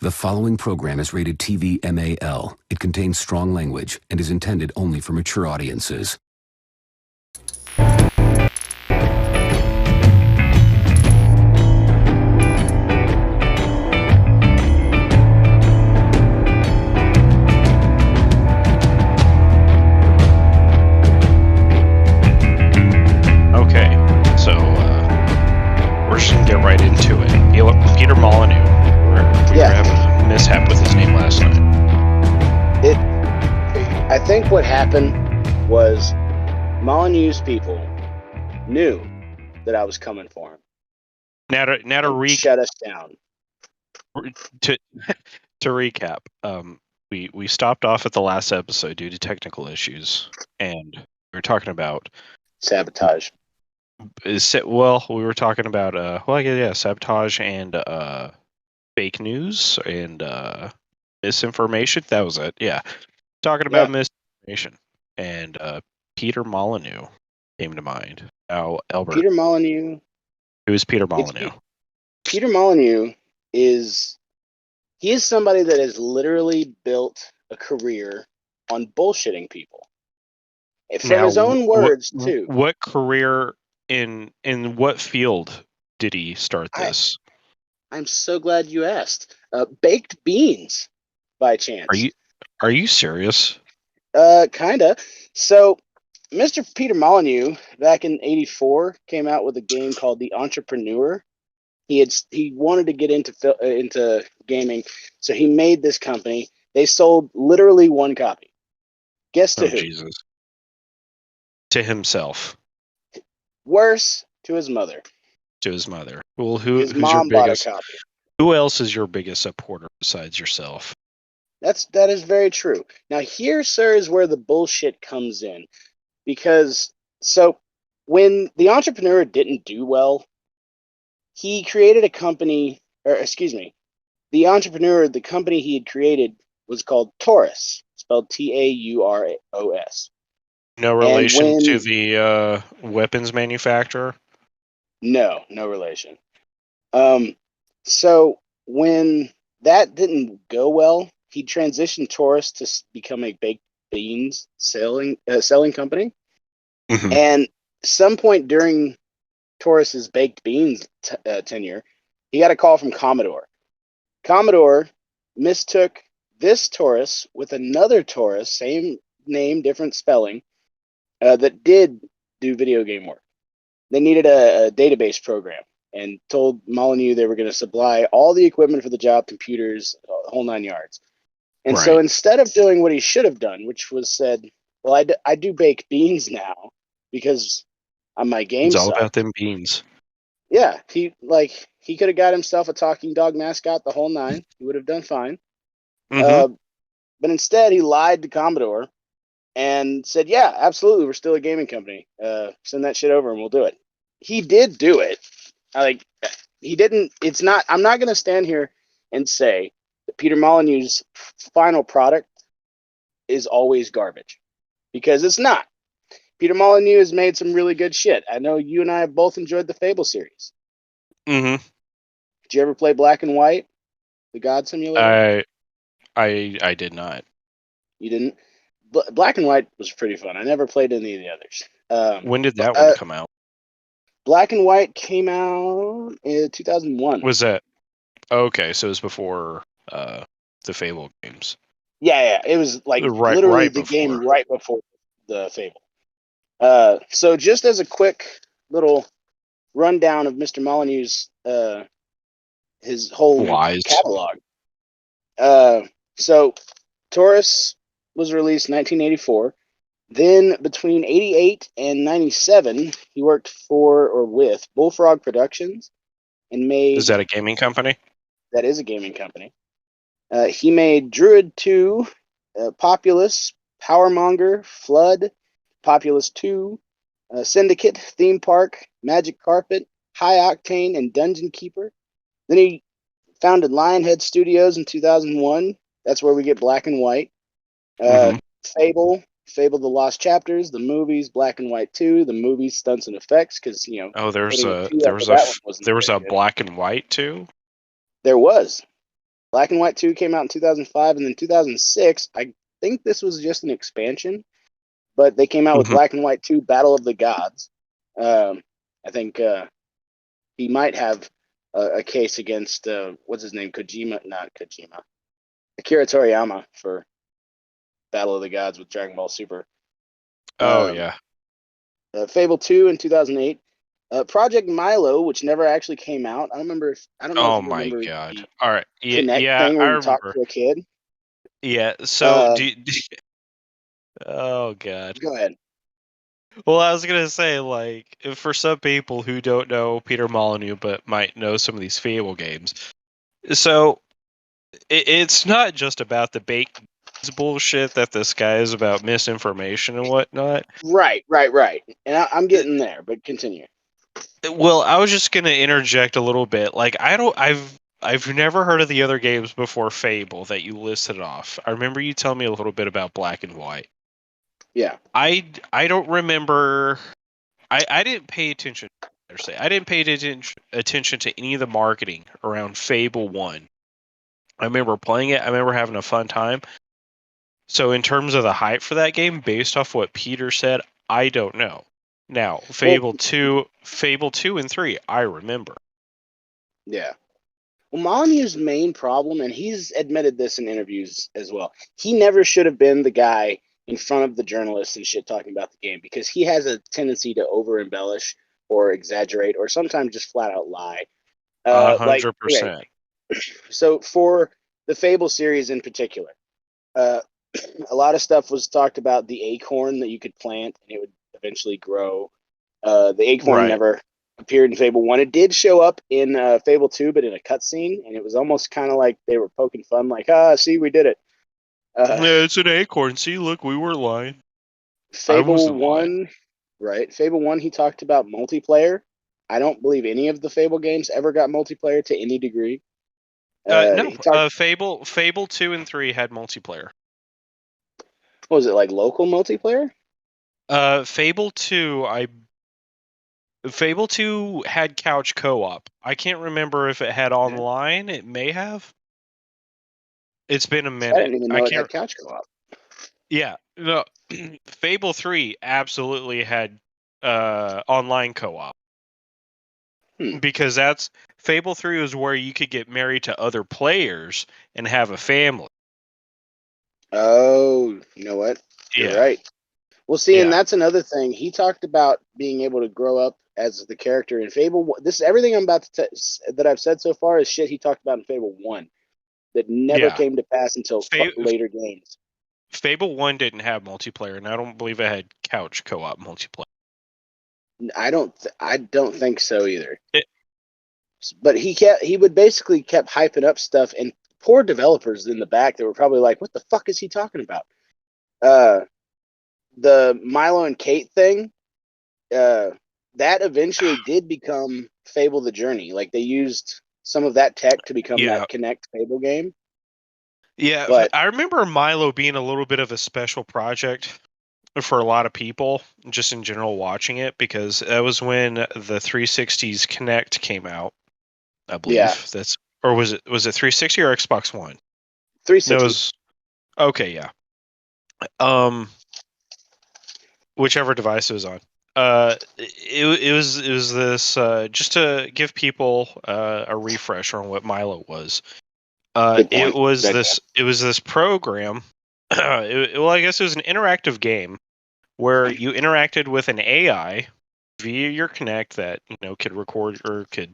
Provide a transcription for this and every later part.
The following program is rated TV MAL. It contains strong language and is intended only for mature audiences. Okay, so we're just gonna get right into it. Peter Molyneux. We were having a mishap with his name last night. I think what happened was Molyneux's people knew that I was coming for him. Now to shut us down. To recap, we stopped off at the last episode due to technical issues, and we were talking about sabotage. We were talking about sabotage and fake news and misinformation. That was it. Yeah, talking about misinformation, and Peter Molyneux came to mind. Now, Albert. Peter Molyneux. Who is Peter Molyneux? Peter Molyneux is somebody that has literally built a career on bullshitting people. From his own words, too. What career in what field did he start this? I'm so glad you asked. Baked beans, by chance. Are you serious? Kinda. So, Mr. Peter Molyneux, back in '84, came out with a game called The Entrepreneur. He wanted to get into gaming, so he made this company. They sold literally one copy. Guess to who? Jesus. To himself. Worse, to his mother. To his mother. Well, who's mom your biggest? Bought a copy. Who else is your biggest supporter besides yourself? That is very true. Now here, sir, is where the bullshit comes in, because when The Entrepreneur didn't do well, he created a company, The Entrepreneur, the company he had created was called Taurus, spelled Tauros. No relation to the weapons manufacturer? No relation. So when that didn't go well, he transitioned Taurus to become a baked beans selling company. Mm-hmm. And some point during Taurus's baked beans tenure, he got a call from Commodore. Commodore mistook this Taurus with another Taurus, same name, different spelling, that did do video game work. They needed a database program and told Molyneux they were going to supply all the equipment for the job, computers, the whole 9 yards. And so instead of doing what he should have done, which was said, well, I do bake beans now because on my game It's all about them beans. Yeah, he could have got himself a talking dog mascot, the whole 9. He would have done fine. Mm-hmm. But instead, he lied to Commodore and said, yeah, absolutely, we're still a gaming company. Send that shit over and we'll do it. He did do it. He didn't. I'm not going to stand here and say that Peter Molyneux's final product is always garbage, because it's not. Peter Molyneux has made some really good shit. I know you and I have both enjoyed the Fable series. Mm-hmm. Did you ever play Black and White, the God Simulator? I did not. You didn't? Black and White was pretty fun. I never played any of the others. When did that one come out? Black and White came out in 2001. Was that? Okay, so it was before the Fable games. Yeah, it was literally the game right before the Fable. So just as a quick little rundown of Mr. Molyneux's his whole catalog. So Taurus was released in 1984. Then between 88 and 97, he worked for or with Bullfrog Productions and made... Is that a gaming company? That is a gaming company. He made Druid 2, Populous, Powermonger, Flood, Populous 2, Syndicate, Theme Park, Magic Carpet, High Octane, and Dungeon Keeper. Then he founded Lionhead Studios in 2001. That's where we get Black and White. Fable the Lost Chapters, the movies Black and White 2, the movies Stunts and Effects, because there was a Black and White too. There was. Black and White 2 came out in 2005, and then 2006, I think this was just an expansion, but they came out with Mhm. Black and White 2 Battle of the Gods. I think he might have a case against, what's his name? Not Kojima. Akira Toriyama for Battle of the Gods with Dragon Ball Super. Oh Um, yeah. Fable 2 in 2008. Project Milo, which never actually came out. I don't know if Oh you my remember god. the All right. Yeah, Connect yeah, thing I where you talk remember. to a kid. Yeah. So Uh, oh god. Go ahead. Well, I was gonna say, like, for some people who don't know Peter Molyneux but might know some of these Fable games, so it's not just about the baked bullshit that this guy is about misinformation and whatnot. Right. And I'm getting there, but continue. Well, I was just gonna interject a little bit. Like, I've never heard of the other games before Fable that you listed off. I remember you telling me a little bit about Black and White. Yeah. I don't remember. I didn't pay attention. I didn't pay attention to any of the marketing around Fable 1. I remember playing it. I remember having a fun time. So in terms of the hype for that game, based off what Peter said, I don't know. Now, Well, Fable 2 and 3, I remember. yeah. Well, Molyneux's main problem, and he's admitted this in interviews as well, he never should have been the guy in front of the journalists and shit talking about the game because he has a tendency to over embellish or exaggerate or sometimes just flat out lie. Okay, 100%. so for the Fable series in particular, uh, a lot of stuff was talked about the acorn that you could plant and it would eventually grow. The acorn Right. never appeared in Fable 1. It did show up in Fable 2, but in a cutscene, and it was almost kind of like they were poking fun, like, see, we did it. Yeah, it's an acorn. See, look, we were lying. I Fable wasn't lying. 1, right? Fable 1, he talked about multiplayer. I don't believe any of the Fable games ever got multiplayer to any degree. No, He talked, Fable 2 and 3 had multiplayer. what was it, like local multiplayer? Fable 2, Fable 2 had couch co-op. I can't remember if it had Yeah. online. It may have. It's been a I minute. didn't even I know it can't. had couch co-op. Yeah, no. Fable 3 absolutely had online co-op Hmm. because that's Fable 3 was where you could get married to other players and have a family. Oh, you know what? You're Yeah. right. Well, see, and Yeah. that's another thing. He talked about being able to grow up as the character in Fable. This everything I'm about to that I've said so far is shit he talked about in Fable 1 that never Yeah. came to pass until Fa- later games. Fable 1 didn't have multiplayer, and I don't believe it had couch co-op multiplayer. I don't think so either. It, But he would basically kept hyping up stuff, and poor developers in the back that were probably like, "What the fuck is he talking about?" Uh, the Milo and Kate thing. Uh, that eventually did become Fable the Journey. Like they used some of that tech to become yeah. that Connect Fable game. Yeah, But I remember Milo being a little bit of a special project for a lot of people, just in general watching it, because that was when the 360's Connect came out, I yeah, believe. Or was it 360 or Xbox One? No, it 360. was okay, yeah. Um, whichever device it was on. It was this just to give people a refresher on what Milo was. Good It point. was Good this program. Well, I guess it was an interactive game where you interacted with an AI via your Connect that could record or could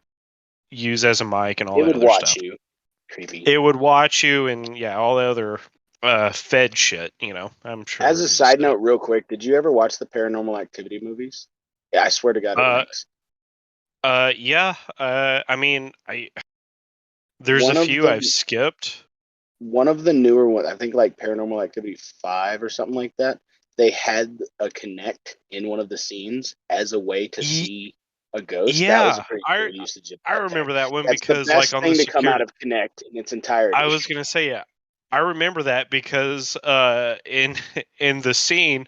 use as a mic and all It that would other watch stuff. you. Creepy. It would watch you and all the other Fed shit. I'm As sure a it was. side note, real quick, did you ever watch the Paranormal Activity movies? Yeah, I swear to God, it Uh, ranks. yeah. I mean, there's a One of few I've the skipped. one of the newer ones, I think like Paranormal Activity 5 or something like that. They had a Connect in one of the scenes as a way to Ye- see a ghost. That was a yeah, pretty cool usage of I that tech. remember that one That's the because like best on the thing to come out security. of Connect in its I entirety. was gonna say, yeah, I remember that because in in the scene,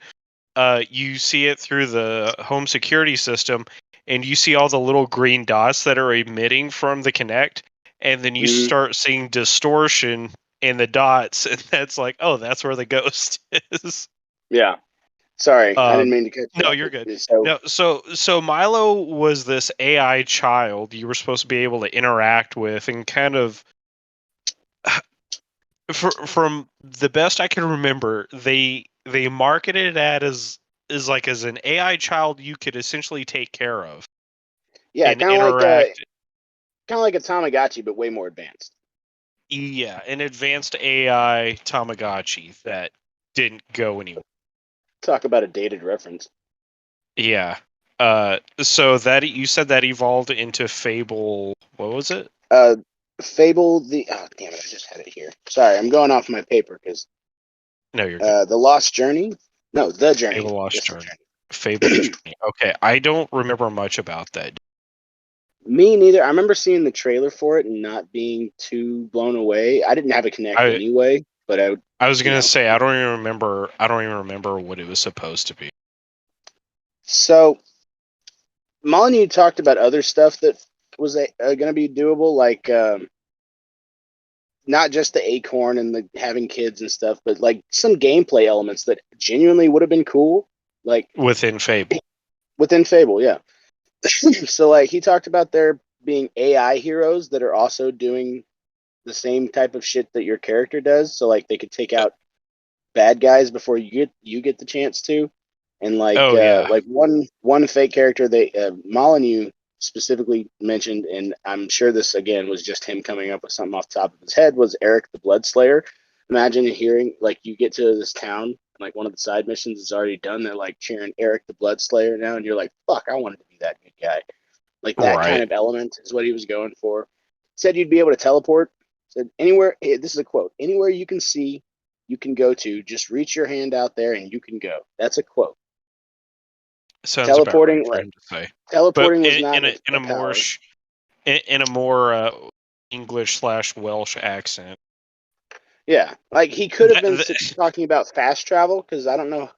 you see it through the home security system, and you see all the little green dots that are emitting from the Connect, and then you start seeing distortion in the dots, and that's like, oh, that's where the ghost is. Yeah. Sorry, I didn't mean to cut you No, off. you're good. So, No, so Milo was this AI child you were supposed to be able to interact with, and kind of, from the best I can remember, they marketed it as like as an AI child you could essentially take care of yeah, and interact. kind of like a Tamagotchi, but way more advanced. Yeah, an advanced AI Tamagotchi that didn't go anywhere. Talk about a dated reference. Yeah. So that you said that evolved into Fable. What was it? Fable the oh damn it, I just had it here. Sorry, I'm going off my paper because No, you're good. the Lost Journey. No, the Journey. Fable Lost Just the Journey. Journey. Fable the Journey. Okay, I don't remember much about that. Me neither. I remember seeing the trailer for it and not being too blown away. I didn't have a Connect I anyway, but I was you gonna know. say I don't even remember. I don't even remember what it was supposed to be. So Molyneux talked about other stuff that was going to be doable, like not just the acorn and the having kids and stuff, but like some gameplay elements that genuinely would have been cool, like Within Fable. within Fable. Yeah. So like he talked about there being AI heroes that are also doing the same type of shit that your character does. So like they could take out bad guys before you get the chance to, and Oh yeah. like one fake character they Molyneux specifically mentioned, and I'm sure this again was just him coming up with something off the top of his head, was Eric the Bloodslayer. Imagine hearing like you get to this town and like one of the side missions is already done. They're like cheering Eric the Bloodslayer now, and you're like, fuck, I wanted to be that good guy. Like that kind Right. of element is what he was going for. Said you'd be able to teleport. Said anywhere. This is a quote. Anywhere you can see, you can go to. Just reach your hand out there and you can go. That's a quote. Sounds about right Teleporting, for like him to say. But teleporting, was not in a a more power. in a more English/Welsh accent. Yeah, like he could have been Th- th- talking about fast travel because I don't know.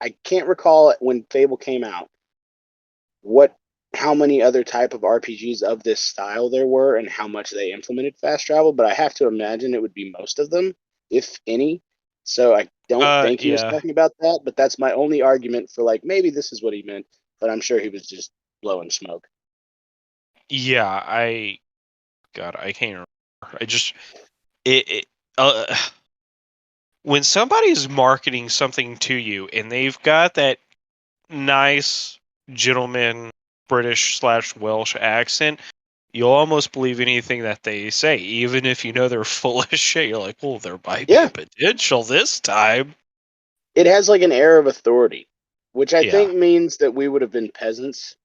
I can't recall when Fable came out what how many other type of RPGs of this style there were and how much they implemented fast travel, but I have to imagine it would be most of them, if any. So I don't think he was yeah. talking about that, but that's my only argument for like maybe this is what he meant, but I'm sure he was just blowing smoke. Yeah, God, I can't remember. I just it uh when somebody's marketing something to you and they've got that nice gentleman British/Welsh accent, you'll almost believe anything that they say, even if you know they're full of shit. You're like, well, there might be Yeah, a potential this time. it has like an air of authority, which I Yeah. think means that we would have been peasants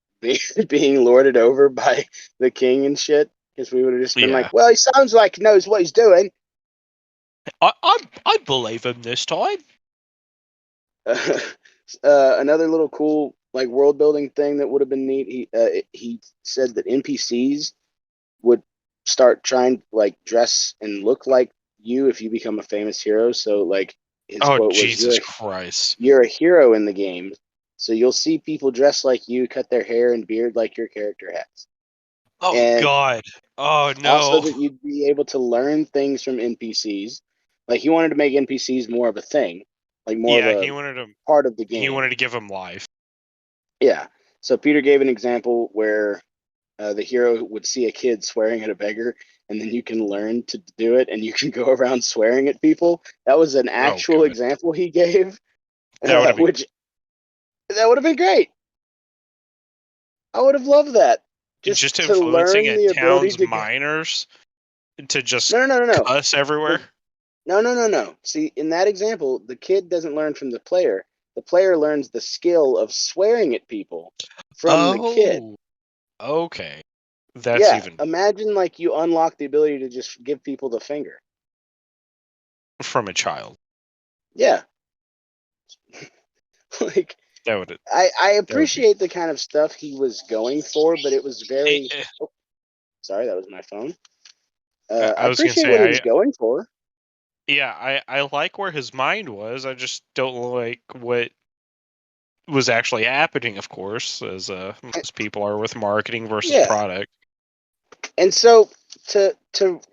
being lorded over by the king and shit, because we would have just been like, Yeah. well, he sounds like he knows what he's doing. I believe him this time. Another little cool like world building thing that would have been neat. He said that NPCs would start trying to like dress and look like you if you become a famous hero. So like his Oh quote was, Jesus Christ. you're a hero in the game, so you'll see people dressed like you, cut their hair and beard like your character has, Oh and God. Oh also no. that you'd be able to learn things from NPCs. Like he wanted to make NPCs more of a thing, like more of Yeah, a part of the he game. wanted to give him life. Yeah. So Peter gave an example where the hero would see a kid swearing at a beggar, and then you can learn to do it, and you can go around swearing at people. That was an Oh actual God. example he gave, That would have been which that would have been great. I would have loved that. Just just to influencing learn a the ability town's to. minors to just No. cuss everywhere. No. See, in that example, the kid doesn't learn from the player. The player learns the skill of swearing at people from the kid. Oh, okay. That's Yeah, even imagine like you unlock the ability to just give people the finger. from a child. Yeah, like That would I that would be. appreciate the kind of stuff he was going for, but it was Eh, very. eh, Oh, sorry, that was my phone. I I was gonna appreciate say what he was going for. I like where his mind was. I just don't like what was actually happening. Of course, as most people are with marketing versus Yeah, product. and so to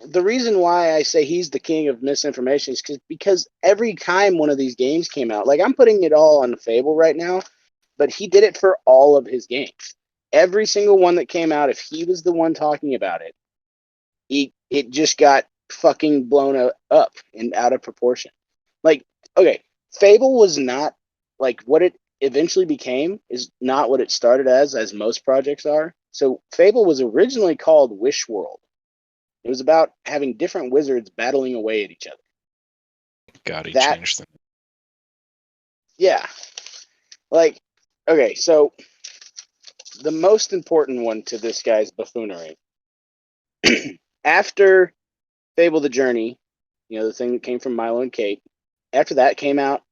the reason why I say he's the king of misinformation is because every time one of these games came out, like I'm putting it all on Fable right now, but he did it for all of his games. Every single one that came out, if he was the one talking about it, it just got fucking blown up and out of proportion. Like, okay, Fable was not like what it eventually became is not what it started as most projects are. So Fable was originally called Wish World. It was about having different wizards battling away at each other. God, he That, changed them. yeah. Like, okay, so the most important one to this guy's buffoonery, after Fable the Journey, the thing that came from Milo and Kate, after that came out,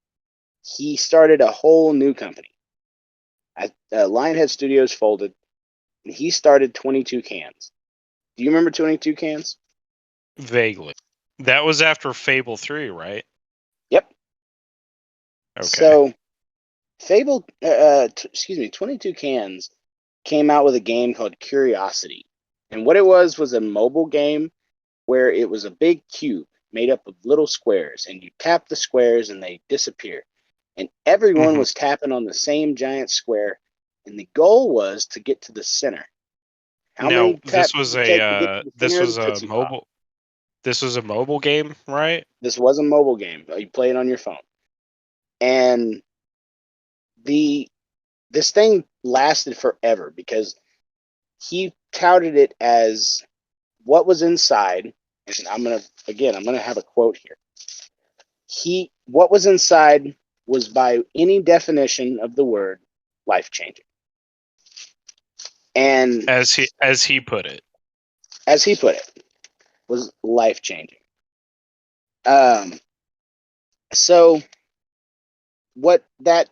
he started a whole new company. Lionhead Studios folded, and he started 22 Cans. Do you remember 22 Cans? Vaguely. That was after Fable 3, right? Yep. Okay. So, Fable, 22 Cans came out with a game called Curiosity. And what it was a mobile game where it was a big cube made up of little squares, and you tap the squares and they disappear. And everyone was tapping on the same giant square, and the goal was to get to the center. How Now, many taps did it take to get to the center of the Tootsie Pop? This was a mobile game, right? This was a mobile game. You play it on your phone. And this thing lasted forever because he touted it as what was inside. And I'm gonna have a quote here. What was inside was by any definition of the word life changing. And As he put it. as he put it, was life changing. So what that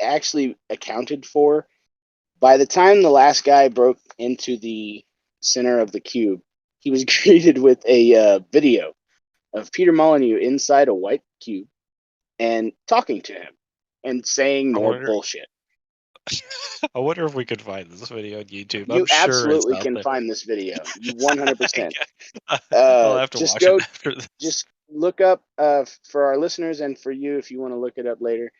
actually accounted for, by the time the last guy broke into the center of the cube, he was greeted with a video of Peter Molyneux inside a white cube and talking to him and saying I more wonder bullshit. I wonder if we could find this video on YouTube. You I'm sure it's absolutely out can there. find this video. You 100%. I'll have to Just watch it go, after this. just look up for our listeners and for you if you want to look it up later.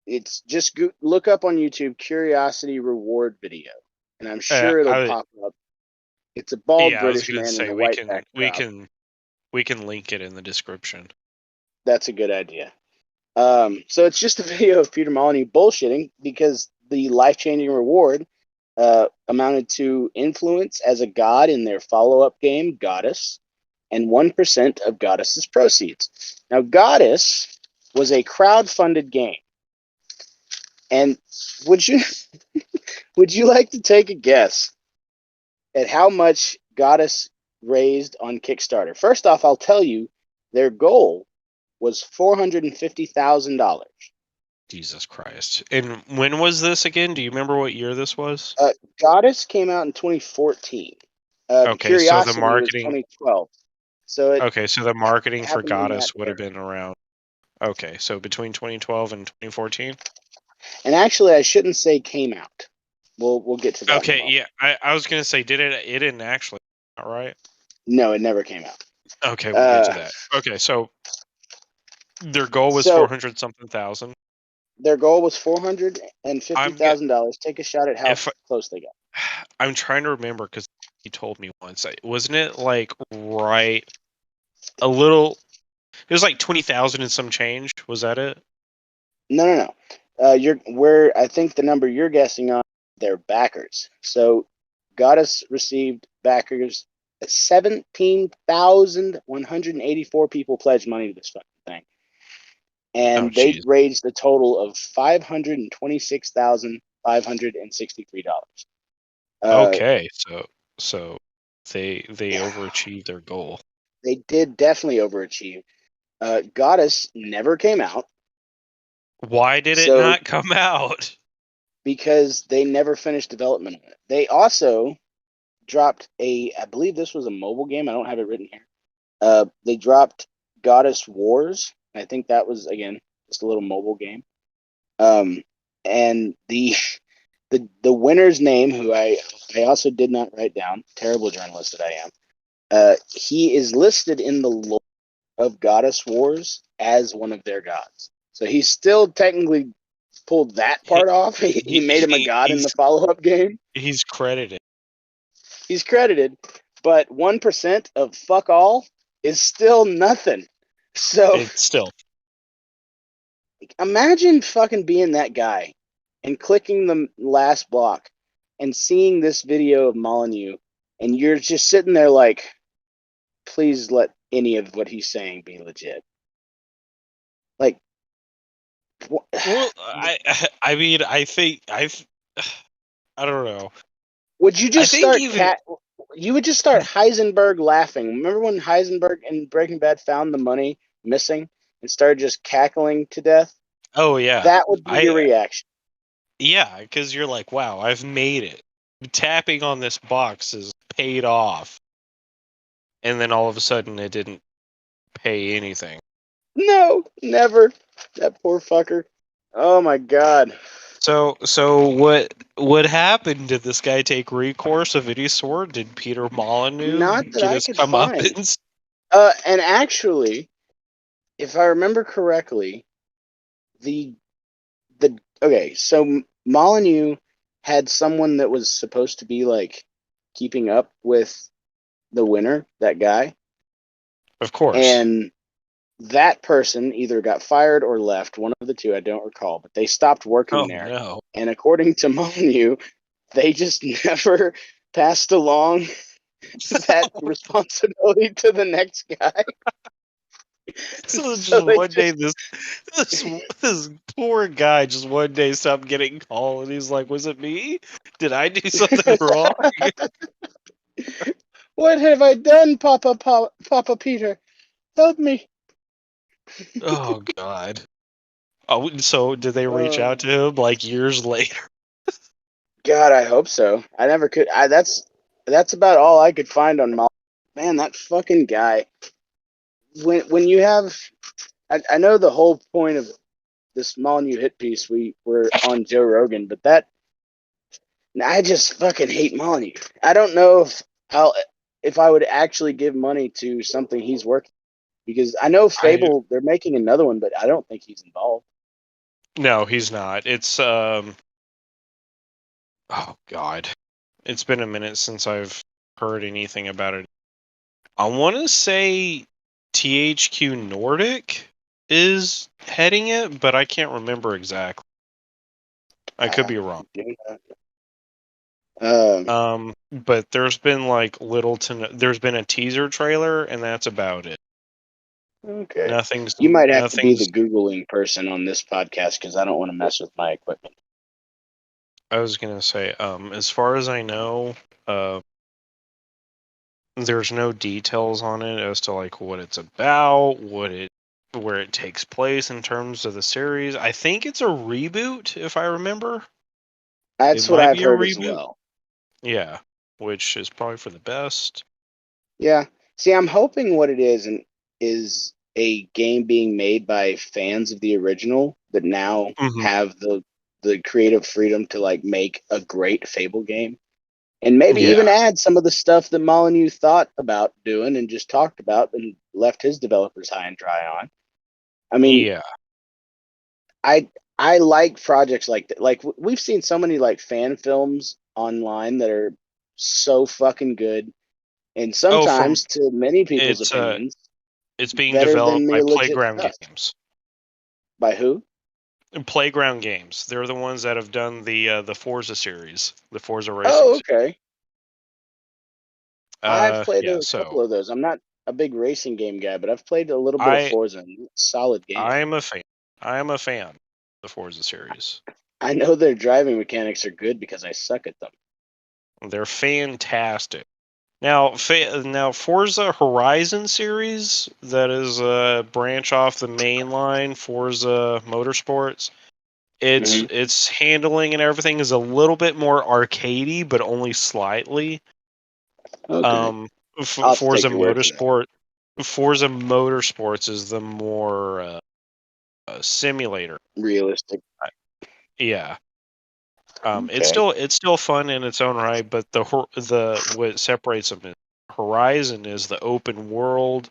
It's just look up on YouTube Curiosity Reward video, and I'm sure it'll pop up. It's a bald I was British gonna man in say a we white can backdrop. link it in the description. That's a good idea. So it's just a video of Peter Molyneux bullshitting because the life-changing reward amounted to influence as a god in their follow-up game, Goddess, and 1% of Goddess's proceeds. Now, Goddess was a crowd-funded game. And would you would you like to take a guess at how much Goddess raised on Kickstarter? First off, I'll tell you their goal was $450,000. Jesus Christ. And when was this again? Do you remember what year this was? Goddess came out in 2014. The Okay, so the Curiosity was marketing 2012. So it so the marketing for happened in that Goddess would have area. been around so between 2012 and 2014? And actually, I shouldn't say came out. We'll get to that. Okay, yeah. I was gonna say, it didn't actually, all right? No, it never came out. Okay, we'll get to that. Okay, so their goal was 400 something thousand. Their goal was $450,000. Take a shot at how close they got. I'm trying to remember because he told me once. Wasn't it like right a little? It was like 20,000 and some change. Was that it? No. I think the number you're guessing on, they're backers. So Goddess received backers. 17,184 people pledged money to this fucking thing. And they raised a total of $526,563. Okay, so they overachieved their goal. They did definitely overachieve. Goddess never came out. Why did it not come out? Because they never finished development of it. They also dropped I believe this was a mobile game. I don't have it written here. They dropped Goddess Wars. I think that was, again, just a little mobile game. And the winner's name, who I also did not write down. Terrible journalist that I am. He is listed in the lore of Goddess Wars as one of their gods. So he still technically pulled that He, part off. He made him a god in the follow-up game. He's credited. He's credited, but 1% of fuck all is still nothing. So It's still. imagine fucking being that guy and clicking the last block and seeing this video of Molyneux, and you're just sitting there like, please let any of what he's saying be legit. Like, Well, I mean, I think I don't know. would you I just think start even you would just start Heisenberg laughing. Remember when Heisenberg in Breaking Bad found the money missing and started just cackling to death? oh yeah, That would be your reaction. yeah, because you're like, wow, I've made it. Tapping on this box is paid off, and then all of a sudden it didn't pay anything. No, never. That poor fucker. Oh my god. So what happened? Did this guy take recourse of any sort? Did Peter Molyneux Not that get I his could find. comeuppance? And actually, if I remember correctly, the okay, so Molyneux had someone that was supposed to be like keeping up with the winner, that guy, Of course. and that person either got fired or left, one of the two, I don't recall, but they stopped working Oh there. no. And according to Molyneux, they just never passed along that responsibility to the next guy. So So just they one day, just this this poor guy just one day stopped getting called, and he's like, "Was it me? Did I do something wrong?" what have I done, Papa Peter? Help me. Oh God. Oh, so did they reach Oh out to him like years later? God, I hope so. I never could. That's about all I could find on Molyneux. Man, that fucking guy. When you have, I know the whole point of this Molyneux hit piece. We were on Joe Rogan, but that I just fucking hate Molyneux. I don't know if I would actually give money to something he's working, because I know I Fable, they're making another one, but I don't think he's involved. No, he's not. It's oh God. It's been a minute since I've heard anything about it. I want to say THQ Nordic is heading it, but I can't remember exactly. I could be wrong. Um, But there's been like little to no, there's been a teaser trailer, and that's about it. okay. Nothing's You might have to be nothing's. the Googling person on this podcast because I don't want to mess with my equipment. I was gonna say, as far as I know, uh, there's no details on it as to like what it's about, where it takes place in terms of the series. I think it's a reboot, if I remember. It That's what might I've be a heard as reboot. well. Yeah, which is probably for the best. Yeah. See, I'm hoping what it is and is a game being made by fans of the original that now Hmm. have the creative freedom to like make a great Fable game. And maybe even Yeah. add some of the stuff that Molyneux thought about doing and just talked about and left his developers high and dry on. I mean, Yeah. I like projects like that. Like we've seen so many like fan films online that are so fucking good, and Oh, from sometimes to many people's it's opinions, it's being better than developed by the legit Playground stuff. Games. By who? Playground Games. They're the ones that have done the Forza series, the Forza Racing Oh, series. okay. I've played Yeah. a couple So of those. I'm not a big racing game guy, but I've played a little bit of I Forza. And it's a solid game. I am a fan. I am a fan of the Forza series. I know their driving mechanics are good because I suck at them. They're fantastic. Now, now Forza Horizon series, that is a branch off the main line Forza Motorsports. Hmm. Its handling and everything is a little bit more arcadey, but only slightly. Okay, Um, I'll have to Forza take your word for that. Forza Motorsports is the more simulator. Realistic. Yeah. Okay. It's still fun in its own right, but the what separates them is Horizon is the open world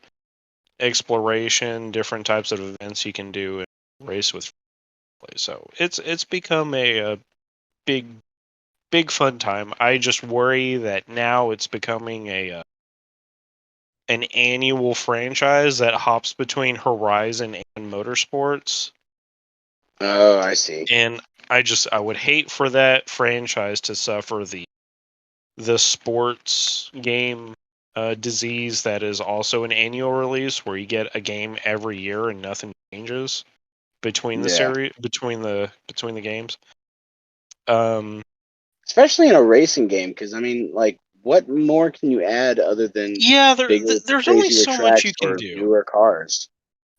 exploration, different types of events you can do, and race with. So it's become a big big fun time. I just worry that now it's becoming an annual franchise that hops between Horizon and Motorsports, Oh, I see. and I would hate for that franchise to suffer the sports game disease that is also an annual release where you get a game every year and nothing changes between the Yeah. series between the games. Um, Especially in a racing game, because I mean, like, what more can you add other than yeah, bigger, there's only crazier so much you tracks can or do. newer cars?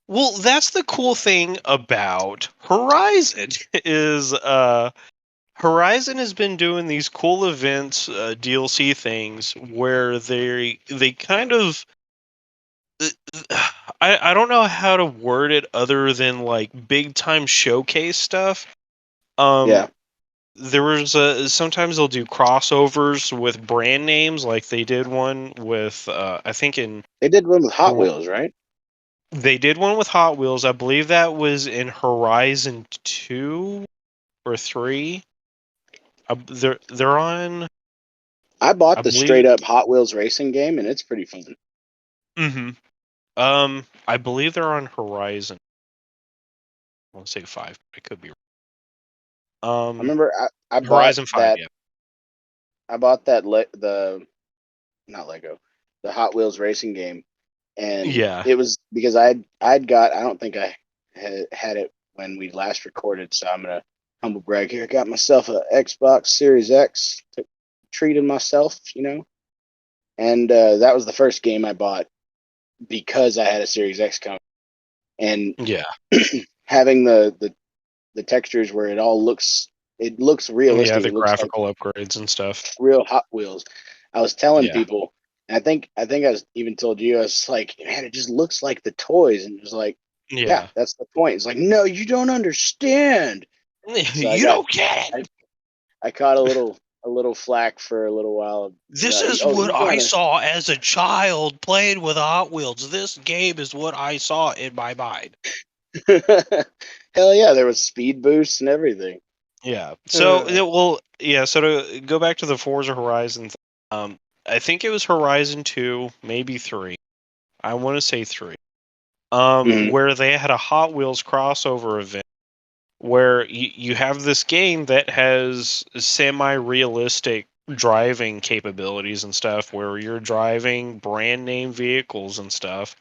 Well, that's the cool thing about Horizon is Horizon has been doing these cool events, DLC things where they kind of I don't know how to word it other than like big time showcase stuff. Um, Yeah, there was sometimes they'll do crossovers with brand names, like they did one with I think in they did one with Hot Hor- Wheels, right? they did one with Hot Wheels. I believe that was in Horizon 2 or 3. They're on. I bought I the believe. straight up Hot Wheels racing game, and it's pretty fun. Hmm. I believe they're on Horizon. I want to say 5, but I could be wrong. I remember I bought Horizon 5. that Yeah. the not Lego, the Hot Wheels racing game, and Yeah. it was because I'd got, I don't think I had it when we last recorded, so I'm gonna humble brag here. I got myself a Xbox Series X, treated myself, and that was the first game I bought because I had a Series X coming, and Yeah. having the textures where it looks Yeah. realistic. The It looks like graphical upgrades and stuff. real Hot Wheels. I was telling Yeah. people, and I think I was even told you, I was like, man, it just looks like the toys, and it was like, yeah, Yeah. that's the point. It's like, no, you don't understand. So You don't get I, it. I caught a little flack for a little while. This is Oh, what you I gotta, saw as a child playing with Hot Wheels. This game is what I saw in my mind. hell yeah, there was speed boosts and everything. Yeah. So, Uh, yeah. So to go back to the Forza Horizon, I think it was Horizon 2, maybe 3. I want to say 3. mhm. Where they had a Hot Wheels crossover event where you have this game that has semi-realistic driving capabilities and stuff where you're driving brand name vehicles and stuff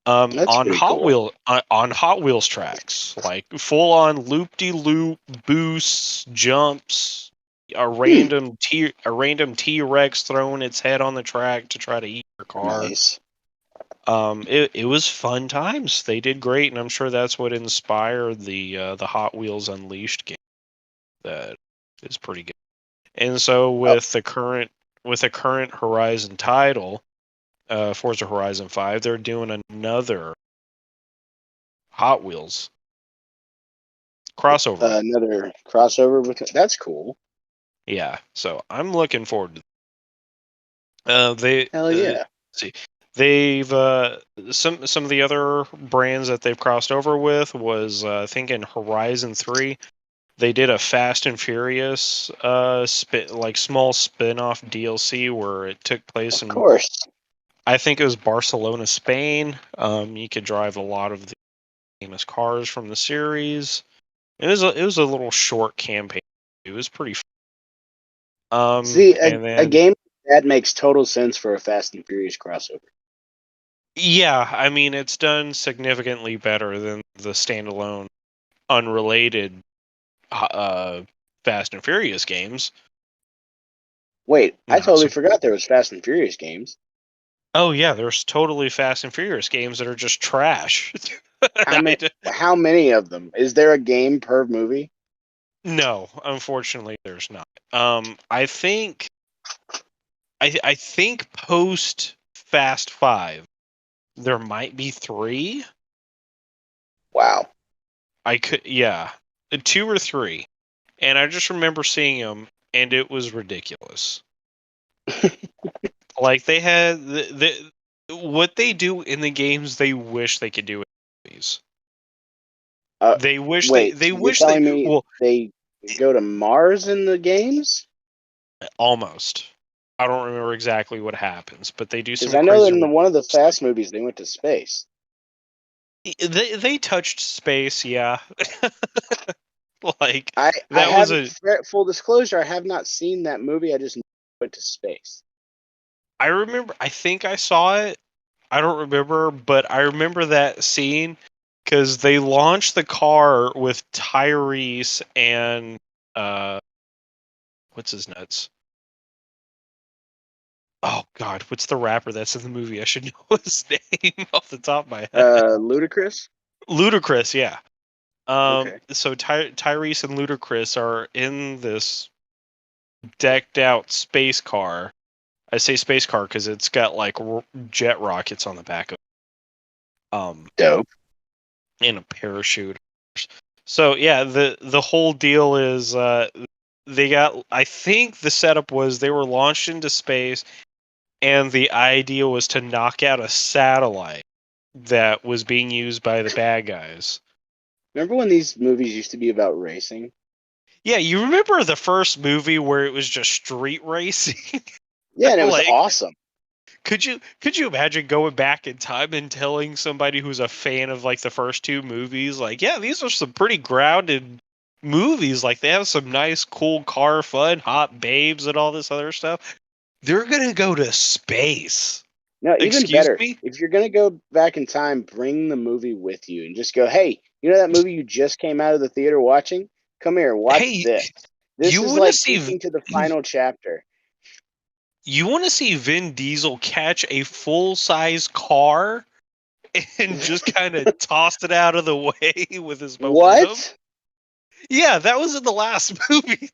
That's pretty cool. On Hot Wheels tracks, like full on loop de loop boosts, jumps, Hmm, a random T-Rex throwing its head on the track to try to eat your car. nice. It was fun times. They did great, and I'm sure that's what inspired the Hot Wheels Unleashed game. That is pretty good. And so Oh, with the current Horizon title, Forza Horizon 5, they're doing another Hot Wheels crossover. another crossover with that's cool. Yeah, so I'm looking forward to. They Hell yeah. see they've some of the other brands that they've crossed over with was I think in Horizon 3 they did a Fast and Furious like small spin-off DLC where it took place Of in course. I think it was Barcelona, Spain. You could drive a lot of the famous cars from the series. It was a little short campaign. It was pretty See, and a then game that makes total sense for a Fast and Furious crossover. yeah, I mean it's done significantly better than the standalone unrelated Fast and Furious games. Wait, I No, totally so forgot there was Fast and Furious games. oh yeah, there's totally Fast and Furious games that are just trash. How many? I How many of them? Is there a game per movie? No, unfortunately, there's not. I think I think post Fast Five there might be 3. Wow. I could yeah, 2 or 3. and I just remember seeing him, and it was ridiculous. Like they had what they do in the games, they wish they could do in the movies. They wish Wait, they so you're wish they telling me well they go to Mars in the games? almost. I don't remember exactly what happens, but they do Because some I know crazy. in one of the Fast movies they went to space. They touched space, yeah. Like I that was haven't. a. Full disclosure, I have not seen that movie. I just went to space. I remember. I think I saw it. I don't remember, but I remember that scene because they launched the car with Tyrese and what's his nuts? Oh God, what's the rapper that's in the movie? I should know his name off the top of my head. Ludicrous. Ludacris, yeah. Okay. So Tyrese and Ludacris are in this decked out space car. I say space car because it's got like jet rockets on the back of it. Dope. And a parachute. So yeah, the whole deal is they got. I think the setup was they were launched into space, and the idea was to knock out a satellite that was being used by the bad guys. Remember when these movies used to be about racing? Yeah, you remember the first movie where it was just street racing? Yeah, and it was Like, awesome. could you imagine going back in time and telling somebody who's a fan of like the first two movies, like, yeah, these are some pretty grounded movies. Like, they have some nice, cool car fun, hot babes, and all this other stuff. They're gonna go to space. No, even Excuse better. me? If you're gonna go back in time, bring the movie with you and just go, hey, you know that movie you just came out of the theater watching? Come here, watch Hey, this. This you is want to like see peeking to the final chapter. you want to see Vin Diesel catch a full size car and just kind of toss it out of the way with his momentum? What? Yeah, that was in the last movie.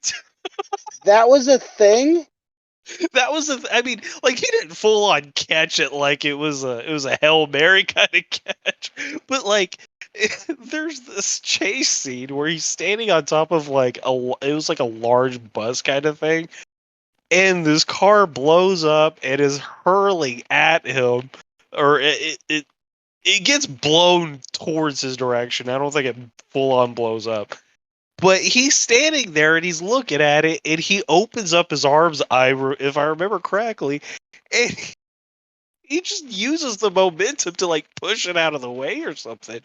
That was a thing? That was I mean, like, he didn't full on catch it like it was a Hail Mary kind of catch, but like there's this chase scene where he's standing on top of like it was like a large bus kind of thing, and this car blows up and is hurling at him, or it gets blown towards his direction. I don't think it full on blows up. But he's standing there and he's looking at it, and he opens up his arms, if I remember correctly, and he just uses the momentum to like push it out of the way or something.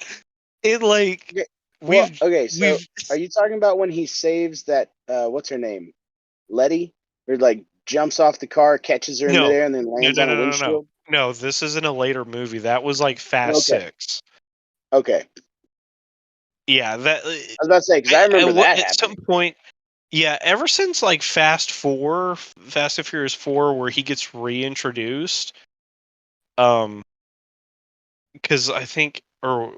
And like Okay. Well, we've okay, so we've are you talking about when he saves that what's her name? Letty? Or like jumps off the car, catches her in no midair, and then no lands no on a no no no windshield? no. This is in a later movie. That was like Fast Okay. Six. Okay. Yeah, that I was about to say, because I remember that at some happening. point. Yeah, ever since like Fast and Furious 4, where he gets reintroduced, because I think, or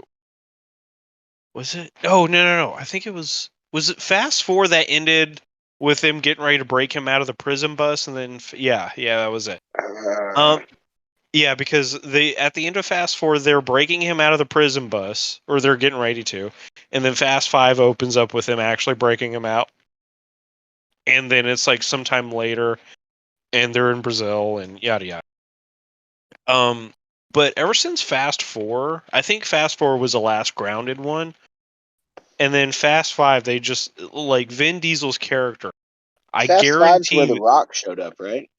was it? Oh no! I think it Was it Fast 4 that ended with him getting ready to break him out of the prison bus, and then yeah, that was it. Uh, Um, yeah, because they at the end of Fast 4, they're breaking him out of the prison bus, or they're getting ready to, and then Fast 5 opens up with him actually breaking him out, and then it's like sometime later, and they're in Brazil, and yada yada. Um, but ever since Fast 4, I think Fast 4 was the last grounded one. And then Fast 5, they just like Vin Diesel's character. I Fast Five's where The guarantee Rock showed up, right?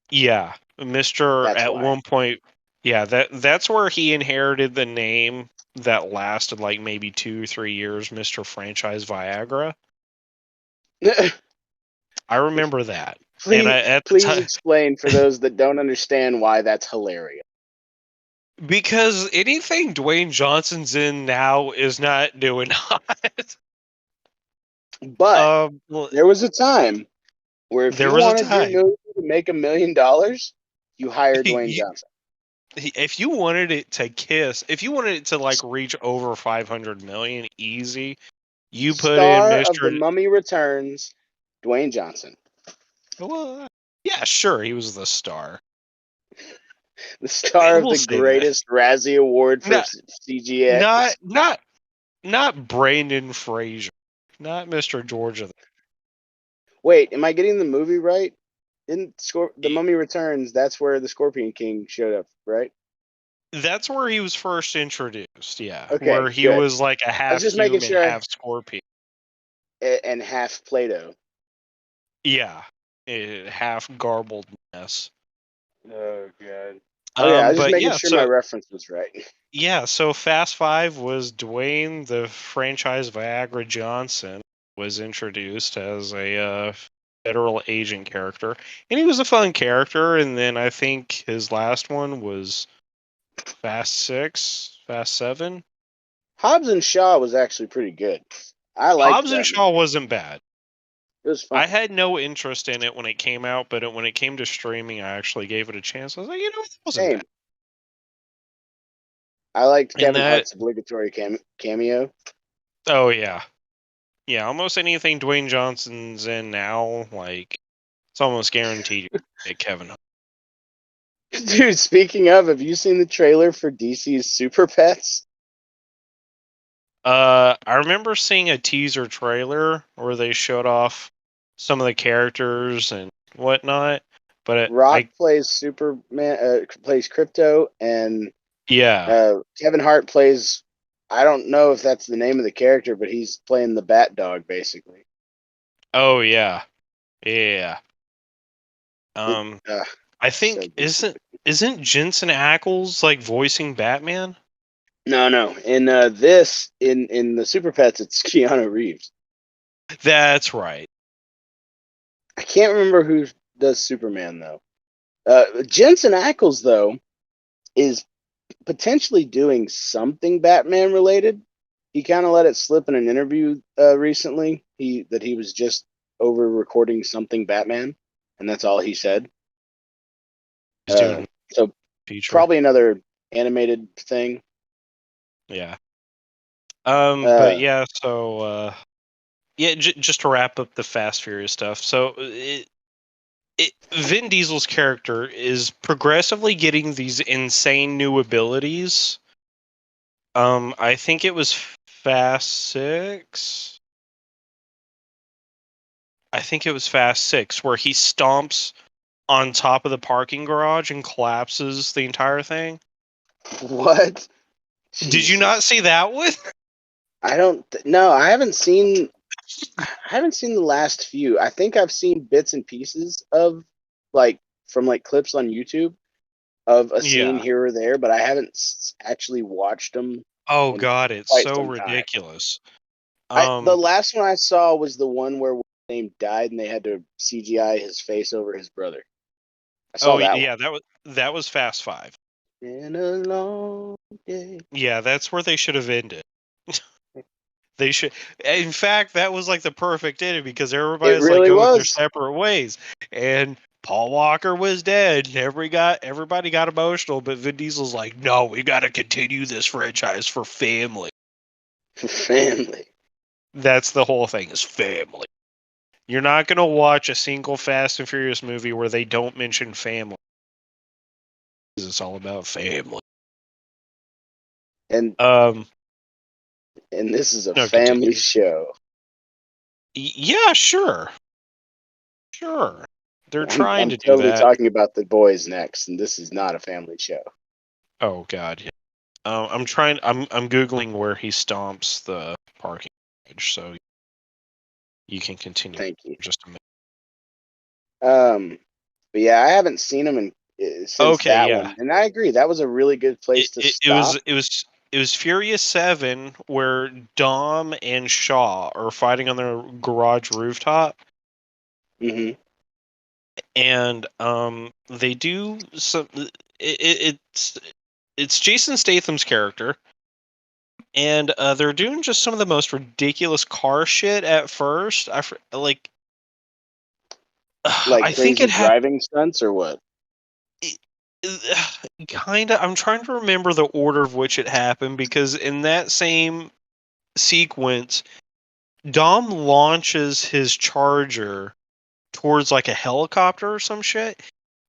yeah, Mr. That's at why. one point yeah, that's where he inherited the name that lasted like maybe 2 or 3 years, Mr. Franchise Viagra. I remember that. And please, at the please time explain for those that don't understand why that's hilarious. because anything Dwayne Johnson's in now is not doing hot. But Well, there was a time where if there you was a wanted your time. movie to make $1 million, you hire Dwayne Johnson. If you wanted it to kiss, if you wanted it to like reach over 500 million easy, you put in Star of The Mr. Mummy Returns, Dwayne Johnson. Well, yeah, sure, he was the star. The star of We'll the say that. greatest Razzie Award for Not, CGX. not, not, not Brandon Fraser, not Mr. Georgia. Wait, am I getting the movie right? In The Mummy Returns, that's where the Scorpion King showed up, right? That's where he was first introduced, yeah. Okay, Where he good. was like a I was half just making human, sure. half scorpion. And half Play-Doh. Yeah. Half garbled mess. Oh god. Okay, I was just But making yeah, sure my so reference was right. so Fast Five was Dwayne the franchise Viagra Johnson was introduced as a federal agent character, and he was a fun character. And then I think his last one was Fast Six, Fast Seven. Hobbs and Shaw was actually pretty good. I liked Hobbs and that Shaw movie. wasn't bad. It was I fun. had no interest in it when it came out, but when it came to streaming, I actually gave it a chance. I was like, you know, it wasn't bad. Same. I liked And Kevin that, Hart's obligatory cameo. oh yeah, yeah, almost anything Dwayne Johnson's in now, like it's almost guaranteed you get Kevin Hart. Dude, speaking of, have you seen the trailer for DC's Super Pets? I remember seeing a teaser trailer where they showed off some of the characters and whatnot, but Rock plays Superman, plays Crypto, and yeah, Kevin Hart plays. I don't know if that's the name of the character, but he's playing the Bat Dog, basically. oh yeah, yeah. It, I so think good. isn't Jensen Ackles like voicing Batman? No. In the Super Pets, it's Keanu Reeves. That's right. I can't remember who does Superman though. Jensen Ackles though is potentially doing something Batman related. He kind of let it slip in an interview recently. He was just over recording something Batman, and that's all he said. He's doing So feature. probably another animated thing. Yeah. But yeah, so just to wrap up the Fast Furious stuff. So Vin Diesel's character is progressively getting these insane new abilities. I think it was Fast Six. I think it was Fast Six where he stomps on top of the parking garage and collapses the entire thing. What? Did you not see that one? I don't. No, I haven't seen. I haven't seen the last few. I think I've seen bits and pieces of from clips on YouTube of a scene Yeah. here or there, but I haven't actually watched them Oh in god, it's quite so some time. ridiculous. The last one I saw was the one where his name died and they had to CGI his face over his brother. I saw that yeah, one. that was Fast Five. In a long day. Yeah, that's where they should have ended. They should. In fact, that was like the perfect ending because It everybody's like really going their was. separate ways, and Paul Walker was dead. And everybody got emotional, but Vin Diesel's like, "No, we got to continue this franchise for family." Family. That's the whole thing is family. You're not gonna watch a single Fast and Furious movie where they don't mention family. It's all about family. And this is a No, family continue. show. Yeah, sure. They're trying I'm to do totally that. talking about the boys next, and this is not a family show. Oh God, yeah. I'm trying. I'm googling where he stomps the parking garage, so you can continue. Thank you. Just a minute. But yeah, I haven't seen them since Okay, that yeah. one, and I agree that was a really good place to It stop. was Furious 7 where Dom and Shaw are fighting on their garage rooftop, Mm-hmm. and they do some. It's Jason Statham's character. And they're doing just some of the most ridiculous car shit at first. Like I think crazy it had driving stunts or what? kind of. I'm trying to remember the order of which it happened because in that same sequence, Dom launches his Charger towards like a helicopter or some shit.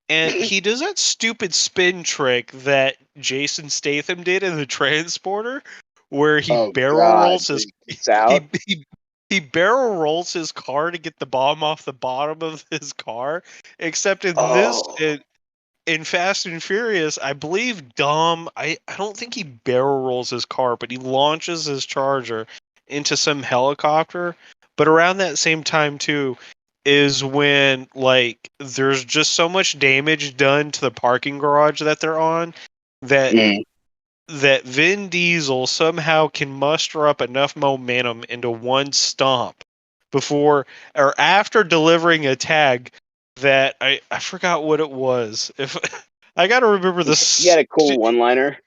And he does that stupid spin trick that Jason Statham did in the Transporter, where he Oh barrel God, rolls his it's out. he he barrel rolls his car to get the bomb off the bottom of his car. Except in Oh. in Fast and Furious, I believe Dom. I don't think he barrel rolls his car, but he launches his Charger into some helicopter. But around that same time too is when like there's just so much damage done to the parking garage that they're on that Mm. that Vin Diesel somehow can muster up enough momentum into one stomp before or after delivering a tag that I forgot what it was. If I got to remember He had this. a cool one-liner.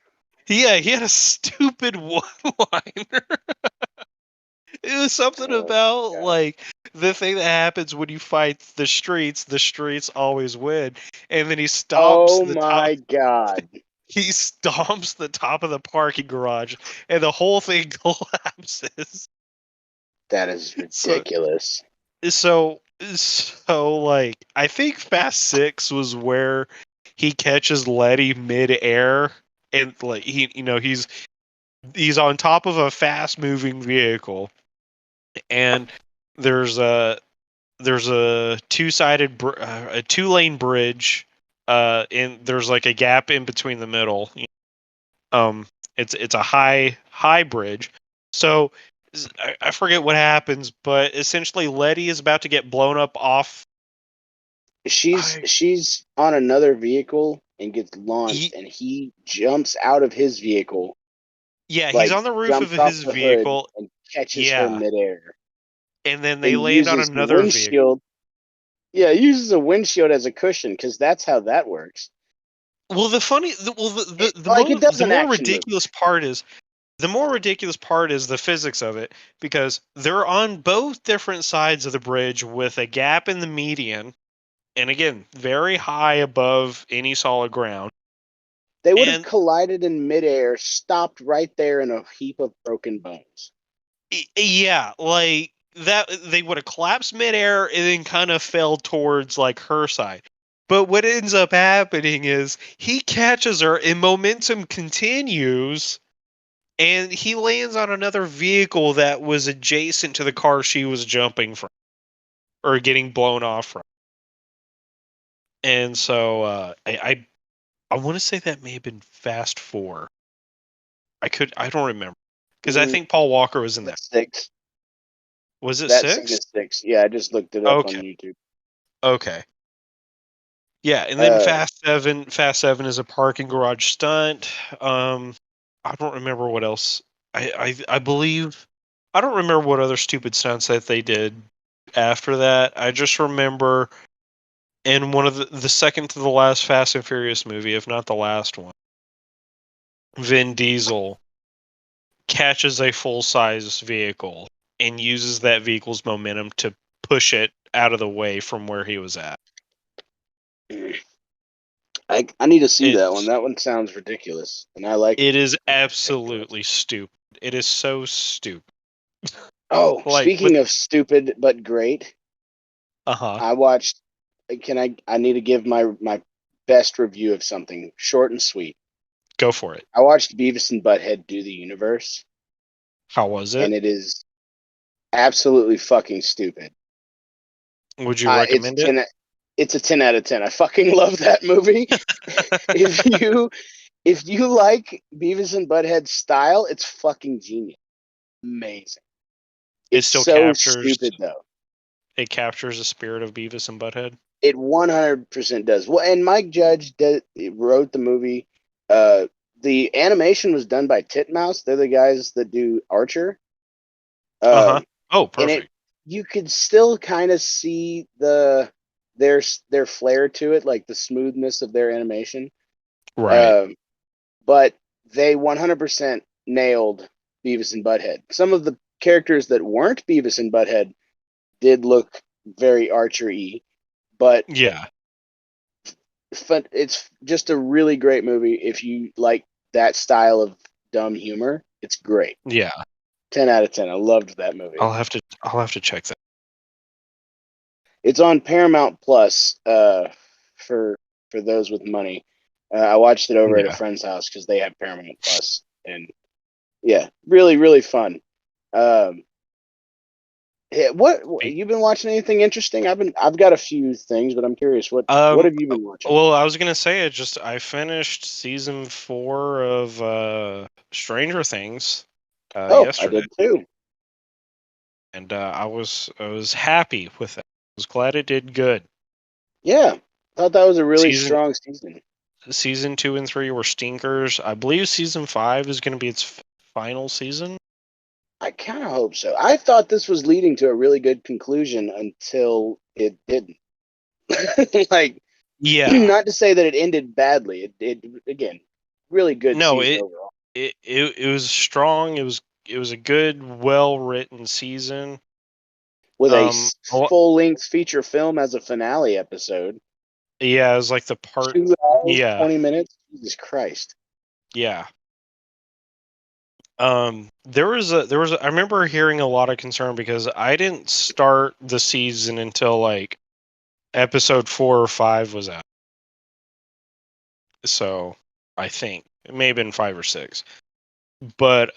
Yeah, he had a stupid one-liner. It was something Oh, about God. like the thing that happens when you fight the streets always win. And then he stomps Oh the top my God. he stomps the top of the parking garage and the whole thing collapses. That is So ridiculous. so like I think Fast 6 was where he catches Letty mid-air and like he's on top of a fast moving vehicle and there's a a two-lane bridge and there's like a gap in between the middle. It's a high bridge. So I forget what happens, but essentially Letty is about to get blown up off. She's on another vehicle and gets launched, He, and he jumps out of his vehicle, yeah, he's like on the roof of jumps off his the hood vehicle. and catches her Yeah, midair and then they and land on uses the another vehicle. windshield. Yeah, uses a windshield as a cushion because that's how that works. Well, the funny, the, well, It does the an more action movie. ridiculous part is the physics of it because they're on both different sides of the bridge with a gap in the median, and again, very high above any solid ground. They would have And collided in midair, stopped right there in a heap of broken bones. yeah, like that they would have collapsed midair and then kind of fell towards like her side. But what ends up happening is he catches her and momentum continues and he lands on another vehicle that was adjacent to the car she was jumping from or getting blown off from. And so I want to say that may have been Fast 4. I don't remember because I Mm, think Paul Walker was in that. that's six. Was it That scene 6? is six. Yeah, I just looked it up on Okay. YouTube. Okay. Yeah, and then Uh, Fast 7 is a parking garage stunt. I don't remember what else. I believe I don't remember what other stupid stunts that they did after that. I just remember in one of the second to the last Fast and Furious movie, if not the last one, Vin Diesel catches a full-size vehicle and uses that vehicle's momentum to push it out of the way from where he was at. I need to see that one. It's That one sounds ridiculous, and I like it is ridiculous. absolutely stupid. It is so stupid. Oh, Like with speaking of stupid but great, uh-huh. I watched. Can I? I need to give my best review of something, short and sweet. Go for it. I watched Beavis and Butthead do the universe, How was and it? it is absolutely fucking stupid. Would you It's recommend it? 10. It's a 10 out of 10. I fucking love that movie. if you if you like Beavis and Butthead style, it's fucking genius. Amazing. It It's still so captures stupid though. the spirit of Beavis and Butthead. It 100% does. Well, and Mike Judge wrote the movie. The animation was done by Titmouse. They're the guys that do Archer. Uh-huh. Um, Oh, and it perfect. you could still kind of see their flair to it, like the smoothness of their animation. Right. Um, but they 100% nailed Beavis and Butthead. Some of the characters that weren't Beavis and Butthead did look very Archer-y, but Yeah. it's just a really great movie if you like that style of dumb humor. It's great. Yeah. 10 out of 10. I loved that movie. I'll have to check that. It's on Paramount Plus for those with money. I watched it over at a Yeah. friend's house because they have Paramount Plus, and yeah, really really fun. Um, Yeah, what you've been watching? Anything interesting? I've got a few things, but I'm curious. What Um, have you been watching? well, I was gonna say I finished season 4 of Stranger Things Oh, I yesterday, did too. and I was happy with it. I was glad it did good. Yeah, thought that was a really Season strong season. season 2 and 3 were stinkers. I believe season 5 is gonna be its final season. I kind of hope so. I thought this was leading to a really good conclusion until it didn't. Like, Yeah. not to say that it ended badly. It again, really good No, season it overall it was strong. It was a good, well written season. with a A lo- full length feature film as a finale episode. yeah, it was like the part. 2 hours, Yeah, 20 minutes. Jesus Christ. yeah. I remember hearing a lot of concern because I didn't start the season until like episode 4 or 5 was out. So I think it may have been 5 or 6. But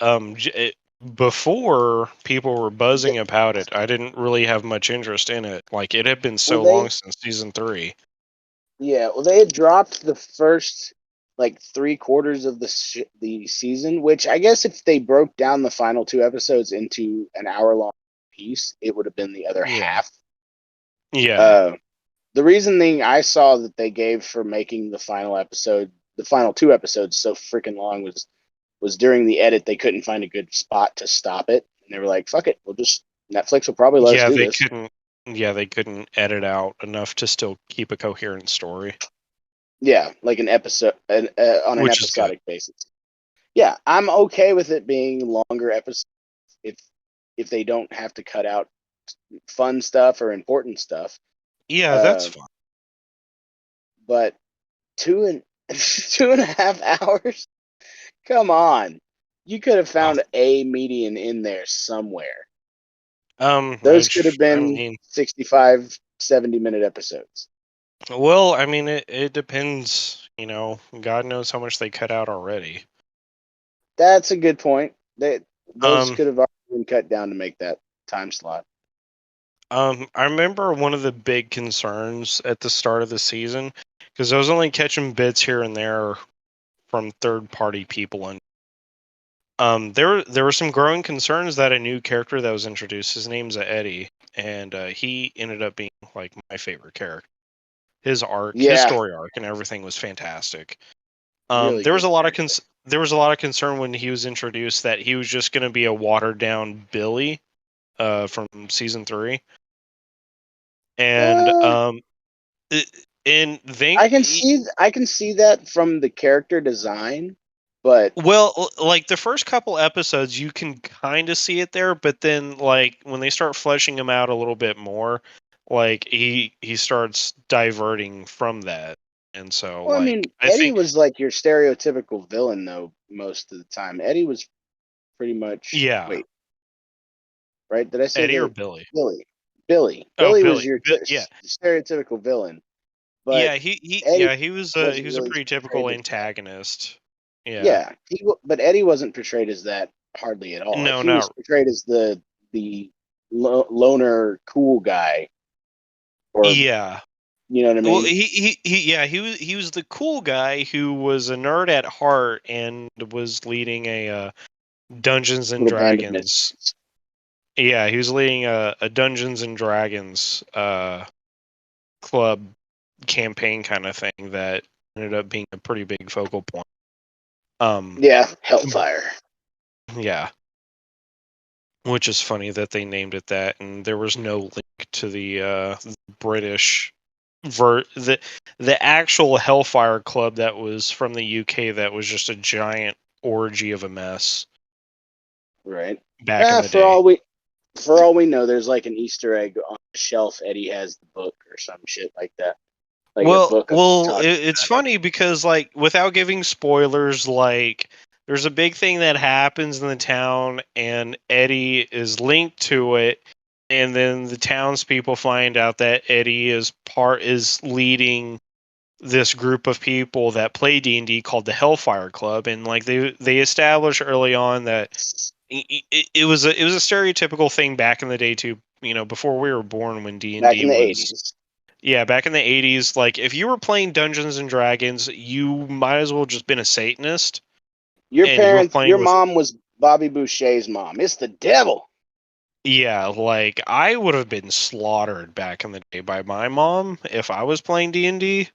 before people were buzzing about it, I didn't really have much interest in it. Like it had been Well, so long since season 3. they had dropped the first like 3/4 of the season, which I guess if they broke down the final 2 episodes into an hour long piece, it would have been the other Yeah, half. yeah, Uh, the reasoning I saw that they gave for making the final 2 episodes, so freaking long was during the edit they couldn't find a good spot to stop it, and they were like, "Fuck it, Netflix will probably let us yeah. do They this." couldn't. Yeah, they couldn't edit out enough to still keep a coherent story, Yeah, like an episode on an which is good. episodic basis. Yeah, I'm okay with it being longer episodes if they don't have to cut out fun stuff or important stuff. Yeah, that's Uh, fine. but two and 2.5 hours. Come on, you could have Oh, found a median in there somewhere. I, Those could have I been mean, 65, 70-minute episodes. well, I mean, it depends. God knows how much they cut out already. That's a good point. Those Um, could have already been cut down to make that time slot. I remember one of the big concerns at the start of the season because I was only catching bits here and there from third-party people, and there were some growing concerns that a new character that was introduced, his name's Eddie, and he ended up being like my favorite character. His arc, his Yeah, story arc, and everything was fantastic. really There was good a lot of character. there was a lot of concern when he was introduced that he was just going to be a watered down Billy from season 3, and Uh, it, and I think can see that from the character design, but well, like the first couple episodes, you can kind of see it there, but then like when they start fleshing him out a little bit more, like he starts diverting from that, and so well, I like mean, I Eddie think was like your stereotypical villain though most of the time. Eddie was pretty much yeah, wait, right? Did I say Eddie or that Billy. Billy? Billy. Oh, Billy was Billy. your Yeah, stereotypical villain, but yeah. He Eddie yeah he was wasn't he was a really pretty portrayed typical as that. antagonist. Yeah. Yeah, but Eddie wasn't portrayed as that hardly at all. Like No, he was not portrayed as the loner cool guy, or yeah. you know what I Well, mean? he was the cool guy who was a nerd at heart and was leading a Dungeons and Little band of Dragons. misfits. Yeah, he was leading a Dungeons and Dragons club campaign kind of thing that ended up being a pretty big focal point. Um, Yeah, Hellfire. yeah, which is funny that they named it that, and there was no link to the British the actual Hellfire Club that was from the UK that was just a giant orgy of a mess Right. back in Ah, the day. for all we know, there's like an Easter egg on the shelf. Eddie has the book or some shit like that, like a Well, book of well, talking it's about it. funny because like without giving spoilers, like there's a big thing that happens in the town, and Eddie is linked to it, and then the townspeople find out that Eddie is leading this group of people that play D&D called the Hellfire Club, and like they establish early on that it was a stereotypical thing back in the day too. before we were born, when Back D&D in the was 80s. yeah, back in the 80s, like if you were playing Dungeons and Dragons, you might as well just been a Satanist and you were Your playing with mom was Bobby Boucher's mom. It's the devil. yeah, like I would have been slaughtered back in the day by my mom if I was playing D&D.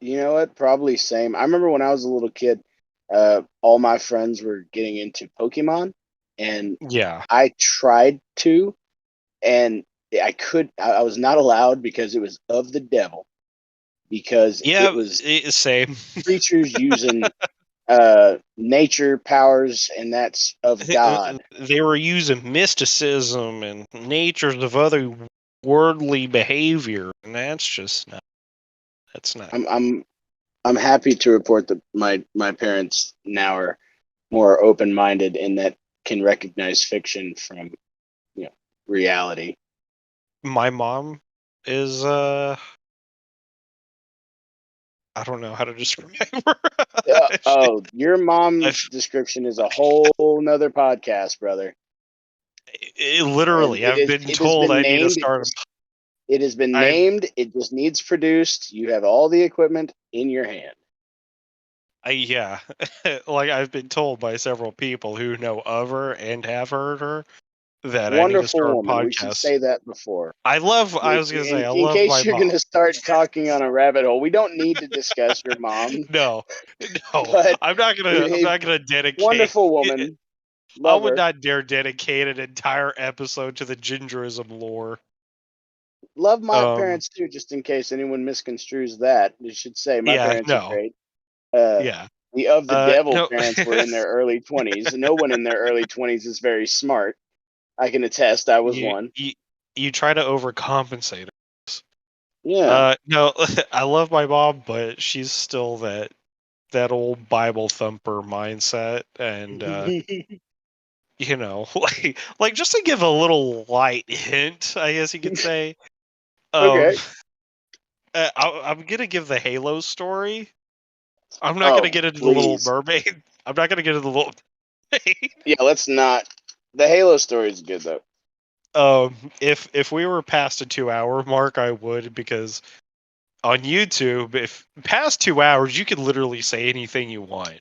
You know what? Probably same. I remember when I was a little kid, all my friends were getting into Pokemon, and Yeah. I tried to, and I was not allowed because it was of the devil, because it Yeah, was same. creatures using nature powers, and that's of God. They were using mysticism and natures of other worldly behavior, and that's not. I'm happy to report that my parents now are more open minded and that can recognize fiction from reality. My mom is I don't know how to describe her. Your mom's I've, description is a whole nother podcast, brother. And literally, I've been it has told been I need to named. start. It has been I've named. It just needs produced. You have all the equipment in your hand. yeah, like I've been told by several people who know of her and have heard her that I need to Wonderful start a woman. We should podcast. say that before. I was gonna say, I In love case my you're mom. going to start talking on a rabbit hole, we don't need to discuss your mom, No, no, but I'm a not gonna dedicate. wonderful woman. I Love would her. not dare dedicate an entire episode to the gingerism lore. Love my Um, parents too, just in case anyone misconstrues that. You should say my yeah, parents are no, great. Uh, yeah, the of the devil no. parents were in their early 20s. No one in their early 20s is very smart. I can attest. I was you, one. you you try to overcompensate. Yeah. No, I love my mom, but she's still that old Bible thumper mindset, and like just to give a little light hint, I guess you could say. Um, Okay. I'm gonna give the Halo story. I'm not gonna Oh, get into the Little please. Mermaid. I'm not gonna get into the Little Mermaid. Yeah, let's not. The Halo story is good though. If we were past a 2 hour mark, I would, because on YouTube, if past 2 hours, you can literally say anything you want.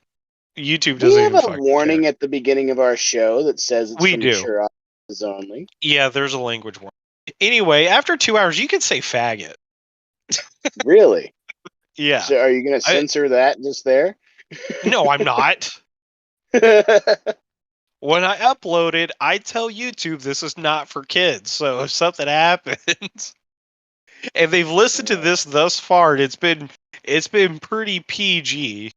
YouTube We doesn't have even a fucking care. warning at the beginning of our show that says it's We for do. mature audiences only. Yeah, there's a language warning. Anyway, after 2 hours, you can say faggot. Really? Yeah. So are you going to I censor that just there? No, I'm not. When I upload it, I tell YouTube this is not for kids. So if something happens and they've listened to this thus far, and it's been pretty PG.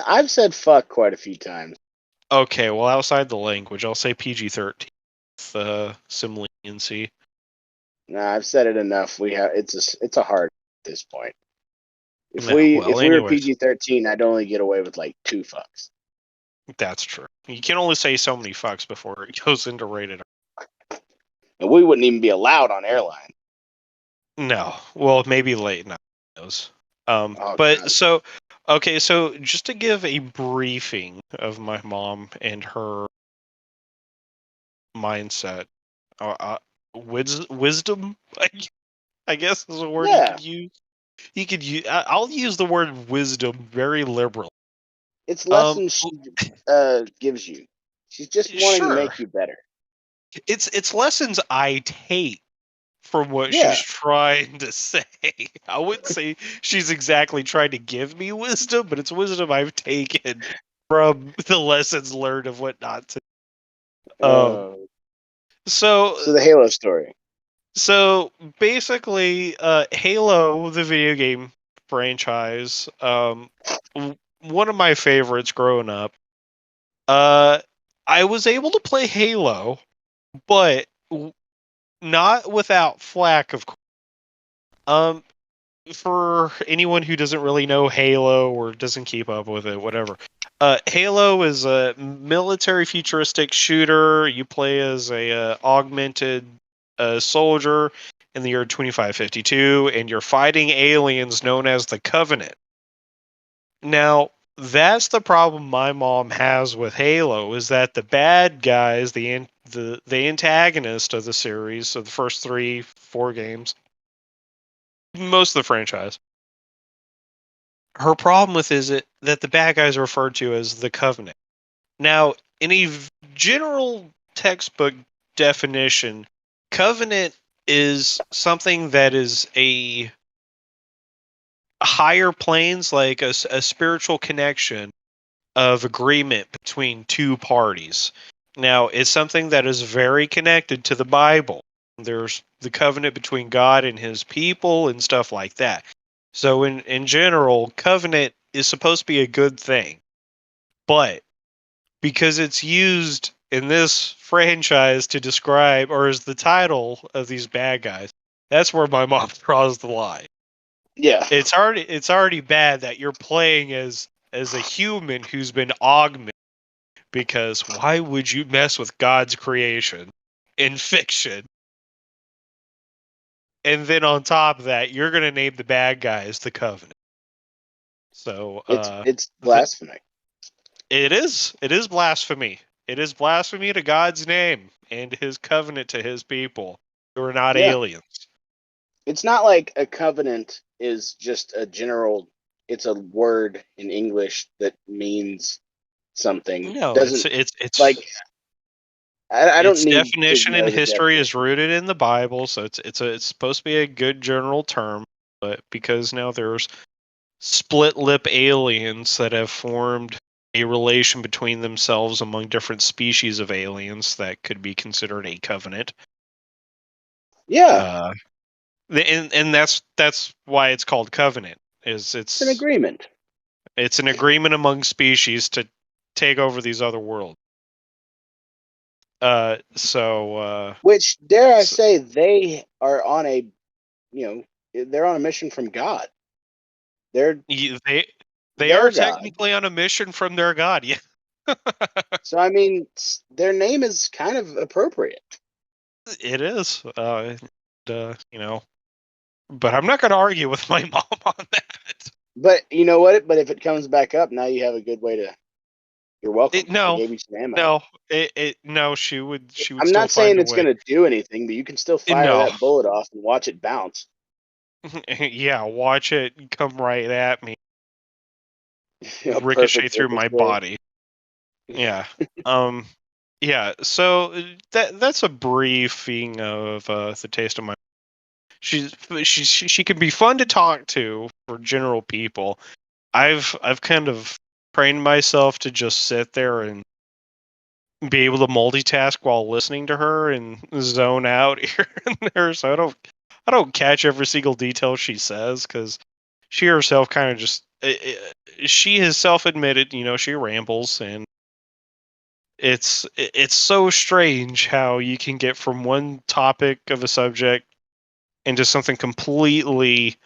I've said fuck quite a few times. Okay, well, outside the language, I'll say PG-13 with some leniency. Nah, I've said it enough. It's a hard at this point. Yeah, well, If we were anyways, PG-13, I'd only get away with like 2 fucks. that's true. You can only say so many fucks before it goes into rated R. And we wouldn't even be allowed on airline. No, well, maybe late night knows. Oh But god. so okay, so just to give a briefing of my mom and her mindset, wisdom, I guess is a word you Yeah, could use. You could use. I'll use the word wisdom very liberal. it's Um, lessons she gives you. She's just wanting to sure, make you better. it's lessons I take from what she's Yeah. trying to say. I wouldn't say she's exactly trying to give me wisdom, but it's wisdom I've taken from the lessons learned of what not to. Um, Uh, so so the Halo story. so basically, Halo, the video game franchise, one of my favorites growing up. Uh, I was able to play Halo, but not without flack, of course. Um, for anyone who doesn't really know Halo or doesn't keep up with it, whatever. Halo is a military futuristic shooter. You play as a augmented soldier in the year 2552, and you're fighting aliens known as the Covenant. Now, that's the problem my mom has with Halo, is that the bad guys, the antagonist of the series, of the first 3-4 games, most of the franchise. Her problem with is it that the bad guys are referred to as the Covenant. Now, in a general textbook definition, Covenant is something that is a higher planes, like a spiritual connection of agreement between two parties. Now, it's something that is very connected to the Bible. There's the covenant between God and his people and stuff like that. So in general, covenant is supposed to be a good thing. But because it's used in this franchise to describe, or as the title of these bad guys, that's where my mom draws the line. Yeah. It's already bad that you're playing as a human who's been augmented, because why would you mess with God's creation in fiction? And then on top of that, you're gonna name the bad guys the Covenant. So It's blasphemy. it is blasphemy. It is blasphemy to God's name and his covenant to his people who are not Yeah. aliens. It's not like a covenant is just a general. It's a word in English that means something. No, Doesn't it's like I don't its need to definition in know the history is definition. rooted in the Bible, so it's supposed to be a good general term, but because now there's split lip aliens that have formed a relation between themselves among different species of aliens that could be considered a covenant. Yeah, And that's why it's called covenant. Is it's an agreement. it's an agreement among species to take over these other worlds. Which, dare I So say, they are on a, they're on a mission from God. They're they are their God. technically on a mission from their god. Yeah. So I mean, their name is kind of appropriate. It is. But I'm not going to argue with my mom on that. But you know what? But if it comes back up, now you have a good way to. You're welcome. I No, gave you some ammo. no, no. She would I'm still not saying find a it's way. going to do anything, but you can still fire No, that bullet off and watch it bounce. yeah. Watch it come right at me, ricochet Perfect through circle my square. body. Yeah. Um. Yeah. So that's a briefing of the taste of my. She can be fun to talk to for general people. I've kind of trained myself to just sit there and be able to multitask while listening to her and zone out here and there, so I don't catch every single detail she says, because she herself kind of just she has self-admitted, she rambles, and it's so strange how you can get from one topic of a subject into something completely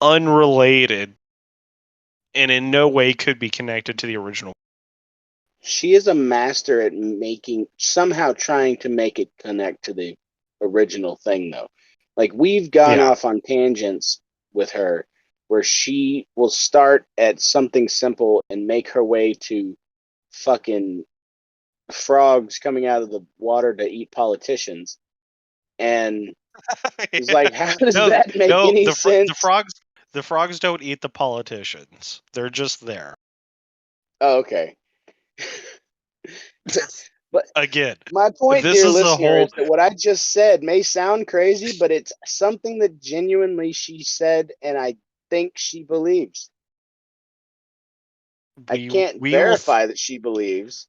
unrelated and in no way could be connected to the original. She is a master at somehow trying to make it connect to the original thing, though. Like, we've gone Yeah. off on tangents with her where she will start at something simple and make her way to fucking frogs coming out of the water to eat politicians. And it's like, how does no, that make no, any the sense? frogs don't eat the politicians. They're just there. Oh, okay. But Again, my point, this dear is the listener, whole. is that what I just said may sound crazy, but it's something that genuinely she said, and I think she believes. I we can't we will verify that she believes,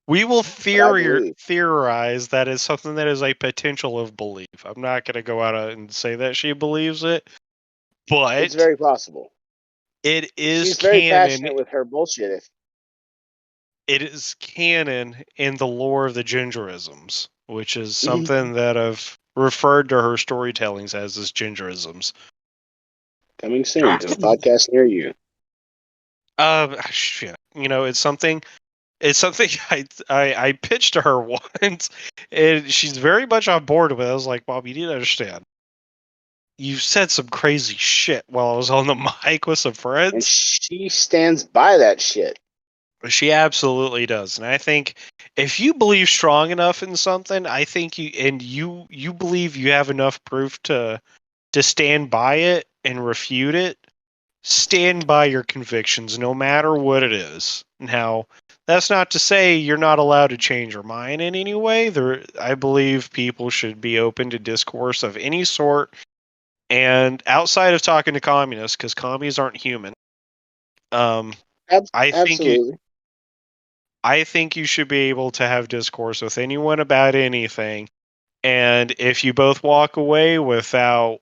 we will but I believe. theorize that is something that is a potential of belief. I'm not going to go out and say that she believes it, It's but very possible. it is She's very canon. passionate with her bullshit. It is canon in the lore of the gingerisms, which is Mhm. something that I've referred to her storytellings as gingerisms. Coming soon to a podcast near you. Shit. It's something. It's something I pitched to her once, and she's very much on board with it. I was like, Bob, you need to understand. You said some crazy shit while I was on the mic with some And friends. she stands by that shit. She absolutely does, and I think if you believe strong enough in something, I think you believe you have enough proof to stand by it and refute it. Stand by your convictions, no matter what it is. Now, that's not to say you're not allowed to change your mind in any way. I believe people should be open to discourse of any sort, and outside of talking to communists, because commies aren't human. I think you, Absolutely. I think you should be able to have discourse with anyone about anything, and if you both walk away without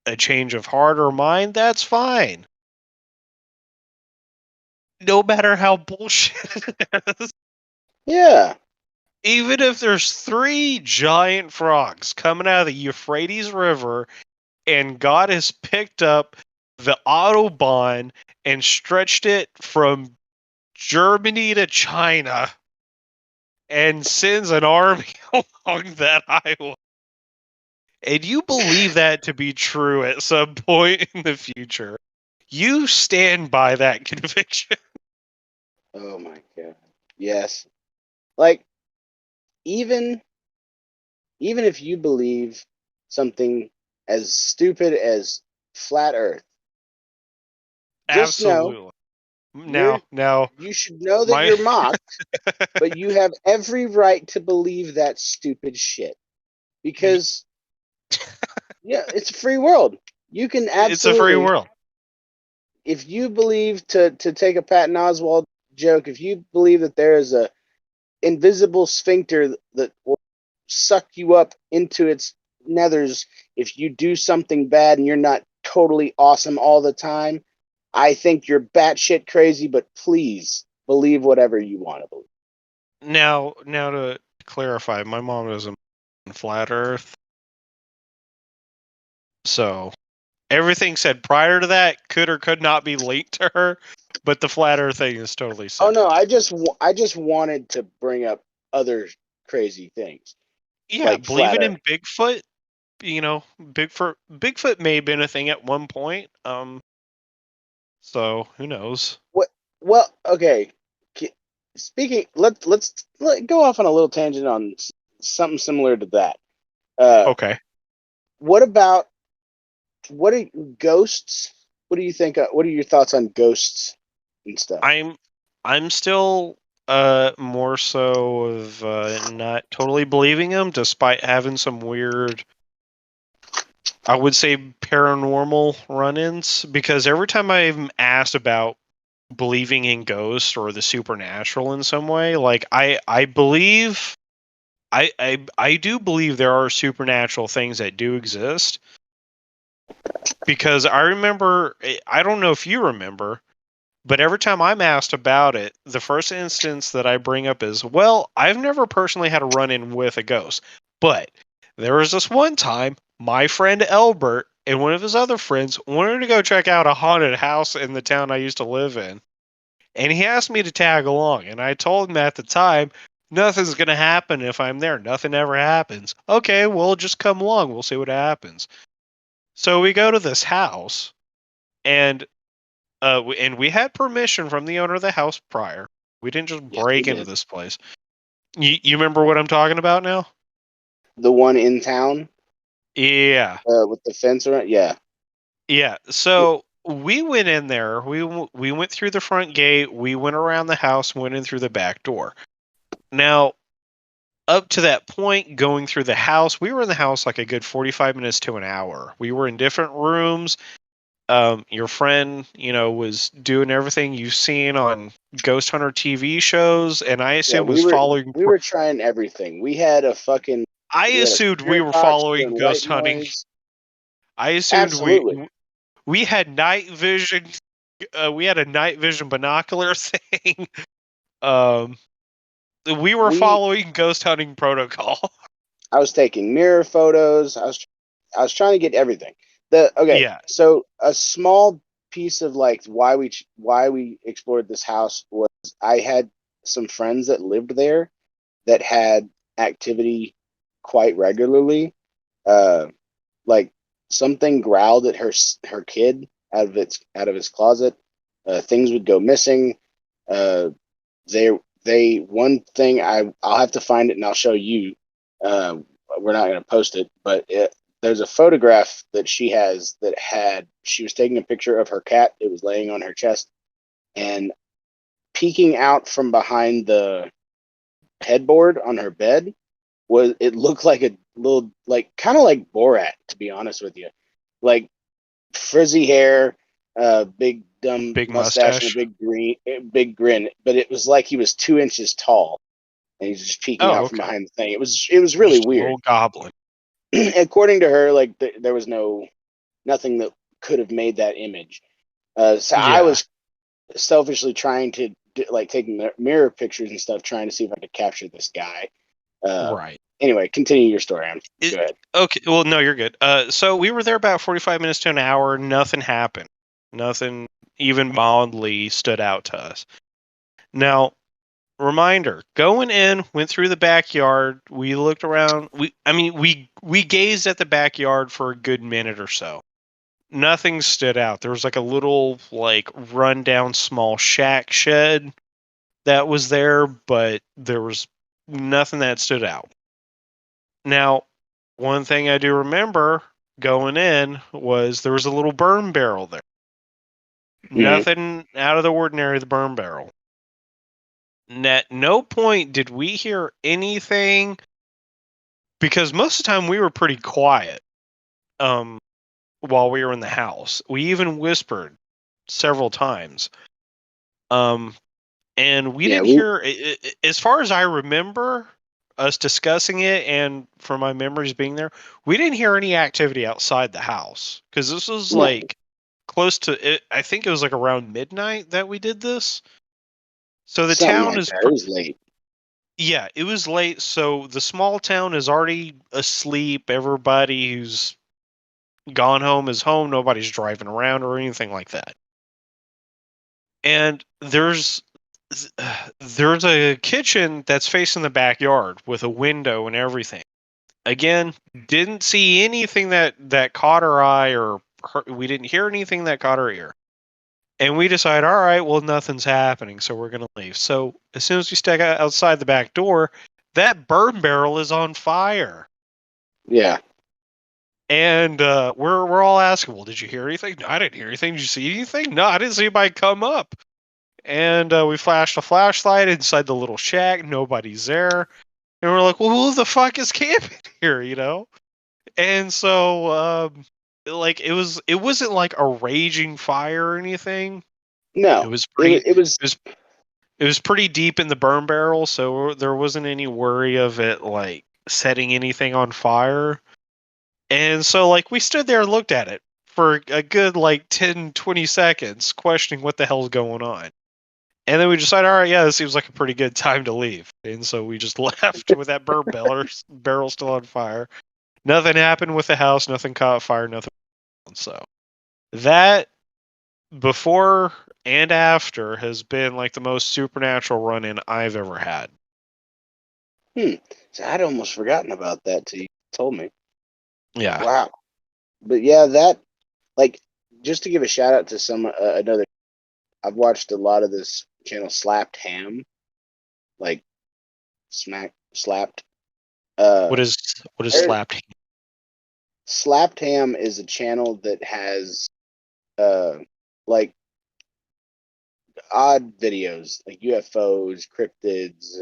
a change of heart or mind, that's fine. No matter how bullshit it is. Yeah. Even if there's 3 giant frogs coming out of the Euphrates River and God has picked up the Autobahn and stretched it from Germany to China and sends an army along that highway, and you believe that to be true at some point in the future, you stand by that conviction. Oh my god. Yes. Like even even if you believe something as stupid as flat Earth, just know Absolutely. you're Now, you should know that my you're mocked, but you have every right to believe that stupid shit. Because yeah, it's a free world. You can it's a free absolutely, world. if you believe, to take a Patton Oswalt joke, if you believe that there is a invisible sphincter that will suck you up into its nethers if you do something bad and you're not totally awesome all the time, I think you're batshit crazy, but please believe whatever you want to believe. Now to clarify, my mom doesn't believe in flat Earth, so everything said prior to that could or could not be linked to her. But the flat Earth thing is totally Oh no, separate. I just wanted to bring up other crazy things Yeah, like flat believing Earth. in Bigfoot, Bigfoot may have been a thing at one point. So who knows? What? Well, okay. Speaking, let go off on a little tangent on something similar to that. Uh, Okay, what about what are ghosts? What do you think? What are your thoughts on ghosts and stuff? I'm still more so of not totally believing him, despite having some weird, I would say, paranormal run-ins. Because every time I'm asked about believing in ghosts or the supernatural in some way, like I believe, I do believe there are supernatural things that do exist. Because I remember, I don't know if you remember, but every time I'm asked about it, the first instance that I bring up is, well, I've never personally had a run in with a ghost. But there was this one time my friend Elbert and one of his other friends wanted to go check out a haunted house in the town I used to live in. And he asked me to tag along. And I told him at the time, nothing's going to happen if I'm there. Nothing ever happens. Okay, well, just come along. We'll see what happens. So we go to this house, and we had permission from the owner of the house prior. We didn't just Yes, we break into did. this place. You remember what I'm talking about now? The one in town Yeah, with the fence around. Yeah, yeah. So we went in there. We went through the front gate. We went around the house. Went in through the back door. Now, up to that point, going through the house, we were in the house like a good 45 minutes to an hour. We were in different rooms. Your friend, was doing everything you've seen on Ghost Hunter TV shows, and I yeah. assume was following. We were trying everything. I We had a assumed we spirit were box following doing white ghost hunting. noise. I assumed Absolutely. we had night vision. We had a night vision binocular thing. Um, we were We following ghost hunting protocol. I was taking mirror photos. I was trying to get everything. The Okay, Yeah. so a small piece of like why we explored this house was I had some friends that lived there that had activity quite regularly. Uh, like something growled at her kid out of his closet. Things would go missing. Uh, one thing I'll have to find it and I'll show you. We're not going to post it, but there's a photograph that she has she was taking a picture of her cat. It was laying on her chest, and peeking out from behind the headboard on her bed it looked like a little, like, kind of like Borat, to be honest with you, like frizzy hair, big dumb Big mustache, and mustache. a big grin. But it was like he was 2 inches tall, and he's just peeking Oh, out from okay. behind the thing. It was really Just a weird. little goblin. According to her, like there was nothing that could have made that image. So I Yeah. was selfishly trying to like taking mirror pictures and stuff, trying to see if I could capture this guy. Right. Anyway, continue your story. Go ahead. Okay. Well, no, you're good. So we were there about 45 minutes to an hour. Nothing happened. Nothing even mildly stood out to us. Now, reminder: going in, went through the backyard. We looked around. We gazed at the backyard for a good minute or so. Nothing stood out. There was like a little like rundown small shack shed that was there, but there was nothing that stood out. Now, one thing I do remember going in was there was a little burn barrel there. Mhm. Nothing out of the ordinary, the burn barrel. At no point did we hear anything because most of the time we were pretty quiet um, while we were in the house. We even whispered several times. And we Yeah, didn't hear, as far as I remember us discussing it and from my memories being there, we didn't hear any activity outside the house because this was no, like close to it. I think it was like around midnight that we did this. So the something town like is, that. It was late. yeah, it was late. So the small town is already asleep. Everybody who's gone home is home. Nobody's driving around or anything like that. And there's a kitchen that's facing the backyard with a window and everything. Again, didn't see anything that caught our eye we didn't hear anything that caught our ear. And we decide, all right, well, nothing's happening, so we're going to leave. So as soon as we step outside the back door, that burn barrel is on fire. Yeah. And we're all asking, well, did you hear anything? No, I didn't hear anything. Did you see anything? No, I didn't see anybody come up. And we flashed a flashlight inside the little shack. Nobody's there. And we're like, well, who the fuck is camping here, you know? And so, like, it wasn't like a raging fire or anything. It No, was it pretty, it was it was, it was pretty deep in the burn barrel, so there wasn't any worry of it, like, setting anything on fire. And so, like, we stood there and looked at it for a good, like, 10, 20 seconds, questioning what the hell's going on. And then we decided, all right, yeah, this seems like a pretty good time to leave. And so we just left with that barrel still on fire. Nothing happened with the house. Nothing caught fire. Nothing. So that before and after has been like the most supernatural run-in I've ever had. So I'd almost forgotten about that till you told me. Yeah. Wow. But yeah, that, like, just to give a shout out to another. I've watched a lot of this channel, Slapped Ham, like slapped. What Uh, is there- slapped? Slapped Ham is a channel that has uh like odd videos, like UFOs, cryptids,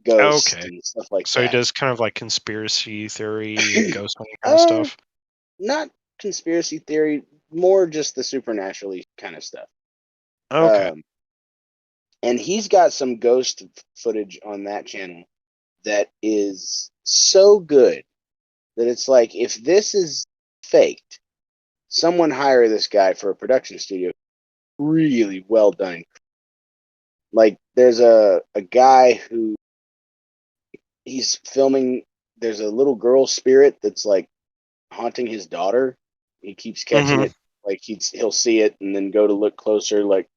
ghosts, Okay. and stuff like So he that. does kind of like conspiracy theory and ghost hunting kind of uh, stuff. Not conspiracy theory, more just the supernaturally kind of stuff. Okay. Um, and he's got some ghost footage on that channel that is so good that it's like, if this is faked, someone hire this guy for a production studio. Really well done. Like, there's a guy who he's filming. There's a little girl spirit that's like haunting his daughter. He keeps catching Mm-hmm. it. Like, he'll see it and then go to look closer, like,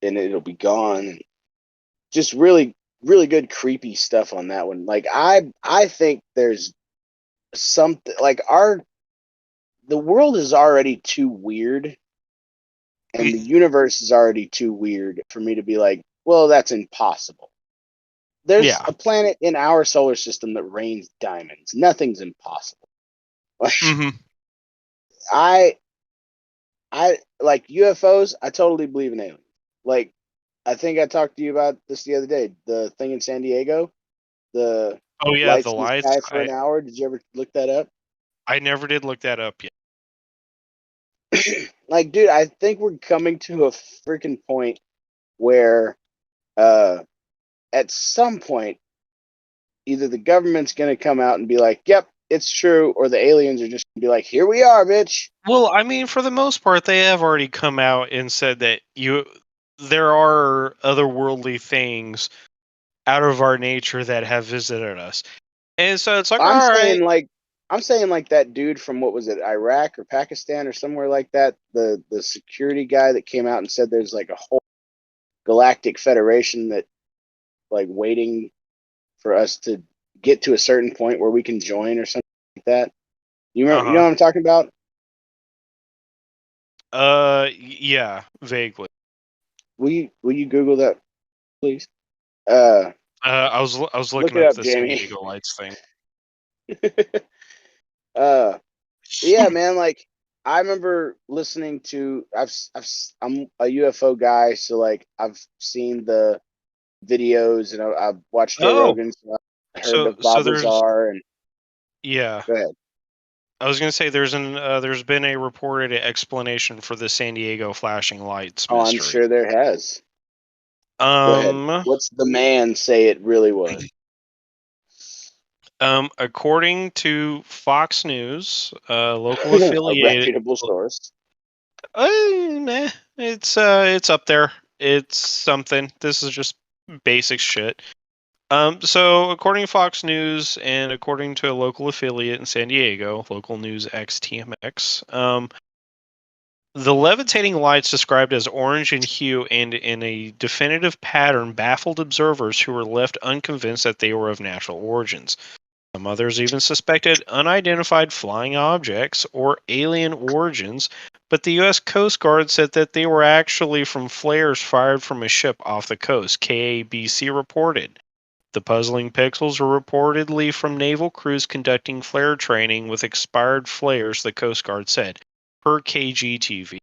and it'll be gone. And just really, really good creepy stuff on that one. Like, I think there's something, like, the world is already too weird, and the universe is already too weird for me to be like, well, that's impossible. there's Yeah. a planet in our solar system that rains diamonds. Nothing's impossible. Like Mm-hmm. I like UFOs. I totally believe in aliens. Like I think I talked to you about this the other day. The thing in San Diego, the Oh yeah, the lights in the lights. sky for an hour. Did you ever look that up? I never did look that up yet. Like, dude, I think we're coming to a freaking point where, uh, at some point, either the government's going to come out and be like, "Yep, it's true," or the aliens are just going to be like, "Here we are, bitch." Well, I mean, for the most part, they have already come out and said that there are otherworldly things out of our nature that have visited us, and so it's like, I'm all right, saying like, I'm saying like that dude from what was it, Iraq or Pakistan or somewhere like that. The security guy that came out and said there's like a whole galactic federation that like waiting for us to get to a certain point where we can join or something like that. You remember? You know uh what I'm talking about? yeah, vaguely. Will you Google that, please? I was Look looking it up up, the San Jamie. Diego Lights thing. uh, yeah, man. Like I remember listening to. I'm a UFO guy, so like I've seen the videos and I've watched Joe Oh, Rogan. So I heard so of so Bob there's Lazar and yeah. go ahead. I was gonna say there's been a reported explanation for the San Diego flashing lights Oh, I'm mystery. sure there has. Go ahead. Um, What's the man say it really was? according to Fox News, local A affiliate, reputable source. nah, it's up there. It's something. This is just basic shit. So according to Fox News and according to a local affiliate in San Diego, local news XTMX, the levitating lights described as orange in hue and in a definitive pattern baffled observers who were left unconvinced that they were of natural origins. Some others even suspected unidentified flying objects or alien origins, but the U.S. Coast Guard said that they were actually from flares fired from a ship off the coast, KABC reported. The puzzling pixels were reportedly from naval crews conducting flare training with expired flares, the Coast Guard said, per KGTV.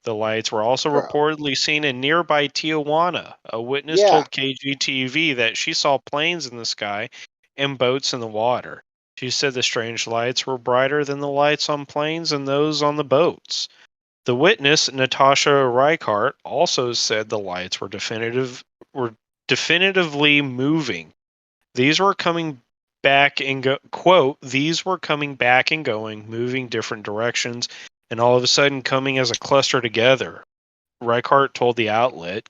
The lights were also Bro. reportedly seen in nearby Tijuana. A witness Yeah. told KGTV that she saw planes in the sky and boats in the water. She said the strange lights were brighter than the lights on planes and those on the boats. The witness, Natasha Reichardt, also said the lights were definitively moving. These were coming back and quote, these were coming back and going, moving different directions, and all of a sudden coming as a cluster together. Reichardt told the outlet,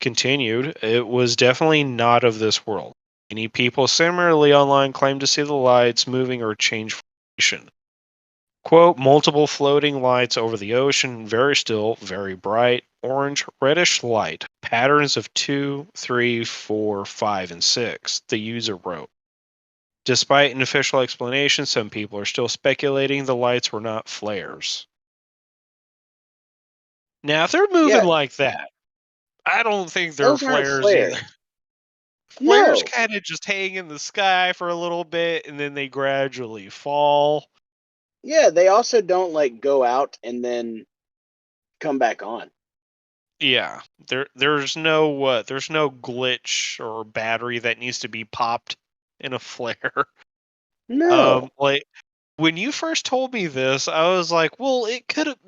continued, it was definitely not of this world. Many people similarly online claim to see the lights moving or change formation. Quote, multiple floating lights over the ocean, very still, very bright, orange, reddish light, patterns of 2, 3, 4, 5, and 6, the user wrote. Despite an official explanation, some people are still speculating the lights were not flares. Now, if they're moving Yeah. like that, I don't think they're Those aren't flares flares. either. Flares No. kind of just hang in the sky for a little bit and then they gradually fall. Yeah, they also don't like go out and then come back on. Yeah, there's no glitch or battery that needs to be popped in a flare. No. Like when you first told me this, I was like, well, it could have.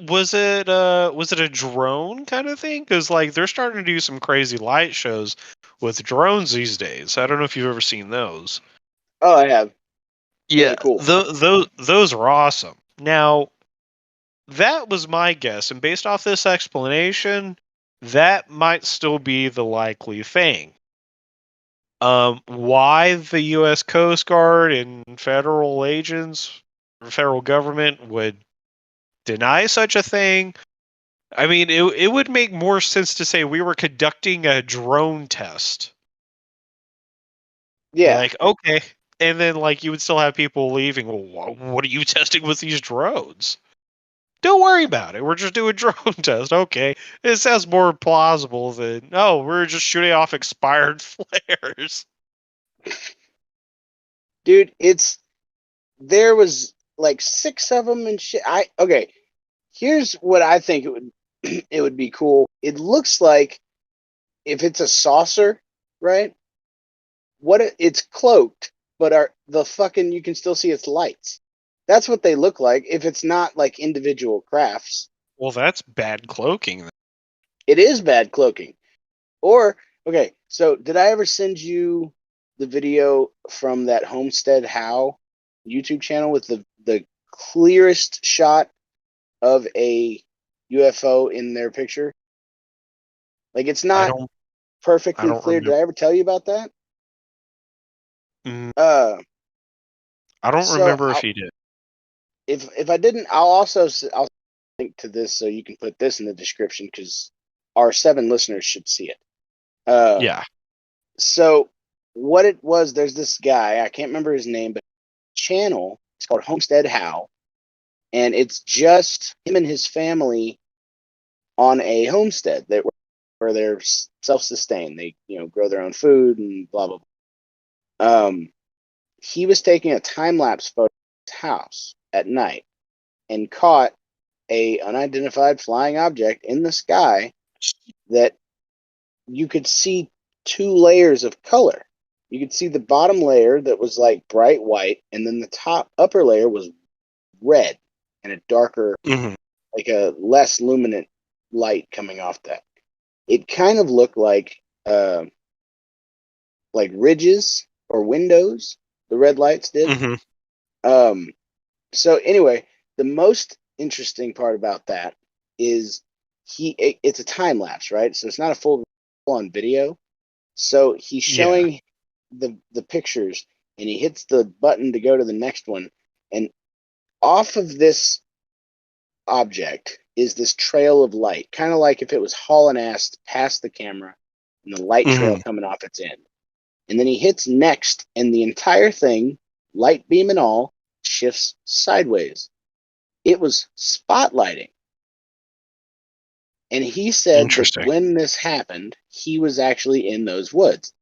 Was it a drone kind of thing? Because like they're starting to do some crazy light shows with drones these days. I don't know if you've ever seen those. Oh, I have. Those Yeah, are cool. those are awesome. Now that was my guess, and based off this explanation, that might still be the likely thing. Why the U.S. Coast Guard and federal agents, or federal government would deny such a thing? I mean, it would make more sense to say we were conducting a drone test. Yeah. Like, okay, and then like you would still have people leaving. Well, what are you testing with these drones? Don't worry about it. We're just doing drone test. Okay. It sounds more plausible than, oh, we're just shooting off expired flares. Dude, there was like 6 of them and shit. Okay. Here's what I think it would be cool. It looks like if it's a saucer, right? It's cloaked, but you can still see its lights. That's what they look like if it's not like individual crafts. Well, that's bad cloaking. It is bad cloaking. Or okay, so did I ever send you the video from that Homestead How YouTube channel with the clearest shot of a UFO in their picture? Like it's I not don't. I perfectly don't clear. Did remember. I ever tell you about that? Mm, Uh, I don't so remember if you did. if I didn't, I'll link to this so you can put this in the description because our 7 listeners should see it. Yeah. So what it was, there's this guy, I can't remember his name, but channel, it's called Homestead How, and it's just him and his family on a homestead where they're self-sustained. They, grow their own food and blah blah blah. He was taking a time-lapse photo of his house at night and caught a unidentified flying object in the sky that you could see 2 layers of color. You could see the bottom layer that was like bright white, and then the upper layer was red and a darker, Mhm. like a less luminant light coming off that. It kind of looked like ridges or windows. The red lights did. Mhm. Um, so anyway, the most interesting part about that is it's a time lapse, right? So it's not a full on video. So he's Yeah. showing the pictures, and he hits the button to go to the next one, and off of this object is this trail of light, kind of like if it was hauling ass past the camera and the light trail Mhm. coming off its end. And then he hits next, and the entire thing, light beam and all, shifts sideways. It was spotlighting. And he said that Interesting. when this happened, he was actually in those woods.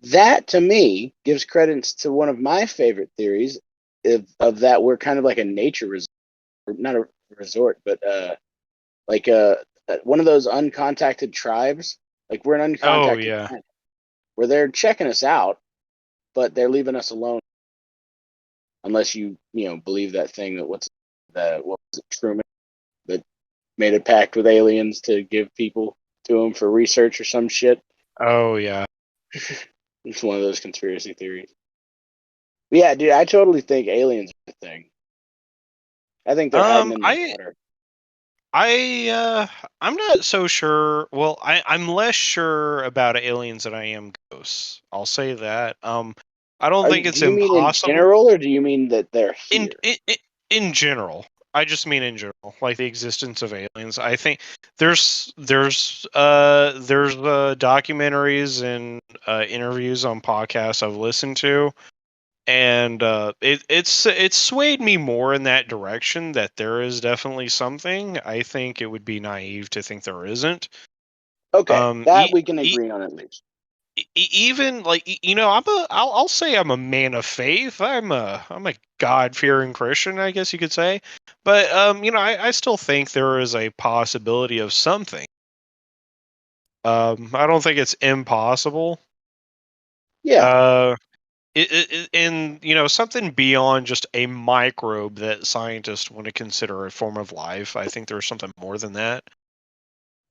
That to me gives credence to one of my favorite theories of that we're kind of like a nature resort, not a resort, but like one of those uncontacted tribes. Like we're an Oh uncontacted yeah. planet where they're checking us out, but they're leaving us alone unless you believe that thing that what was it, Truman, that made a pact with aliens to give people to him for research or some shit. Oh yeah. It's one of those conspiracy theories. But yeah, dude, I totally think aliens are a thing. I think they're hiding in the I water. I I'm not so sure. Well, I'm less sure about aliens than I am ghosts. I'll say that. I don't think Do it's you mean in impossible general, or do you mean that they're in here? in in in general. I just mean in general, like the existence of aliens. I think there's documentaries and interviews on podcasts I've listened to, and it's swayed me more in that direction that there is definitely something. I think it would be naive to think there isn't. Okay, Um, that e- we can e- agree on at least. even like I'll say I'm a man of faith. I'm a God fearing Christian, I guess you could say. But I still think there is a possibility of something. I don't think it's impossible. Yeah. Uh, and something beyond just a microbe that scientists want to consider a form of life. I think there's something more than that.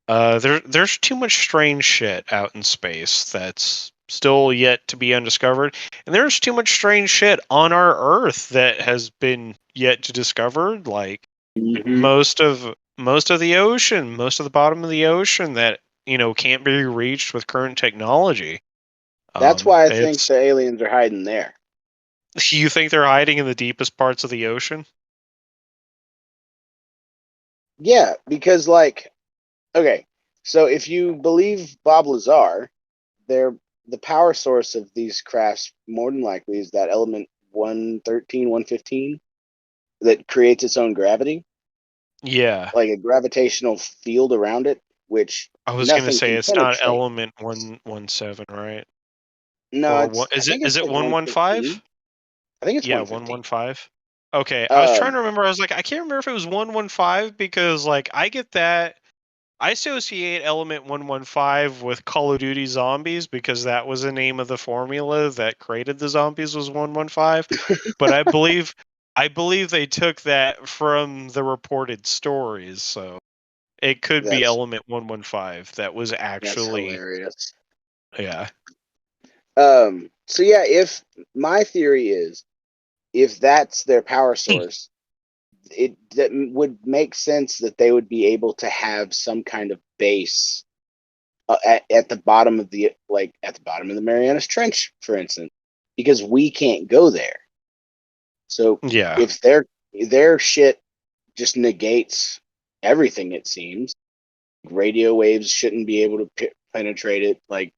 There's too much strange shit out in space that's still yet to be undiscovered, and there's too much strange shit on our Earth that has been yet to discover. Like Hmm. most of the ocean, most of the bottom of the ocean that can't be reached with current technology. That's why I think It's the aliens are hiding there. You think they're hiding in the deepest parts of the ocean? Yeah, because okay, so if you believe Bob Lazar, they're the power source of these crafts more than likely is that element 113, 115 that creates its own gravity. Yeah. like a gravitational field around it, which I was gonna nothing say can it's not penetrate. element 117, right? No, Or it's. what I is it? think Is it's it like 115? 115. I think it's Yeah, 115. 115. Okay, I was trying Um, to remember. I was like, I can't remember if it was 115 because like I get that I associate element 115 with Call of Duty Zombies because that was the name of the formula that created the zombies was 115. But I believe they took that from the reported stories, so it could be that's element 115 that was that's actually hilarious. yeah. So yeah, if my theory is if that's their power source, it that would make sense that they would be able to have some kind of base at the bottom of the at the bottom of the Marianas Trench, for instance, because we can't go there. So Yeah. if their shit just negates everything, it seems radio waves shouldn't be able to penetrate it. Like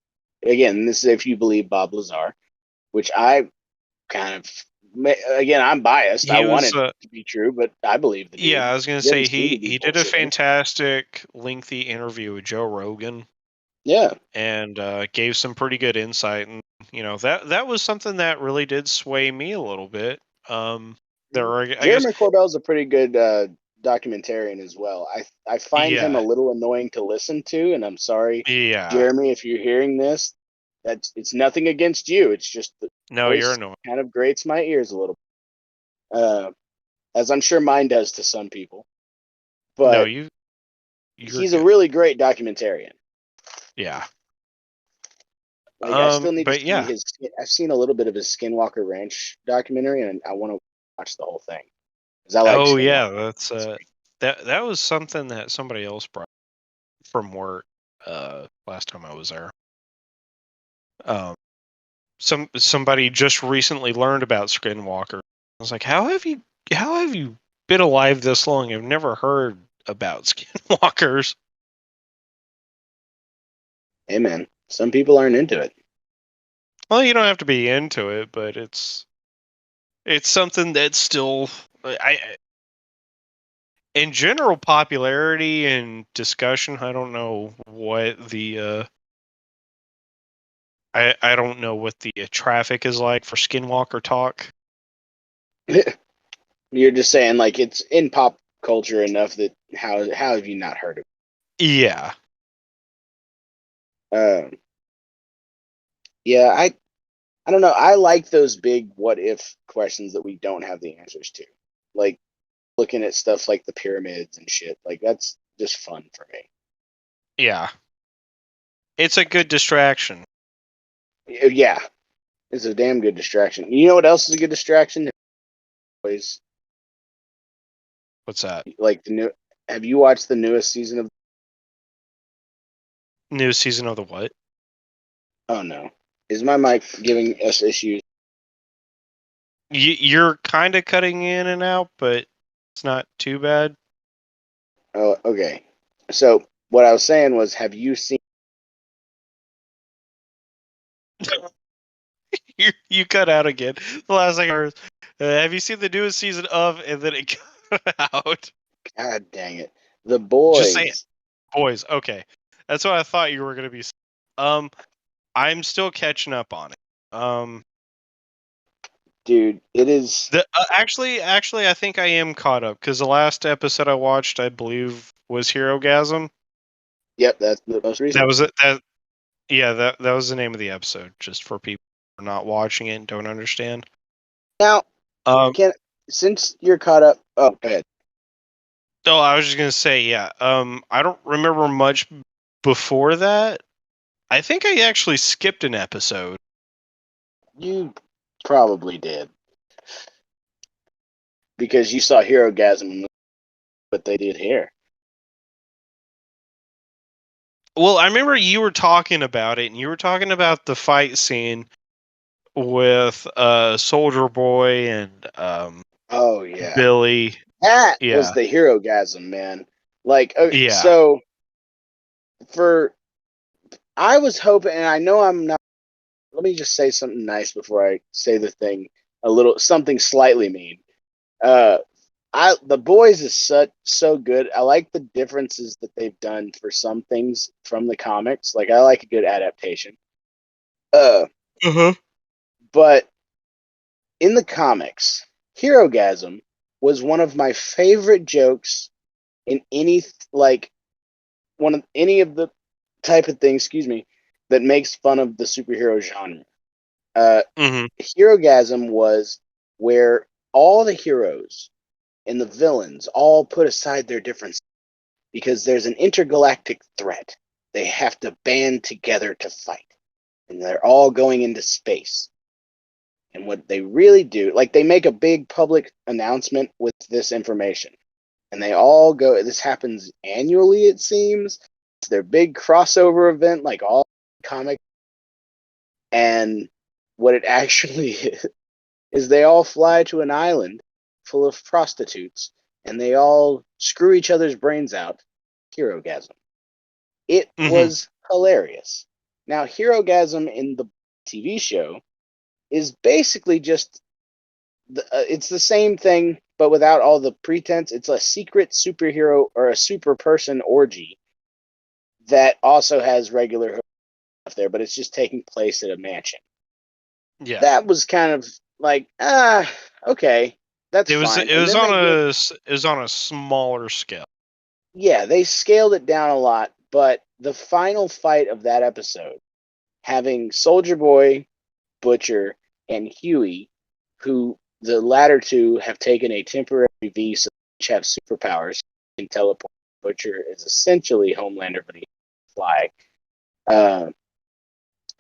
again, this is if you believe Bob Lazar, which I kind of again I'm biased. I He want was it to be true, but I believe the yeah, dude. I was going to He doesn't say seem to be he did a bullshitting. fantastic lengthy interview with Joe Rogan Yeah, and gave some pretty good insight, and that was something that really did sway me a little bit. There are, I guess, Jeremy Corbell's a pretty good documentarian as well. I find him a yeah, little annoying to listen to, and I'm sorry, yeah. Jeremy, if you're hearing this. It's nothing against you. It's just the No, you're voice annoying. kind of grates my ears a little, uh, as I'm sure mine does to some people. No, But you're he's a good. really great documentarian. Yeah. Like I still need to But see yeah. his. I've seen a little bit of his Skinwalker Ranch documentary, and I want to watch the whole thing because I like Oh Skinwalker. yeah, that's that was something that somebody else brought from work last time I was there. Um somebody just recently learned about Skinwalker. I was like, how have you been alive this long? I've never heard about Skinwalkers. Hey man, some people aren't into it. Well, you don't have to be into it, but it's something that's still in general popularity and discussion. I don't know what the I don't know what the traffic is like for Skinwalker talk. You're just saying like it's in pop culture enough that how have you not heard of Yeah. it? Yeah, I don't know. I like those big what if questions that we don't have the answers to. Like looking at stuff like the pyramids and shit. Like that's just fun for me. Yeah. It's a good distraction. Yeah, it's a damn good distraction. You know what else is a good distraction? Always What's that? like the new. Have you watched the newest season of? New season of the what? Oh no, is my mic giving us issues? You're kind of cutting in and out, but it's not too bad. Oh, okay. So what I was saying was, have you seen? You cut out again. The last thing I heard, have you seen the newest season of? And then it cut out. God dang it, the Just say it, boys. boys. Okay, that's what I thought you were gonna be. Um, I'm still catching up on it. Dude, it is. Actually, I think I am caught up because the last episode I watched, I believe, was Hero Gasm. Yep, that's the most That recent. was it. Yeah, that was the name of the episode. Just for people who are not watching it and don't understand. Now, Um, can since you're caught up. Oh, go ahead. oh, I was just gonna say, yeah. I don't remember much before that. I think I actually skipped an episode. You probably did because you saw Hero Gasm, but they did here. Well, I remember you were talking about it, and you were talking about the fight scene with Soldier Boy and Oh yeah, Billy. that was Yeah, the Hero Gasm, man. Like, okay, yeah. so for I was hoping, and I know I'm not. Let me just say something nice before I say the thing. A little something slightly mean. Uh, The Boys is so good. I like the differences that they've done for some things from the comics. Like I like a good adaptation. Uh-huh. But in the comics, Hero Gasm was one of my favorite jokes in any like one of any of the type of things, excuse me, that makes fun of the superhero genre. Mm-hmm. Hero Gasm was where all the heroes and the villains all put aside their differences because there's an intergalactic threat. They have to band together to fight, and they're all going into space. And what they really do, like they make a big public announcement with this information, and they all go. This happens annually, it seems. It's their big crossover event, like all comic. And what it actually is they all fly to an island full of prostitutes, and they all screw each other's brains out. Hero Gasm. It Mm-hmm. was hilarious. Now, Hero Gasm in the TV show is basically just it's the same thing, but without all the pretense. It's a secret superhero or a super person orgy that also has regular stuff there, but it's just taking place at a mansion. Yeah. That was kind of like okay, that's It was fine. it And was then on they get it was on a smaller scale. yeah, they scaled it down a lot, but the final fight of that episode, having Soldier Boy, Butcher, and Huey, who the latter two have taken a temporary visa, each have superpowers, can teleport. Butcher is essentially Homelander, but he can fly. Uh,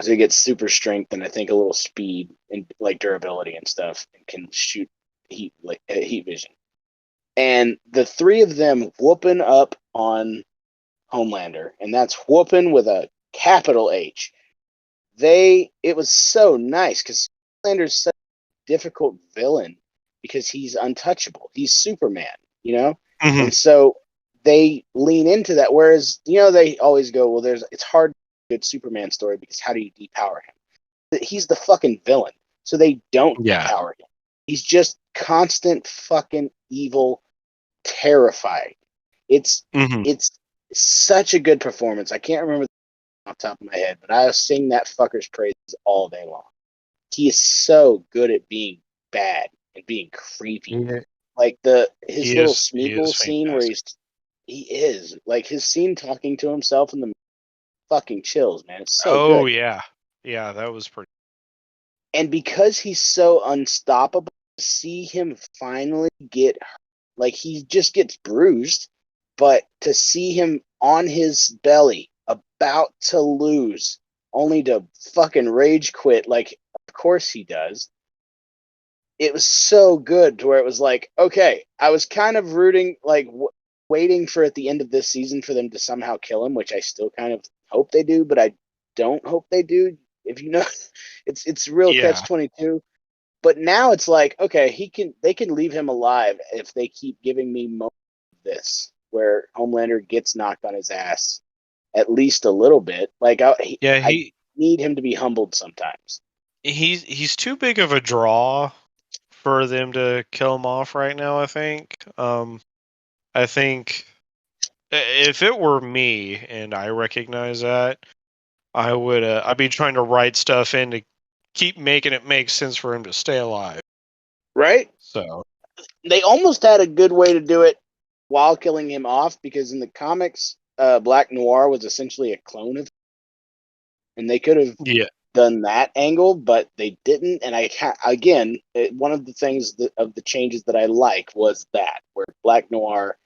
so he gets super strength and I think a little speed and like durability and stuff, and can shoot heat like heat vision. And the three of them whooping up on Homelander, and that's whooping with a capital H. It was so nice because Homelander's such a difficult villain because he's untouchable. He's Superman, you know? Mm-hmm. And so they lean into that. Whereas, they always go, well, it's hard to do a good Superman story because how do you depower him? He's the fucking villain. So they don't Yeah. depower him. He's just constant fucking evil, terrifying. It's Mm-hmm. it's such a good performance. I can't remember off the top of my head, but I'll sing that fucker's praises all day long. He is so good at being bad and being creepy. Yeah. Like his little He Smeagol is scene where fantastic. he is like his scene talking to himself in the fucking chills, man. It's so Oh good. yeah. Yeah, that was pretty. And because he's so unstoppable, to see him finally get like he just gets bruised, but to see him on his belly about to lose only to fucking rage quit like of course he does. It was so good to where it was like, okay, I was kind of rooting like waiting for at the end of this season for them to somehow kill him, which I still kind of hope they do, but I don't hope they do. If you know, it's real catch Yeah. 22. But now it's like, okay, they can leave him alive if they keep giving me moments of this where Homelander gets knocked on his ass at least a little bit. Like Yeah, I need him to be humbled sometimes. he's too big of a draw for them to kill him off right now, I think. I think if it were me and I recognize that, I'd be trying to write stuff in to keep making it make sense for him to stay alive. Right? So, They almost had a good way to do it while killing him off because in the comics, Black Noir was essentially a clone of him, and they could have yeah. done that angle, but they didn't. And again, one of the things of the changes that I like was that where Black Noir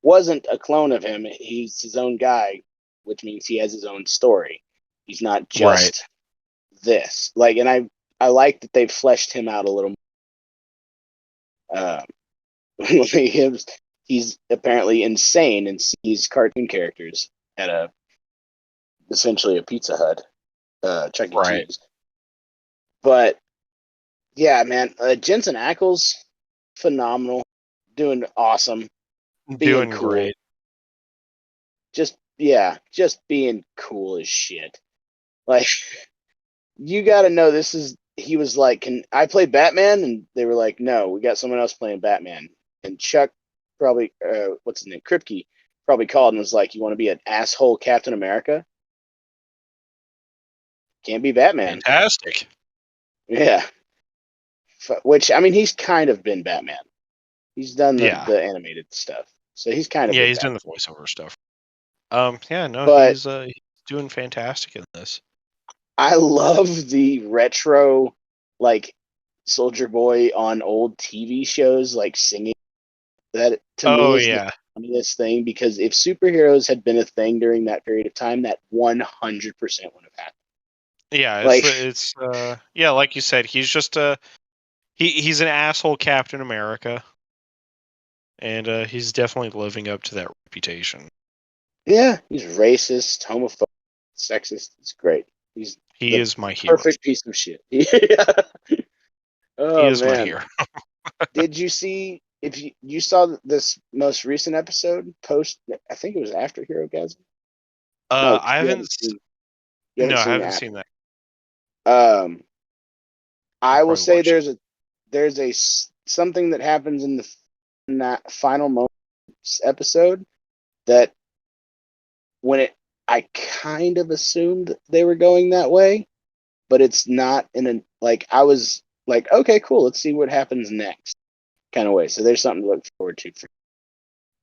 wasn't a clone of him; he's his own guy, which means he has his own story. He's not Right. just this. Like, and I like that they've fleshed him out a little. Um, he's apparently insane and sees cartoon characters at essentially a Pizza Hut, Chuck E. Right. Cheese. But yeah, man, Jensen Ackles, phenomenal, doing awesome, being Doing cool, great. just being cool as shit. Like you got to know this is. He was like, "Can I play Batman?" And they were like, "No, we got someone else playing Batman." and Chuck probably, what's his name, Kripke, probably called and was like, "You want to be an asshole Captain America? Can't be Batman." Fantastic. Yeah. Which, I mean, he's kind of been Batman. He's done Yeah. the animated stuff, so he's kind of Yeah, been he's doing Batman. the voiceover stuff. Yeah, no, But he's doing fantastic in this. I love the retro, like Soldier Boy on old TV shows, like singing. That to me Oh is the yeah. funniest thing, because if superheroes had been a thing during that period of time, that 100% would have happened. Yeah, Like, it's yeah, like you said, he's just he's an asshole Captain America, and he's definitely living up to that reputation. yeah, he's racist, homophobic, sexist. It's great. He's He the is my hero. perfect piece of shit. Yeah. He Oh is my man, hero. did you see? If you saw this most recent episode post, I think it was after Hero Gasm. No, I you haven't. haven't seen. You No, haven't I seen haven't after. seen that. I'll I will probably say watch it. there's something that happens in that final moments episode that when it I kind of assumed they were going that way, but it's not in a like I was like, okay, cool, let's see what happens next kind of way. So there's something to look forward to.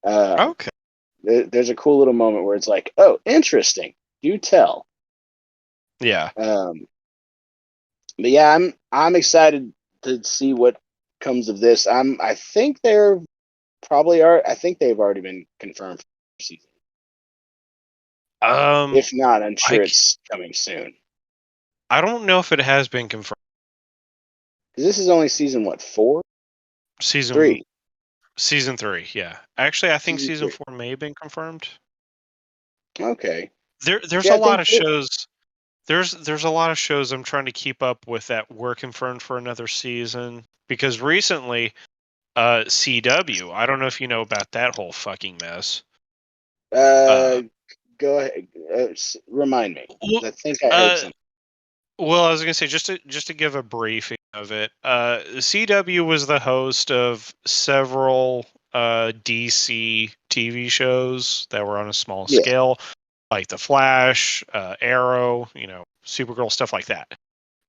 Okay. There's a cool little moment where it's like, oh, interesting. Do tell. Yeah. But yeah, I'm excited to see what comes of this. I think they're probably are. I think they've already been confirmed for the season. Um, If not, I'm I sure it's coming soon. I don't know if it has been confirmed. Because this is only season what, 4, Season 3, season 3. Yeah. Actually, I think season season 3. 4 may have been confirmed. Okay. There's See, a I lot think of shows. There's a lot of shows I'm trying to keep up with that were confirmed for another season because recently, CW. I don't know if you know about that whole fucking mess. Uh, go ahead. Remind me. well, 'Cause I think I heard uh, something. well, I was gonna say just to give a briefing of it. CW was the host of several DC TV shows that were on a small Yeah. scale, like The Flash, Arrow, Supergirl, stuff like that.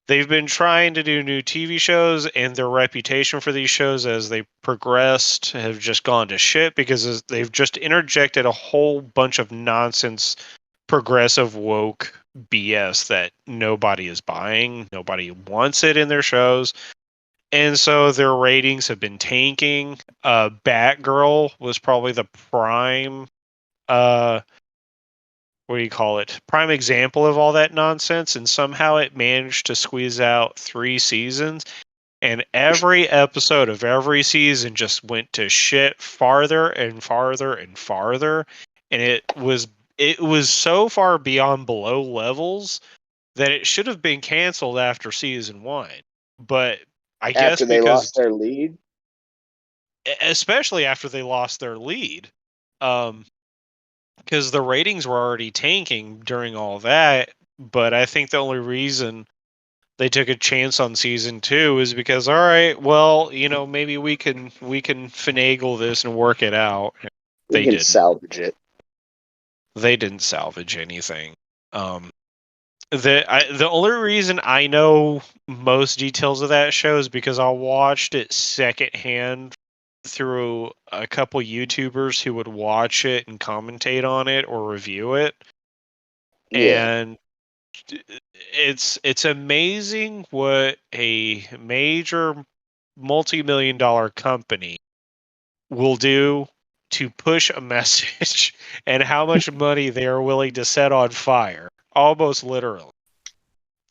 They've been trying to do new TV shows, and their reputation for these shows as they progressed have just gone to shit because they've just interjected a whole bunch of nonsense, progressive woke BS that nobody is buying. Nobody wants it in their shows. And so their ratings have been tanking. Batgirl was probably the prime uh what do you call it? Prime example of all that nonsense, and somehow it managed to squeeze out 3 seasons, and every episode of every season just went to shit farther and farther and farther, and it was so far beyond below levels that it should have been canceled after season 1. But I guess After they because lost their lead. especially after they lost their lead, um because the ratings were already tanking during all that. But I think the only reason they took a chance on season 2 is because, all right, well, maybe we can finagle this and work it out. We They can didn't. salvage it. They didn't salvage anything. The only reason I know most details of that show is because I watched it secondhand through a couple YouTubers who would watch it and commentate on it or review it. Yeah. And it's amazing what a major multi-million dollar company will do to push a message and how much money they are willing to set on fire, almost literally,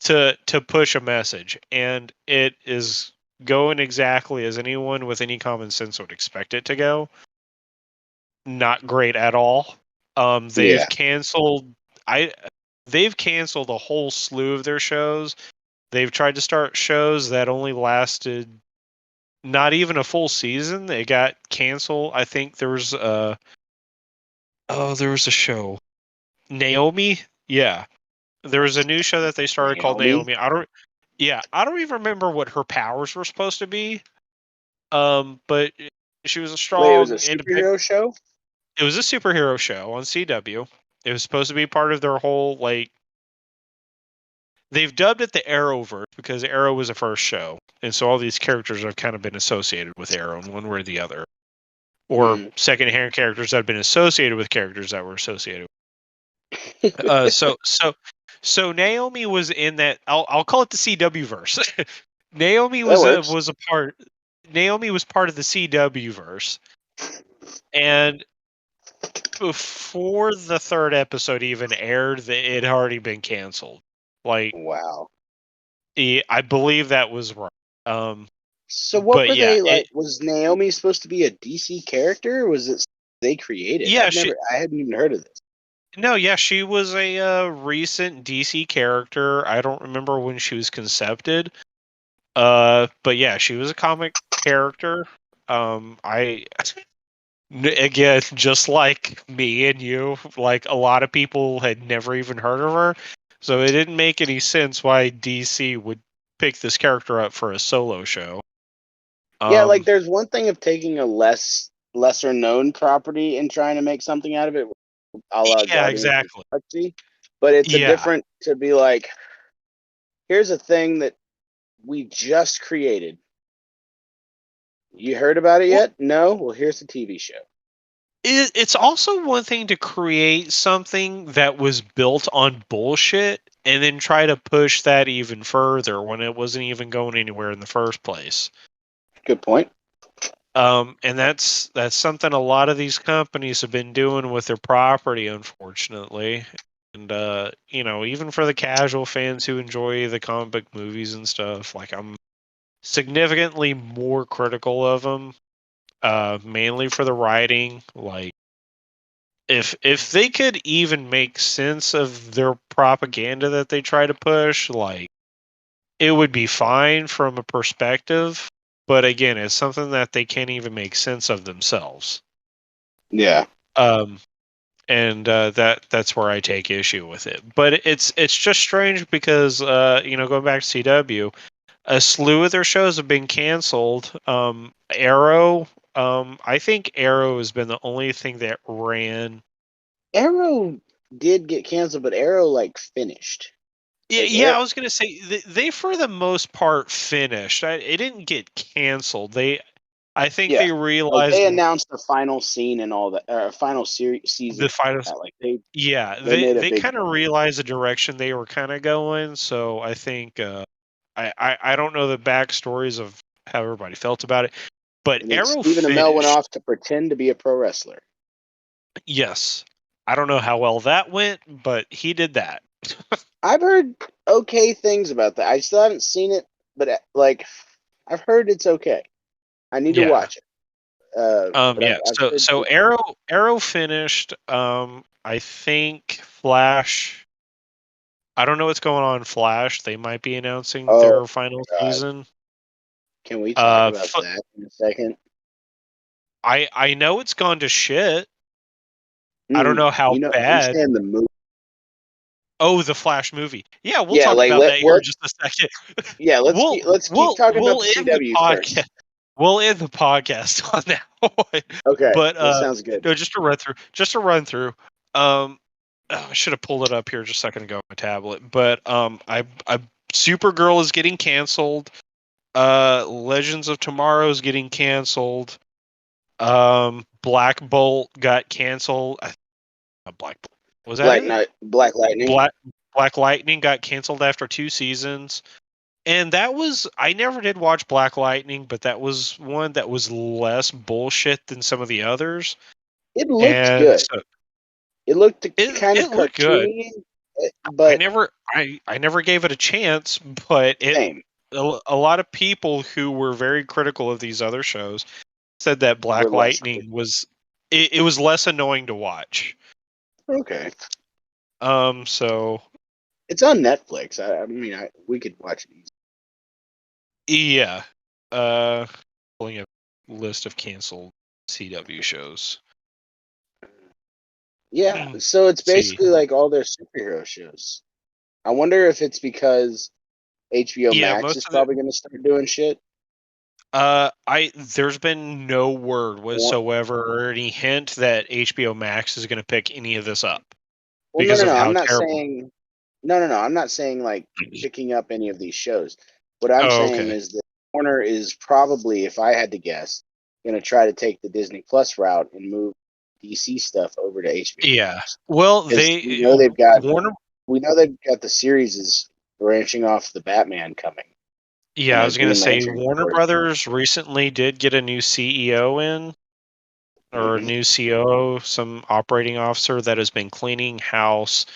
to push a message. And it is going exactly as anyone with any common sense would expect it to go. Not great at all. They've Yeah. canceled I they've canceled a whole slew of their shows. They've tried to start shows that only lasted not even a full season. They got canceled. I think there was a show. Naomi? Yeah. There was a new show that they started called Naomi. Naomi. I don't even remember what her powers were supposed to be. But She was a Wait, it was a strong, independent. superhero show? It was a superhero show on CW. It was supposed to be part of their whole like. They've dubbed it the Arrowverse because Arrow was the first show, and so all these characters have kind of been associated with Arrow in one way or the other, or Mhm. second-hand characters that have been associated with characters that were associated. So Naomi was in that. I'll call it the CW verse. Naomi That was works. was a part. Naomi was part of the CW verse, and before the third episode even aired, it had already been canceled. Like, Wow. I believe that was right. So what But were yeah, they like? Was Naomi supposed to be a DC character, or was it they created? yeah, I hadn't even heard of this. no, yeah, she was a recent DC character. I don't remember when she was concepted. But yeah, she was a comic character. I again, just like me and you, like a lot of people had never even heard of her, so it didn't make any sense why DC would pick this character up for a solo show. Yeah, like Um, there's one thing of taking a lesser known property and trying to make something out of it, a la yeah, Guardians of the exactly. Galaxy. But it's a Yeah. different to be like, here's a thing that we just created. You heard about it Well, yet? No? Well, here's the TV show. it's also one thing to create something that was built on bullshit and then try to push that even further when it wasn't even going anywhere in the first place. Good point. And that's something a lot of these companies have been doing with their property, unfortunately. And even for the casual fans who enjoy the comic book movies and stuff, like I'm significantly more critical of them, mainly for the writing. Like if they could even make sense of their propaganda that they try to push, like it would be fine from a perspective. But again, it's something that they can't even make sense of themselves. Yeah. Um, and that's where I take issue with it. But it's just strange because going back to CW, a slew of their shows have been canceled. Arrow, I think Arrow has been the only thing that ran. Arrow did get canceled, but Arrow like finished. Like Yeah, I was gonna say they for the most part finished. It didn't get canceled. I think yeah, they like realized they announced the final scene and all that, final series the season. final. Like they Yeah, they made a they big kind of realized the direction they were kind of going. So I think I don't know the backstories of how everybody felt about it, but and then Arrow Stephen Amell went finished. off to pretend to be a pro wrestler. Yes, I don't know how well that went, but he did that. I've heard okay things about that. I still haven't seen it, but like I've heard it's okay. I need to Yeah. watch it. But Yeah. I've heard So Arrow finished. I think Flash. I don't know what's going on in Flash. They might be announcing oh their final my god, season. can we talk Uh, about F- that in a second? I know it's gone to shit. I don't Mm, know how I'm bad. saying the movie. Oh, the Flash movie. Yeah, we'll Yeah, talk like about that here in just a second. let's keep talking about We'll the end the CW podcast. first. We'll end the podcast on that one. Okay, But that sounds good. no, just to run through. Um, I should have pulled it up here just a second ago on my tablet. But I Supergirl is getting canceled. Legends of Tomorrow is getting canceled. Black Bolt got canceled. Black Bolt. Was that it? Black Lightning. Black Lightning got canceled after 2 seasons. And that was I never did watch Black Lightning, but that was one that was less bullshit than some of the others. It looked And good. so It looked kind of it looked good. cartoony, but I never gave it a chance, but same. a lot of people who were very critical of these other shows said that We're Black less Lightning was it was less annoying to watch. okay. So It's on Netflix. I mean, we could watch it easy. yeah. Pulling a list of canceled CW shows. Yeah, so it's Let's see. basically like all their superhero shows. I wonder if it's because HBO Yeah, Max is probably going to start doing shit. There's been no word Well, whatsoever or any hint that HBO Max is going to pick any of this up no, because no, of no. I'm how not terrible. saying. No, no, no. I'm not saying like picking up any of these shows. What I'm Oh, saying okay. is that Warner is probably, if I had to guess, going to try to take the Disney Plus route and move DC stuff over to HBO Yeah. Max Well, because we know they've got Warner. the series is branching off the Batman coming, Yeah, and I a was going to Green say Lantern, of Warner course. Brothers recently did get a new CEO in, or a Mhm. new COO, some operating officer that has been cleaning house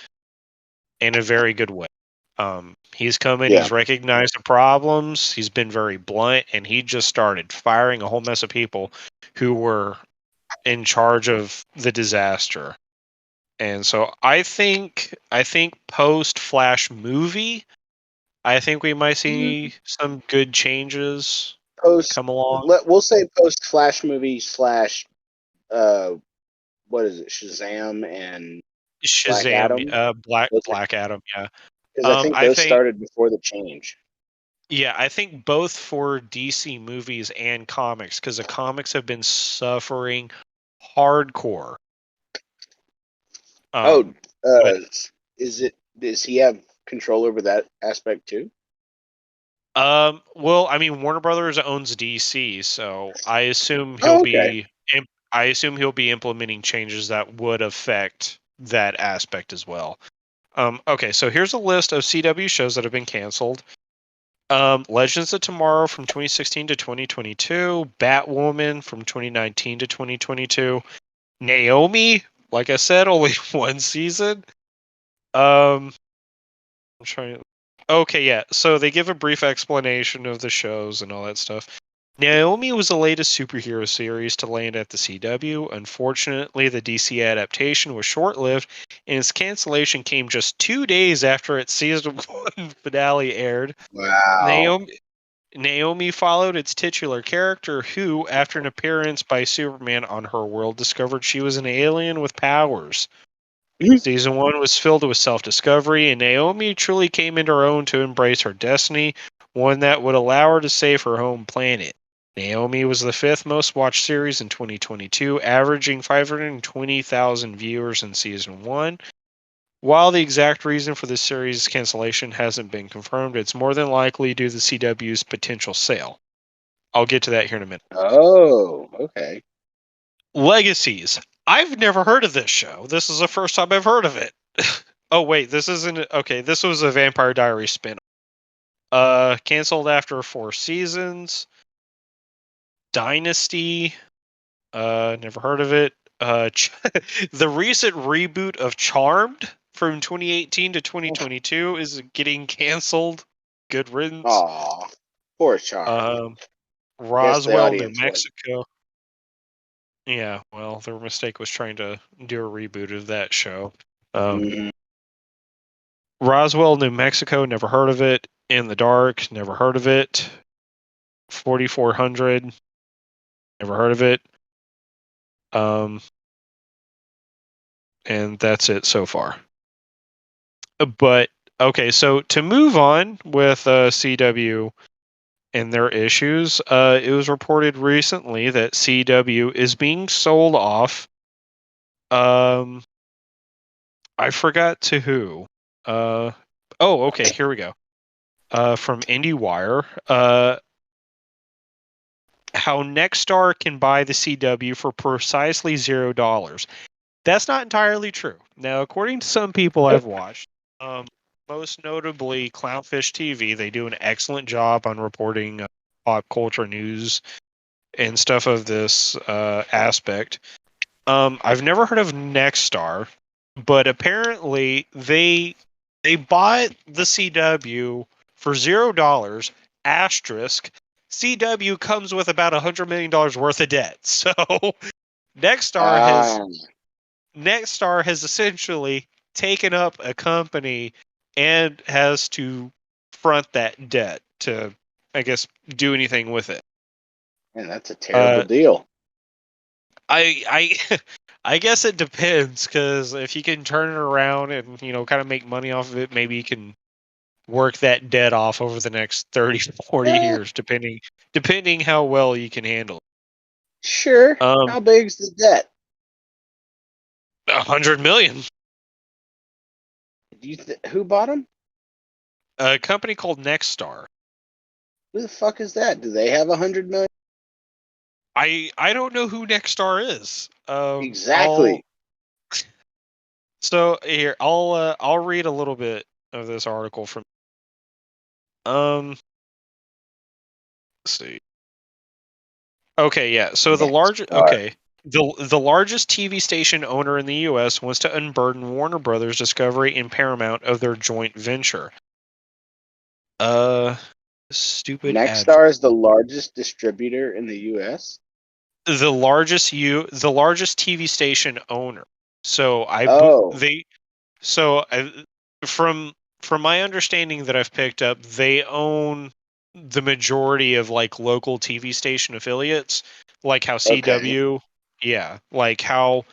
in a very good way. He's come in, Yeah. he's recognized the problems, he's been very blunt, and he just started firing a whole mess of people who were in charge of the disaster. And so I think post Flash movie, I think we might see some good changes Post, come along. we'll say post Flash movie slash uh, what is it, Shazam and Black Shazam, Adam? Black Adam, yeah. Because I think I those think started before the change. Yeah, I think both for DC movies and comics, because the comics have been suffering hardcore. Oh, With does he have control over that aspect too? well, I mean, Warner Brothers owns DC, so Oh, okay. I assume he'll be implementing changes that would affect that aspect as well. Okay, so here's a list of CW shows that have been canceled. Legends of Tomorrow from 2016 to 2022, Batwoman from 2019 to 2022, Naomi, like I said, only one season. I'm trying. Okay, yeah. So they give a brief explanation of the shows and all that stuff. Naomi was the latest superhero series to land at the CW. Unfortunately, the DC adaptation was short lived, and its cancellation came just 2 days after its season one finale aired. Wow. Naomi Naomi followed its titular character, who, after an appearance by Superman on her world, discovered she was an alien with powers. Season 1 was filled with self discovery, and Naomi truly came into her own to embrace her destiny, one that would allow her to save her home planet. Naomi was the fifth most watched series in 2022, averaging 520,000 viewers in Season 1. While the exact reason for the series' cancellation hasn't been confirmed, it's more than likely due to the CW's potential sale. I'll get to that here in a minute. Oh, okay. Legacies. I've never heard of this show. This is the first time I've heard of it. Oh wait, this isn't okay. This was a Vampire Diaries spin. Canceled after 4 seasons. Dynasty. Never heard of it. The recent reboot of Charmed from 2018 to 2022 is getting canceled. Good riddance. Aw, poor Charmed. Um, I guess the Roswell, New audience was. Mexico. Yeah, well, their mistake was trying to do a reboot of that show. Mhm. Roswell, New Mexico, never heard of it. In the Dark, never heard of it. 4400, never heard of it. And that's it so far. But okay, so to move on with CW and their issues, it was reported recently that CW is being sold off. I forgot to who. Okay, here we go. From IndieWire. How Nexstar can buy the CW for precisely $0. That's not entirely true. Now, according to some people I've watched, most notably Clownfish TV, they do an excellent job on reporting pop culture news and stuff of this aspect. I've never heard of Nexstar, but apparently they bought the CW for $0. Asterisk. CW comes with about $100 million worth of debt. So Nexstar has Ah, Nexstar has essentially taken up a company and has to front that debt to, I guess, do anything with it. man, that's a terrible Uh, deal. I I guess it depends because if you can turn it around and kind of make money off of it, maybe you can work that debt off over the next 30, 40 years, depending how well you can handle it. Sure. How big's the debt? 100 million. Who bought them? A company called Nexstar. Who the fuck is that? Do they have 100 million? I don't know who Nexstar is. Exactly. So here I'll read a little bit of this article from. Let's see. Okay, yeah. So the largest TV station owner in the U.S. wants to unburden Warner Brothers Discovery and Paramount of their joint venture. Stupid ad. Nexstar is the largest distributor in the U.S. The largest TV station owner. So from my understanding that I've picked up, they own the majority of like local TV station affiliates, like how CW, yeah, like how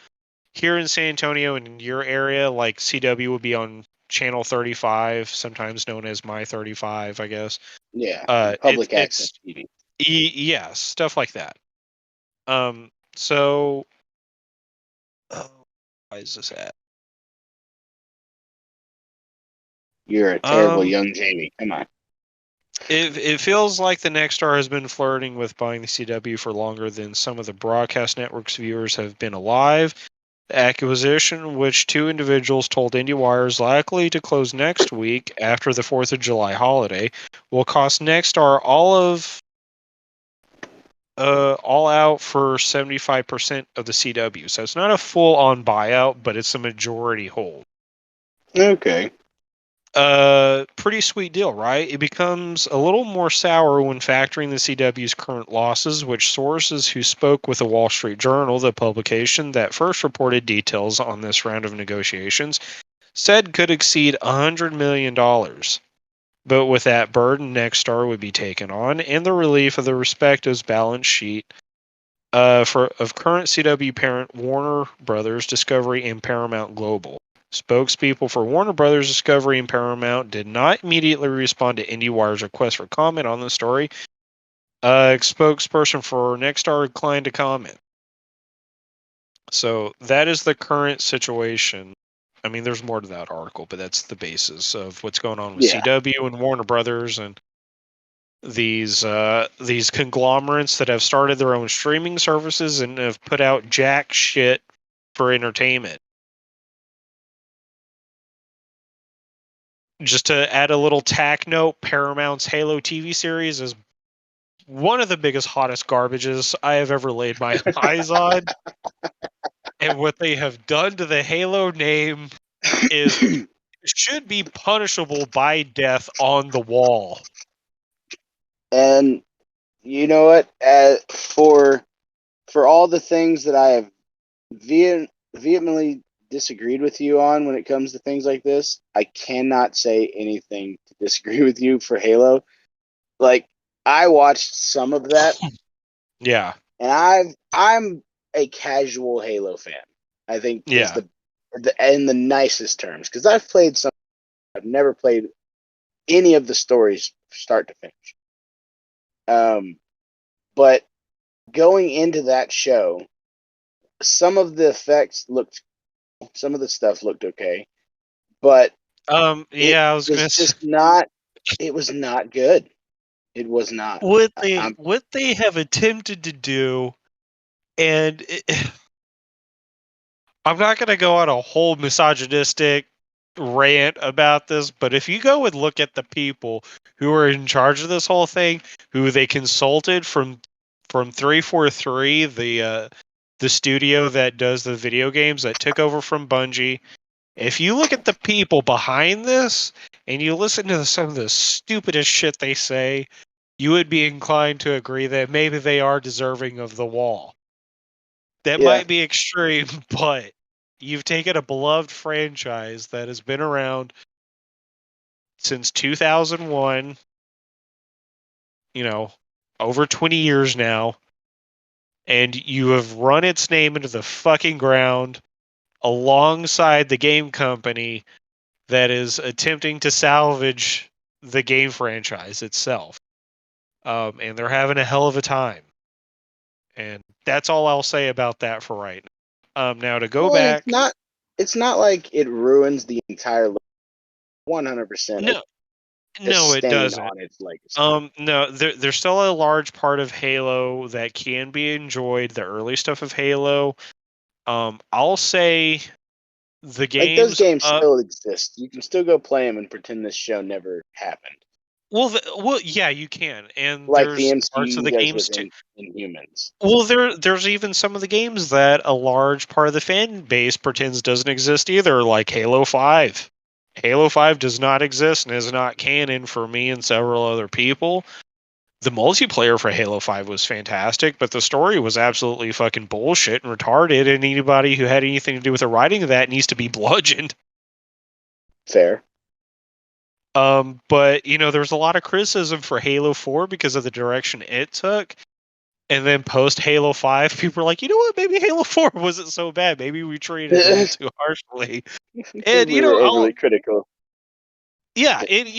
here in San Antonio and in your area, like CW would be on channel 35, sometimes known as My 35, I guess. Yeah, It's public access TV. Yeah, stuff like that. So, why is this at? You're a terrible young Jamie. Come on. It feels like the Nexstar has been flirting with buying the CW for longer than some of the broadcast network's viewers have been alive. The acquisition, which two individuals told IndieWire is likely to close next week after the 4th of July holiday, will cost Nexstar all out for 75% of the CW. So it's not a full-on buyout, but it's a majority hold. Okay. Pretty sweet deal, right? It becomes a little more sour when factoring the CW's current losses, which sources who spoke with the Wall Street Journal, the publication that first reported details on this round of negotiations, said could exceed $100 million. But with that burden, Nexstar would be taken on, and the relief of the respectives balance sheet of current CW parent Warner Brothers Discovery and Paramount Global. Spokespeople for Warner Brothers Discovery and Paramount did not immediately respond to IndieWire's request for comment on the story. A spokesperson for Nexstar declined to comment. So that is the current situation. I mean, there's more to that article, but that's the basis of what's going on with CW and Warner Brothers and these conglomerates that have started their own streaming services and have put out jack shit for entertainment. Just to add a little tack note, Paramount's Halo TV series is one of the biggest, hottest garbages I have ever laid my eyes on. And what they have done to the Halo name should be punishable by death on the wall. And you know what? For all the things that I have vehemently disagreed with you on when it comes to things like this, I cannot say anything to disagree with you for Halo. Like, I watched some of that. Yeah. And I'm a casual Halo fan. I think is the in the nicest terms, because I've played some. I've never played any of the stories start to finish. But going into that show, some of the effects looked, some of the stuff looked okay, but I was just not. It was not good. It was not. What they have attempted to do, and I'm not going to go on a whole misogynistic rant about this, but if you go and look at the people who are in charge of this whole thing, who they consulted from 343, the studio that does the video games that took over from Bungie, if you look at the people behind this and you listen to some of the stupidest shit they say, you would be inclined to agree that maybe they are deserving of the wall. That might be extreme, but you've taken a beloved franchise that has been around since 2001, over 20 years now, and you have run its name into the fucking ground alongside the game company that is attempting to salvage the game franchise itself. And they're having a hell of a time. And that's all I'll say about that for right now. Now to go Well, and back, it's not like it ruins the entire 100%. It's no, just no, it staying doesn't. on its legacy. No, there's still a large part of Halo that can be enjoyed. The early stuff of Halo. I'll say the Like those games games up. still exist. You can still go play them and pretend this show never happened. Well, yeah, you can, and Like the there's parts of MCU the does games with too. Inhumans. Well, there's even some of the games that a large part of the fan base pretends doesn't exist either, like Halo 5. Halo 5 does not exist and is not canon for me and several other people. The multiplayer for Halo 5 was fantastic, but the story was absolutely fucking bullshit and retarded, and anybody who had anything to do with the writing of that needs to be bludgeoned. Fair. But, there was a lot of criticism for Halo 4 because of the direction it took. And then post Halo 5, people were like, you know what? Maybe Halo 4 wasn't so bad. Maybe we treated it a little too harshly. And, We were overly critical. yeah, and,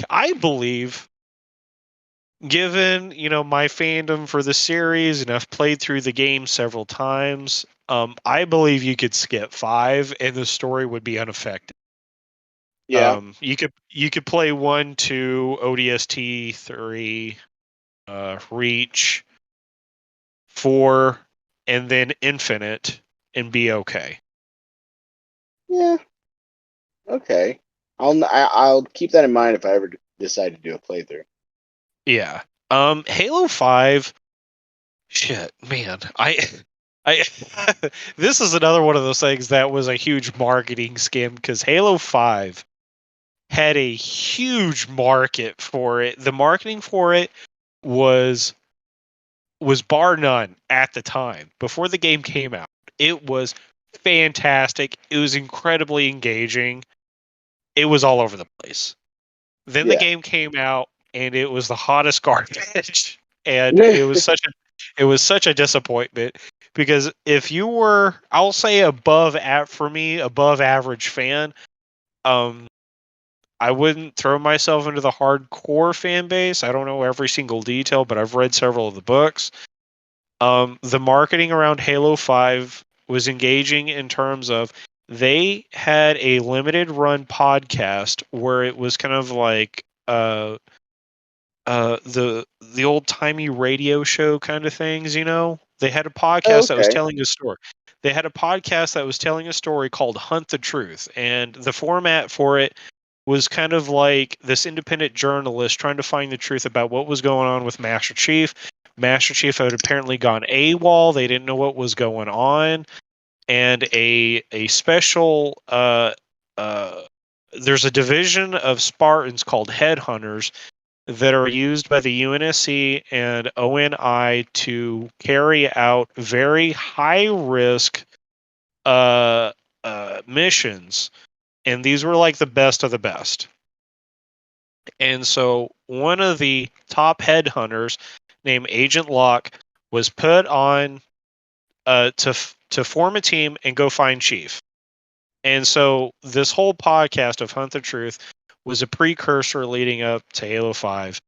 I believe, given, my fandom for the series, and I've played through the game several times, I believe you could skip 5 and the story would be unaffected. Yeah. You could play 1, 2, ODST, 3, Reach, 4, and then Infinite, and be okay. Yeah. Okay. I'll keep that in mind if I ever decide to do a playthrough. Yeah. Halo 5. Shit, man. I this is another one of those things that was a huge marketing scam because Halo 5 had a huge market for it. The marketing for it was bar none at the time before the game came out. It was fantastic. It was incredibly engaging. It was all over the place. Then the Yeah. game came out and it was the hottest garbage. And it was such a disappointment because if you were, I'll say above average fan, um I wouldn't throw myself into the hardcore fan base. I don't know every single detail, but I've read several of the books. The marketing around Halo 5 was engaging in terms of they had a limited run podcast where it was kind of like the old timey radio show kind of things, They had a podcast that was Okay. telling a story. They had a podcast that was telling a story called Hunt the Truth, and the format for it was kind of like this independent journalist trying to find the truth about what was going on with Master Chief. Master Chief had apparently gone AWOL. They didn't know what was going on, and a special there's a division of Spartans called Headhunters that are used by the UNSC and ONI to carry out very high risk missions, and these were like the best of the best. And so one of the top headhunters named Agent Locke was put on to form a team and go find Chief. And so this whole podcast of Hunt the Truth was a precursor leading up to Halo 5.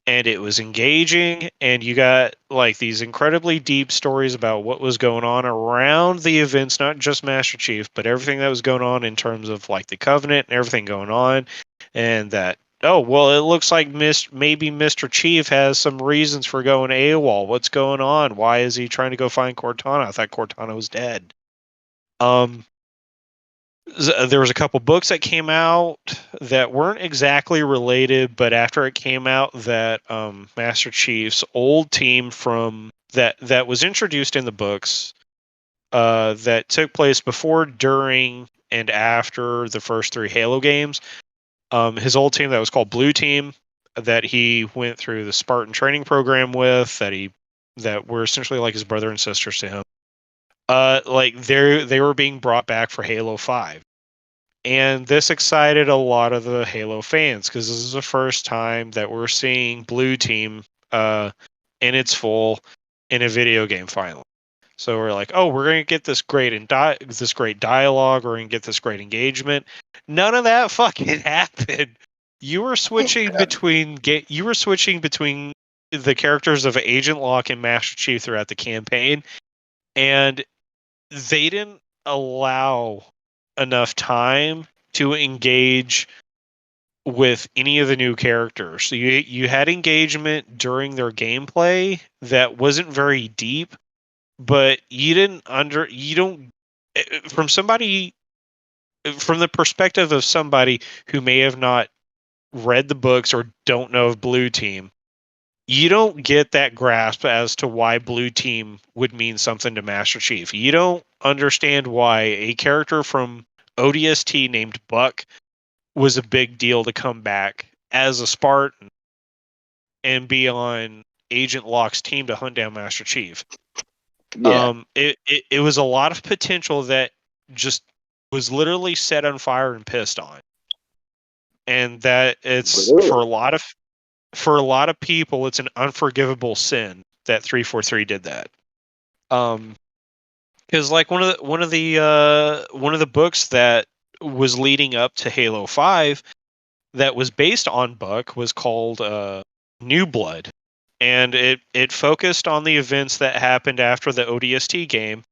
And it was engaging, and you got like these incredibly deep stories about what was going on around the events, not just Master Chief, but everything that was going on in terms of like the Covenant and everything going on. And that, oh, well, it looks like maybe Mr. Chief has some reasons for going AWOL. What's going on? Why is he trying to go find Cortana? I thought Cortana was dead. There was a couple books that came out that weren't exactly related, but after it came out, that Master Chief's old team from that was introduced in the books that took place before, during, and after the first 3 Halo games. His old team that was called Blue Team, that he went through the Spartan training program with, that were essentially like his brother and sisters to him. Like they were being brought back for Halo 5. And this excited a lot of the Halo fans because this is the first time that we're seeing Blue Team in its full in a video game finally. So we're like, oh, we're gonna get this great dialogue, we're gonna get this great engagement. None of that fucking happened. You were switching between the characters of Agent Locke and Master Chief throughout the campaign, and they didn't allow enough time to engage with any of the new characters. So you had engagement during their gameplay that wasn't very deep, but you don't from somebody from the perspective of somebody who may have not read the books or don't know of Blue Team, you don't get that grasp as to why Blue Team would mean something to Master Chief. You don't understand why a character from ODST named Buck was a big deal to come back as a Spartan and be on Agent Locke's team to hunt down Master Chief. Yeah. It was a lot of potential that just was literally set on fire and pissed on. And that it's Really? for a lot of people, it's an unforgivable sin that 343 did that. Because like one of the books that was leading up to Halo 5 that was based on Buck was called New Blood, and it focused on the events that happened after the ODST game,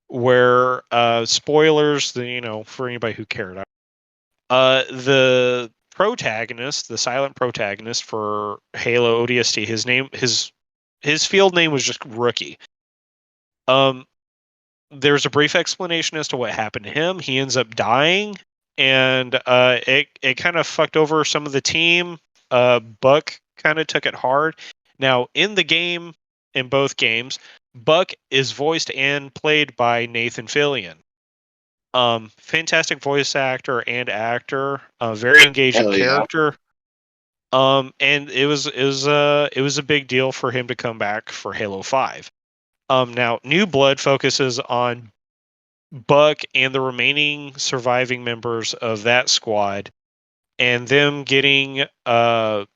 where spoilers, for anybody who cared, the protagonist, the silent protagonist for Halo ODST, his field name was just Rookie. There's a brief explanation as to what happened to him. He ends up dying, and it kind of fucked over some of the team. Buck kind of took it hard. Now, in the game, in both games, Buck is voiced and played by Nathan Fillion. Fantastic voice actor and actor. Very engaging Hell yeah. character. And it was a big deal for him to come back for Halo 5. Now, New Blood focuses on Buck and the remaining surviving members of that squad, and them getting brought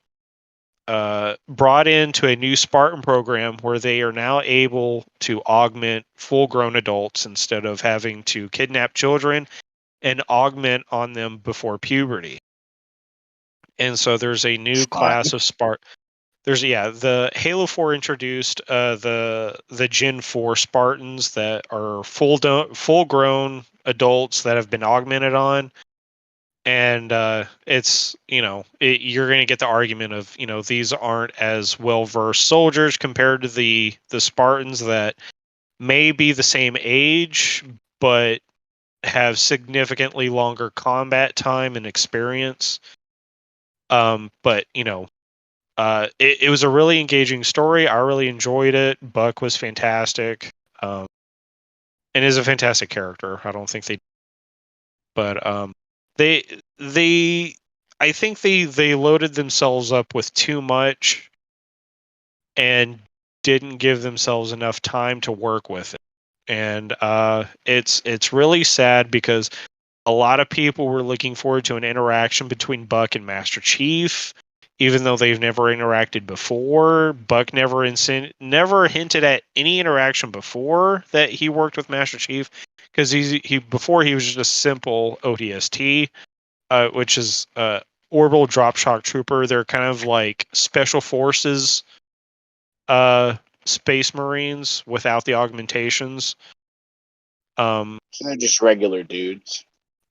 into a new Spartan program where they are now able to augment full-grown adults instead of having to kidnap children and augment on them before puberty. And so there's a new class of Spartan. The Halo 4 introduced the Gen 4 Spartans that are full grown adults that have been augmented on, and you're going to get the argument of these aren't as well versed soldiers compared to the Spartans that may be the same age but have significantly longer combat time and experience. But it was a really engaging story. I really enjoyed it. Buck was fantastic, and is a fantastic character. I don't think I think they loaded themselves up with too much and didn't give themselves enough time to work with it. And it's really sad because a lot of people were looking forward to an interaction between Buck and Master Chief. Even though they've never interacted before, Buck never hinted at any interaction before that he worked with Master Chief, because before he was just a simple ODST, which is Orbital Drop Shock Trooper. They're kind of like special forces, Space Marines without the augmentations. So they're just regular dudes.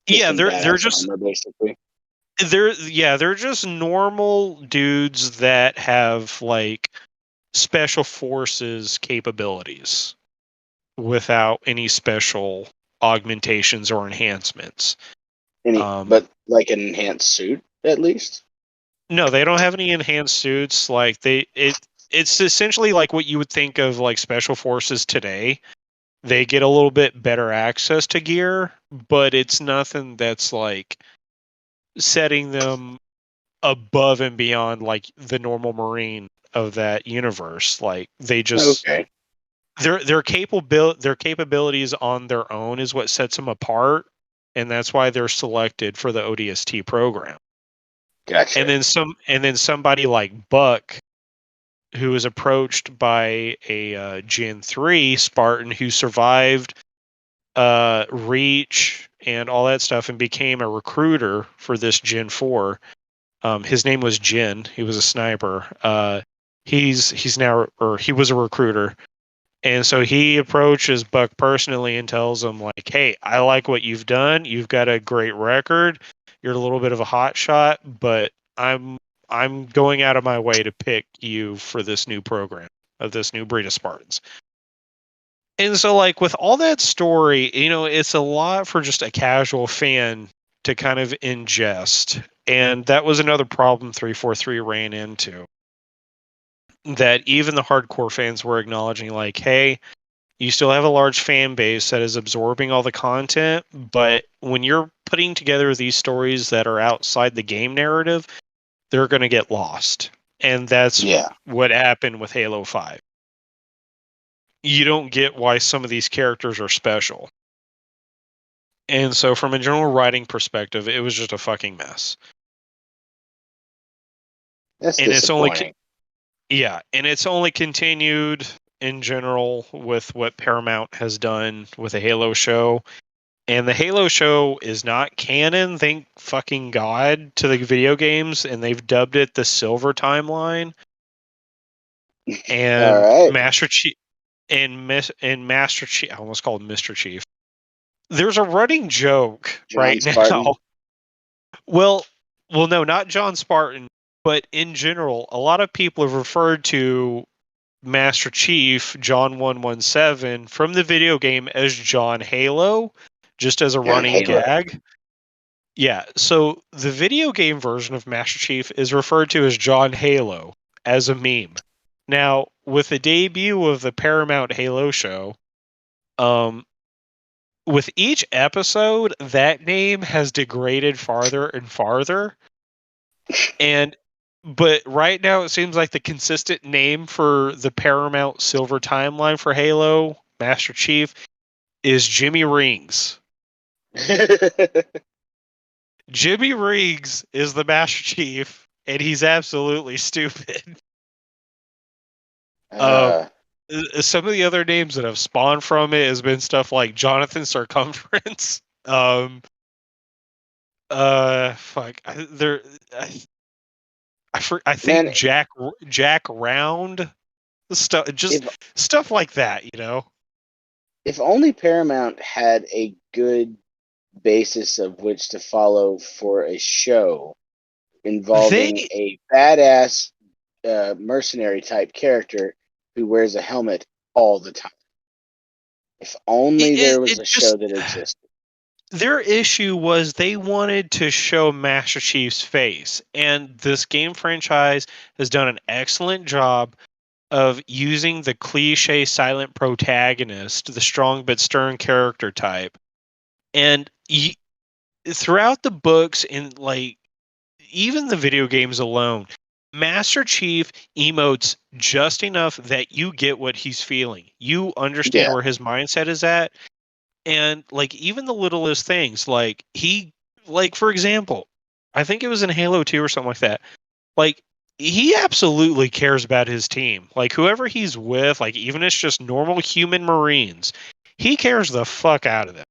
They're just armor, basically. They're just normal dudes that have like special forces capabilities without any special augmentations or enhancements. But like an enhanced suit, at least? No, they don't have any enhanced suits. Like it's essentially like what you would think of like special forces today. They get a little bit better access to gear, but it's nothing that's like setting them above and beyond like the normal Marine of that universe. Like they just their capabilities on their own is what sets them apart, and that's why they're selected for the ODST program. Gotcha. And then somebody like Buck who was approached by a Gen 3 Spartan who survived Reach and all that stuff and became a recruiter for this Gen 4. His name was Jin. He was a sniper. He's now, or he was a recruiter. And so he approaches Buck personally and tells him, like, hey, I like what you've done. You've got a great record. You're a little bit of a hot shot, but I'm going out of my way to pick you for this new program of this new breed of Spartans. And so, like, with all that story, it's a lot for just a casual fan to kind of ingest. And that was another problem 343 ran into. That even the hardcore fans were acknowledging, like, hey, you still have a large fan base that is absorbing all the content, but when you're putting together these stories that are outside the game narrative, they're going to get lost. And that's what happened with Halo 5. You don't get why some of these characters are special. And so from a general writing perspective, it was just a fucking mess. That's and disappointing. It's only continued in general with what Paramount has done with the Halo show. And the Halo show is not canon, thank fucking God, to the video games, and they've dubbed it the Silver Timeline. And All right. Master Chief Master Chief, I almost called him Mr. Chief. There's a running joke John right Spartan. now. Well, no, not John Spartan, but in general, a lot of people have referred to Master Chief, John 117, from the video game as John Halo, just as a running gag. Yeah, so the video game version of Master Chief is referred to as John Halo as a meme. Now, with the debut of the Paramount Halo show, with each episode, that name has degraded farther and farther. But right now, it seems like the consistent name for the Paramount Silver Timeline for Halo Master Chief is Jimmy Rings. Jimmy Rings is the Master Chief, and he's absolutely stupid. Some of the other names that have spawned from it has been stuff like Jonathan Circumference. Fuck. I think Man, Jack Round stuff, just stuff like that, If only Paramount had a good basis of which to follow for a show involving a badass mercenary type character who wears a helmet all the time. If only there was a show that existed. Their issue was they wanted to show Master Chief's face, and this game franchise has done an excellent job of using the cliche silent protagonist, the strong but stern character type. And throughout the books and like even the video games alone, Master Chief emotes just enough that you get what he's feeling. You understand where his mindset is at. And like even the littlest things, like for example, I think it was in Halo 2 or something like that. Like he absolutely cares about his team. Like whoever he's with, like even if it's just normal human Marines, he cares the fuck out of them.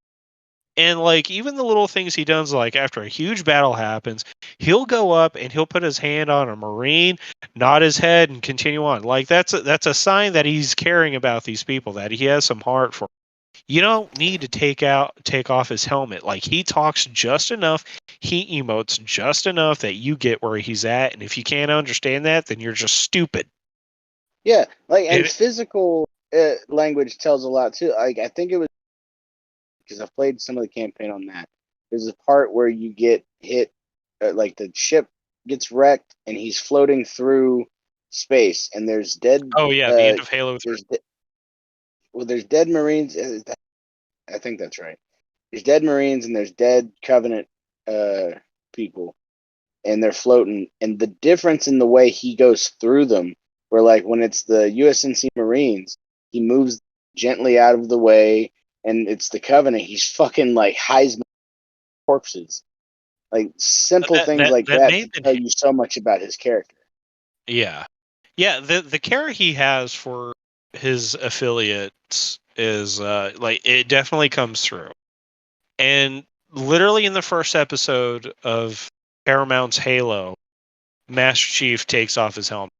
And like even the little things he does, like after a huge battle happens, he'll go up and he'll put his hand on a Marine, nod his head, and continue on. Like that's a sign that he's caring about these people, that he has some heart for. You don't need to take off his helmet. Like he talks just enough, he emotes just enough that you get where he's at. And if you can't understand that, then you're just stupid. Yeah, and physical language tells a lot too. Like I think it was because I've played some of the campaign on that. There's a part where you get hit, like the ship gets wrecked and he's floating through space, and there's dead. Oh yeah, the end of Halo 3. There's dead Marines. I think that's right. There's dead Marines and there's dead Covenant people, and they're floating. And the difference in the way he goes through them, where like when it's the USNC Marines, he moves gently out of the way, and it's the Covenant, he's fucking like Heisman corpses. Like simple things like that tell you so much about his character. Yeah. Yeah, the care he has for his affiliates is like it definitely comes through. And literally in the first episode of Paramount's Halo, Master Chief takes off his helmet.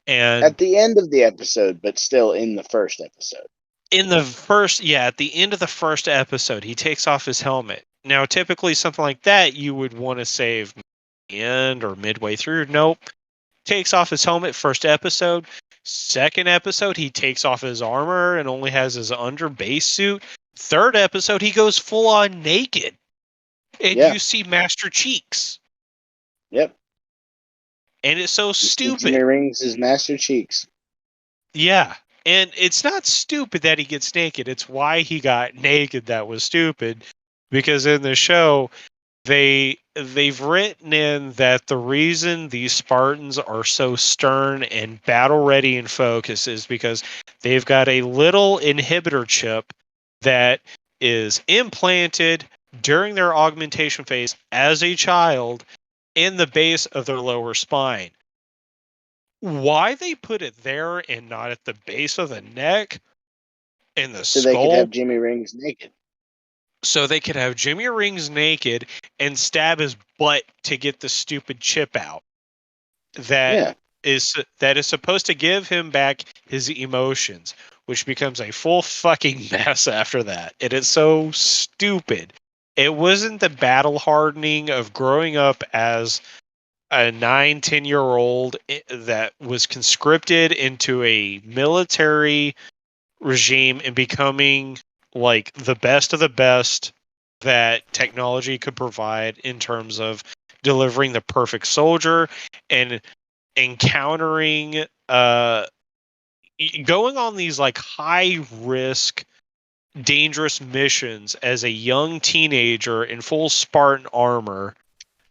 And At the end of the episode, but still in the first episode. at the end of the first episode, he takes off his helmet. Now, typically something like that you would want to save the end or midway through. Nope. Takes off his helmet first episode. Second episode, he takes off his armor and only has his under base suit. Third episode, he goes full on naked. And Yeah. you see Master Cheeks. Yep. And it's so You see stupid. Jimmy Rings is Master Cheeks. Yeah. And it's not stupid that he gets naked. It's why he got naked that was stupid. Because in the show, they've written in that the reason these Spartans are so stern and battle ready and focused is because they've got a little inhibitor chip that is implanted during their augmentation phase as a child in the base of their lower spine. Why they put it there and not at the base of the neck and the So they could skull? have Jimmy Rings naked. So they could have Jimmy Rings naked and stab his butt to get the stupid chip out. That is supposed to give him back his emotions, which becomes a full fucking mess after that. It is so stupid. It wasn't the battle hardening of growing up as a 9-10-year-old that was conscripted into a military regime and becoming like the best of the best that technology could provide in terms of delivering the perfect soldier and encountering going on these like high risk dangerous missions as a young teenager in full Spartan armor.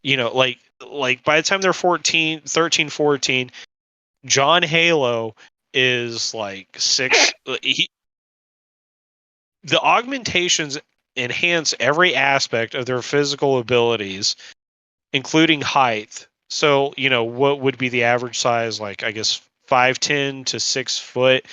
Like by the time they're 14, John Halo is like 6. The augmentations enhance every aspect of their physical abilities, including height. So, what would be the average size? Like, I guess 5'10" to 6 foot.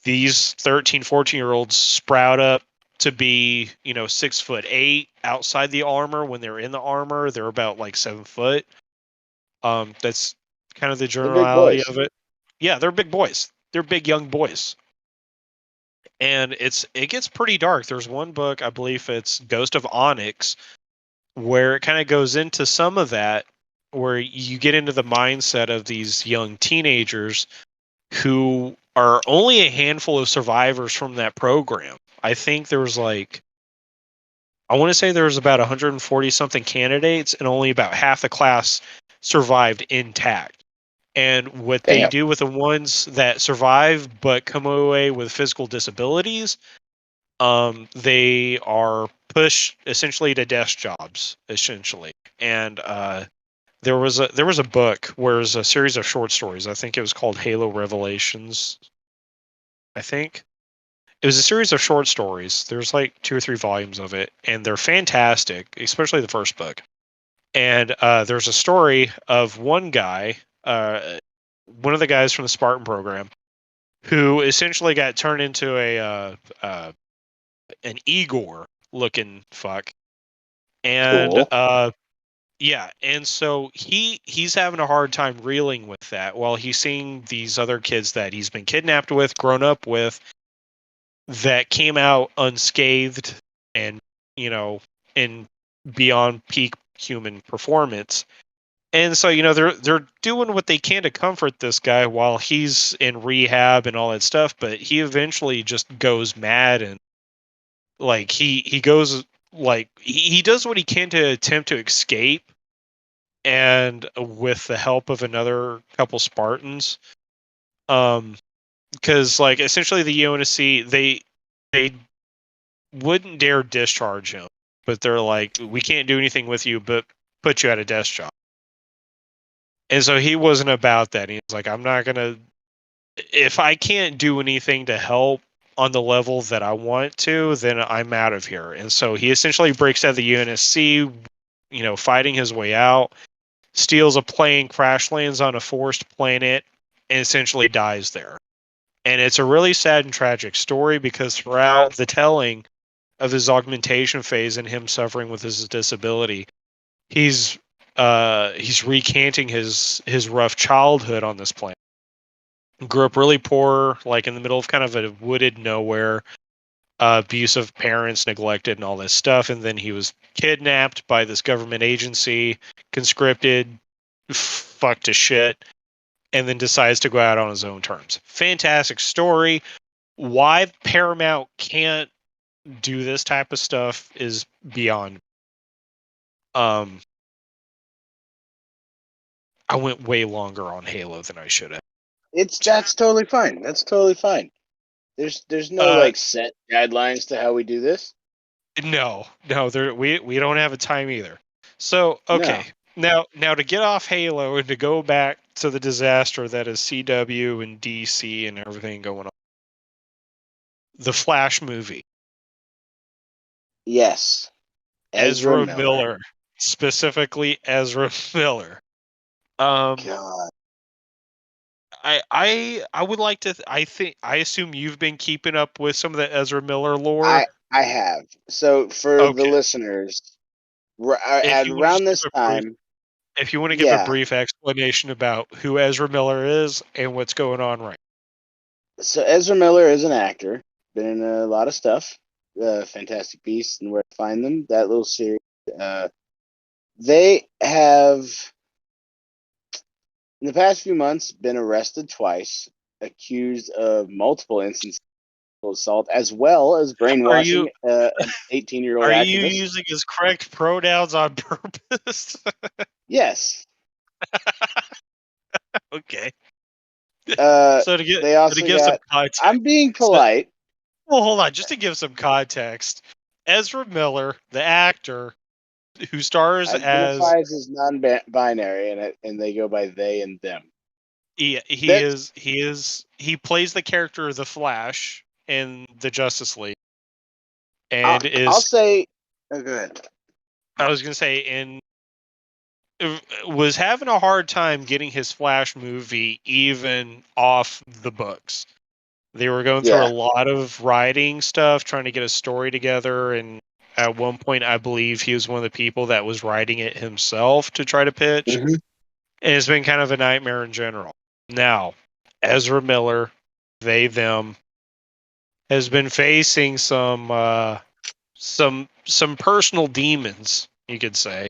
These 13, 14-year-olds sprout up to be, 6'8" outside the armor. When they're in the armor, they're about like 7 foot. That's kind of the They're big generality boys. of it. Yeah, they're big boys. They're big young boys. And it gets pretty dark. There's one book, I believe it's Ghost of Onyx, where it kind of goes into some of that, where you get into the mindset of these young teenagers who are only a handful of survivors from that program. I think there was I want to say there was about 140 something candidates, and only about half the class survived intact. And what they Damn. do with the ones that survive but come away with physical disabilities, they are pushed essentially to desk jobs, essentially. And there was a book where it was a series of short stories. I think it was called Halo Revelations. I think it was a series of short stories. There's like 2 or 3 volumes of it, and they're fantastic, especially the first book. And there's a story of one guy, one of the guys from the Spartan program, who essentially got turned into an Igor looking fuck. And Cool. yeah, and so he's having a hard time reeling with that while he's seeing these other kids that he's been kidnapped with, grown up with, that came out unscathed and, in beyond peak human performance. And so, they're doing what they can to comfort this guy while he's in rehab and all that stuff, but he eventually just goes mad, and like he goes like he does what he can to attempt to escape, and with the help of another couple Spartans, because like essentially the UNSC, they wouldn't dare discharge him, but they're like, we can't do anything with you but put you at a desk job. And so he wasn't about that. He's like, I'm not gonna, if I can't do anything to help on the level that I want to, then I'm out of here. And so he essentially breaks out of the UNSC, fighting his way out, steals a plane, crash lands on a forest planet, and essentially dies there. And it's a really sad and tragic story because throughout the telling of his augmentation phase and him suffering with his disability, he's recanting his rough childhood on this planet. Grew up really poor, like in the middle of kind of a wooded nowhere, abusive parents, neglected, and all this stuff. And then he was kidnapped by this government agency, conscripted, fucked to shit, and then decides to go out on his own terms. Fantastic story. Why Paramount can't do this type of stuff is beyond. I went way longer on Halo than I should have. That's totally fine. That's totally fine. There's no like set guidelines to how we do this. No, we don't have a time either. So okay, now to get off Halo and to go back to the disaster that is CW and DC and everything going on. The Flash movie. Yes. Ezra Miller. Specifically Ezra Miller. God. I would like to. I assume you've been keeping up with some of the Ezra Miller lore. I have. So for the listeners, at around this time, if you want to give a brief explanation about who Ezra Miller is and what's going on right. So Ezra Miller is an actor, been in a lot of stuff, Fantastic Beasts and Where to Find Them. That little series. They have, in the past few months, been arrested twice, accused of multiple instances of assault, as well as brainwashing an 18-year-old activist. Are you using his correct pronouns on purpose? Yes. Okay. So to give some context, I'm being polite. Well, hold on. Just to give some context, Ezra Miller, the actor, who stars identifies as non-binary, and they go by they and them. He plays the character of the Flash in the Justice League, and I'll say, go ahead. I was gonna say, was having a hard time getting his Flash movie even off the books. They were going through a lot of writing stuff, trying to get a story together, and at one point, I believe he was one of the people that was writing it himself to try to pitch. Mm-hmm. And it's been kind of a nightmare in general. Now, Ezra Miller, they, them, has been facing some personal demons, you could say.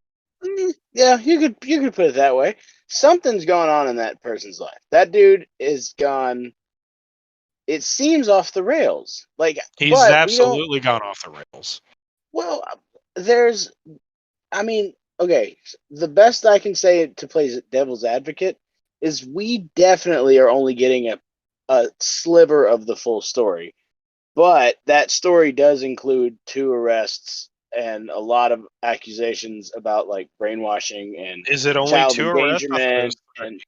Yeah, you could put it that way. Something's going on in that person's life. That dude is gone. It seems off the rails. Like he's absolutely gone off the rails. Well, okay. The best I can say to play devil's advocate is we definitely are only getting a sliver of the full story. But that story does include 2 arrests and a lot of accusations about like brainwashing and is it only child 2 endangerment and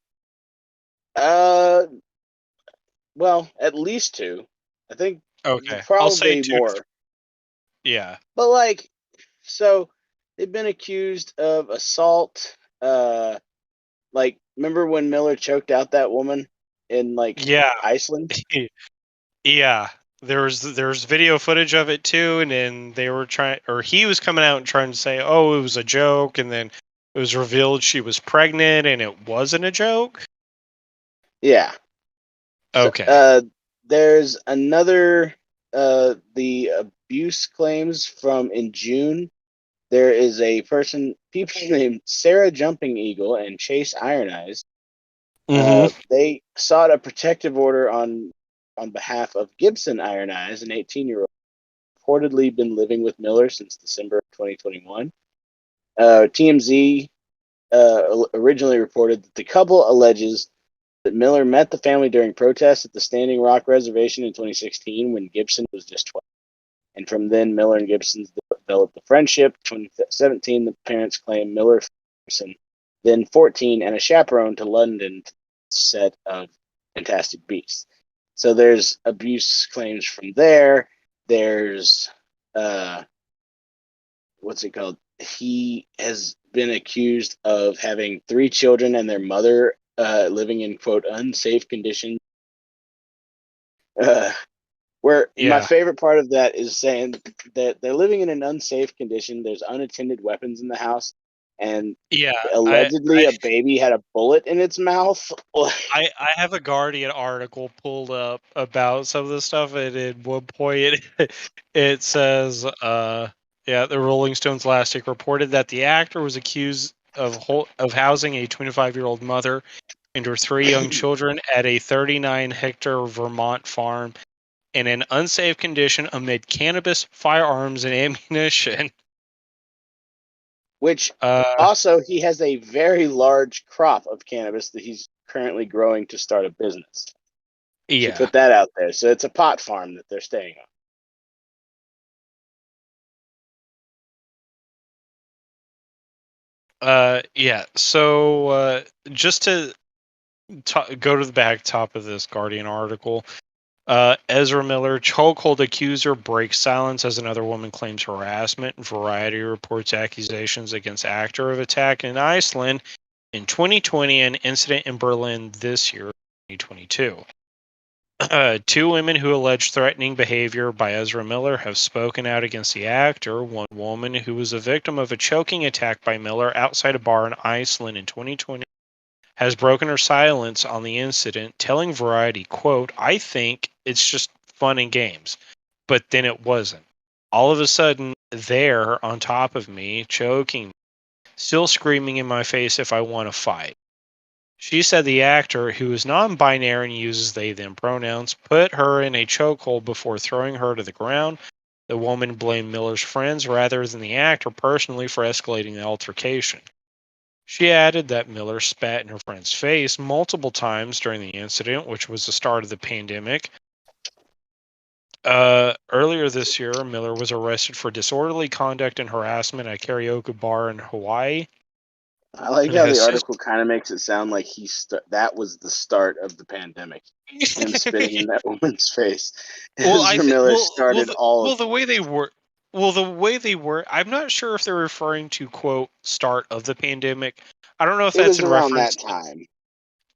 well, at least 2. I think probably I'll say 2 more. Yeah. But like, so they've been accused of assault. Like, remember when Miller choked out that woman in Iceland? Yeah. There's video footage of it too, and then they were he was coming out and trying to say, oh, it was a joke, and then it was revealed she was pregnant and it wasn't a joke. Yeah. Okay. So, there's another the abuse claims from in June. There is people named Sarah Jumping Eagle and Chase Iron Eyes. They sought a protective order on behalf of Gibson Iron Eyes, an 18-year-old, reportedly been living with Miller since December of 2021. TMZ originally reported that the couple alleges that Miller met the family during protests at the Standing Rock Reservation in 2016 when Gibson was just 12. And from then, Miller and Gibson developed a friendship. In 2017, the parents claim Miller, then 14, and a chaperone to London set of Fantastic Beasts. So there's abuse claims from there. There's what's it called? He has been accused of having 3 children and their mother living in quote unsafe conditions. Where my Yeah, favorite part of that is saying that they're living in an unsafe condition. There's unattended weapons in the house, and yeah. allegedly a baby had a bullet in its mouth. I have a Guardian article pulled up about some of this stuff, and at one point it says, yeah, the Rolling Stones last week reported that the actor was accused of housing a 25-year-old mother and her 3 young children at a 39-hectare Vermont farm in an unsafe condition amid cannabis, firearms, and ammunition. Which Uh, also, he has a very large crop of cannabis that he's currently growing to start a business. Should yeah. put that out there. So it's a pot farm that they're staying on. Yeah. So just to go to the back top of this Guardian article, Ezra Miller, chokehold accuser, breaks silence as another woman claims harassment. Variety reports accusations against actor of attack in Iceland in 2020 and incident in Berlin this year, 2022. 2 women who allege threatening behavior by Ezra Miller have spoken out against the actor. One woman who was a victim of a choking attack by Miller outside a bar in Iceland in 2020 has broken her silence on the incident, telling Variety, quote, "I think it's just fun and games." But then it wasn't. All of a sudden, they're on top of me, choking me, still screaming in my face if I want to fight. She said the actor, who is non-binary and uses they them pronouns, put her in a chokehold before throwing her to the ground. The woman blamed Miller's friends rather than the actor personally for escalating the altercation. She added that Miller spat in her friend's face multiple times during the incident, which was the start of the pandemic. Earlier this year, Miller was arrested for disorderly conduct and harassment at a karaoke bar in Hawaii. I like And how the has since article kind of makes it sound like that was the start of the pandemic. Him spitting in that woman's face. well, I Ezra th- Miller well, well, started the, all well, of the way they were, I'm not sure if they're referring to quote start of the pandemic. I don't know if it. It that's was in around reference. that time.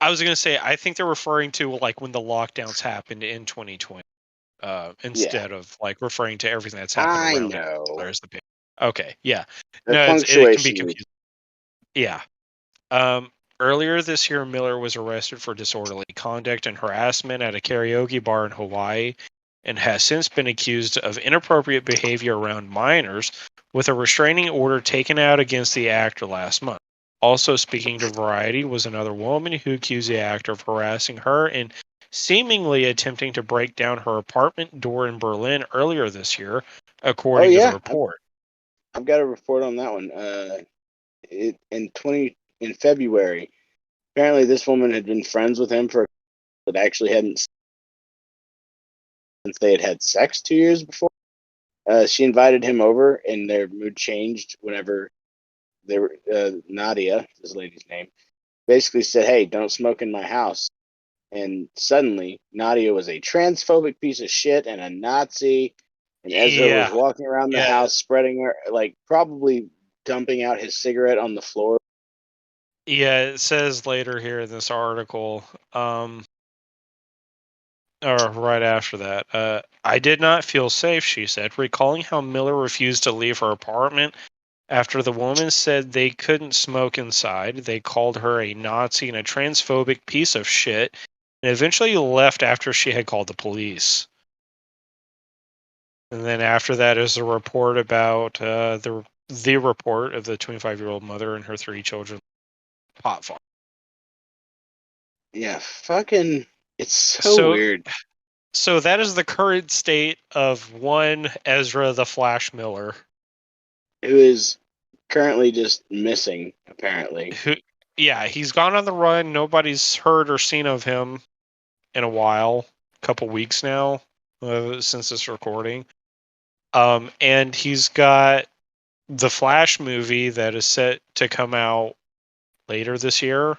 I was gonna say I think they're referring to like when the lockdowns happened in 2020, Yeah, instead of like referring to everything that's happened I around it. know. There's the pandemic. Okay, yeah, The no, it can be punctuation. confusing. Yeah. Um, Earlier this year, Miller was arrested for disorderly conduct and harassment at a karaoke bar in Hawaii and has since been accused of inappropriate behavior around minors, with a restraining order taken out against the actor last month. Also speaking to Variety was another woman who accused the actor of harassing her and seemingly attempting to break down her apartment door in Berlin earlier this year, Oh according to the yeah, report. I've got a report on that one. In February, apparently this woman had been friends with him for but actually hadn't since they had sex 2 years before. She invited him over, and their mood changed whenever they were. Nadia, this lady's name, basically said, "Hey, don't smoke in my house." And suddenly, Nadia was a transphobic piece of shit and a Nazi. And Ezra was Yeah, walking around the yeah, house, spreading her, like probably dumping out his cigarette on the floor. yeah. It says later here in this article, or right after that, I did not feel safe, she said, recalling how Miller refused to leave her apartment after the woman said they couldn't smoke inside. They called her a Nazi and a transphobic piece of shit, and eventually left after she had called the police. And then after that is a report about the report of the 25-year-old mother and her 3 children pot farm. Yeah, fucking, it's so So weird. so that is the current state of one Ezra the Flash Miller. Who is currently just missing, apparently. Who, yeah, he's gone on the run. Nobody's heard or seen of him in a while, a couple weeks now, since this recording. And he's got the Flash movie that is set to come out later this year,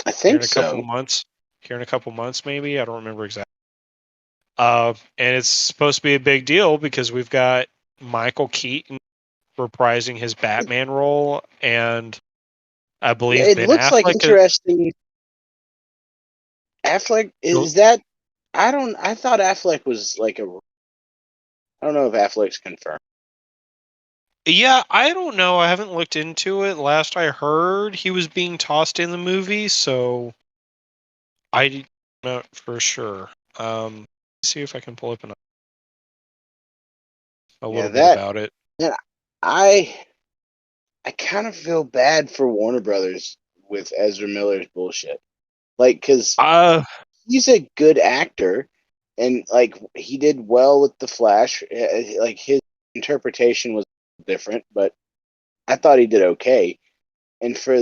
I here think in a couple so. months. Here in a couple months, maybe. I don't remember exactly. And it's supposed to be a big deal because we've got Michael Keaton reprising his Batman role, and I Yeah, believe it Ben looks like Affleck. interesting. Affleck is that? I thought Affleck was like a. I don't know if Affleck's confirmed. Yeah, I don't know. I haven't looked into it. Last I heard, he was being tossed in the movie, so I don't know for sure. See if I can pull up a Yeah, little bit that. about it. Man, I I kind of feel bad for Warner Brothers with Ezra Miller's bullshit. Like, because Uh, he's a good actor, and like he did well with the Flash. Like his interpretation was different, but I thought he did okay. And for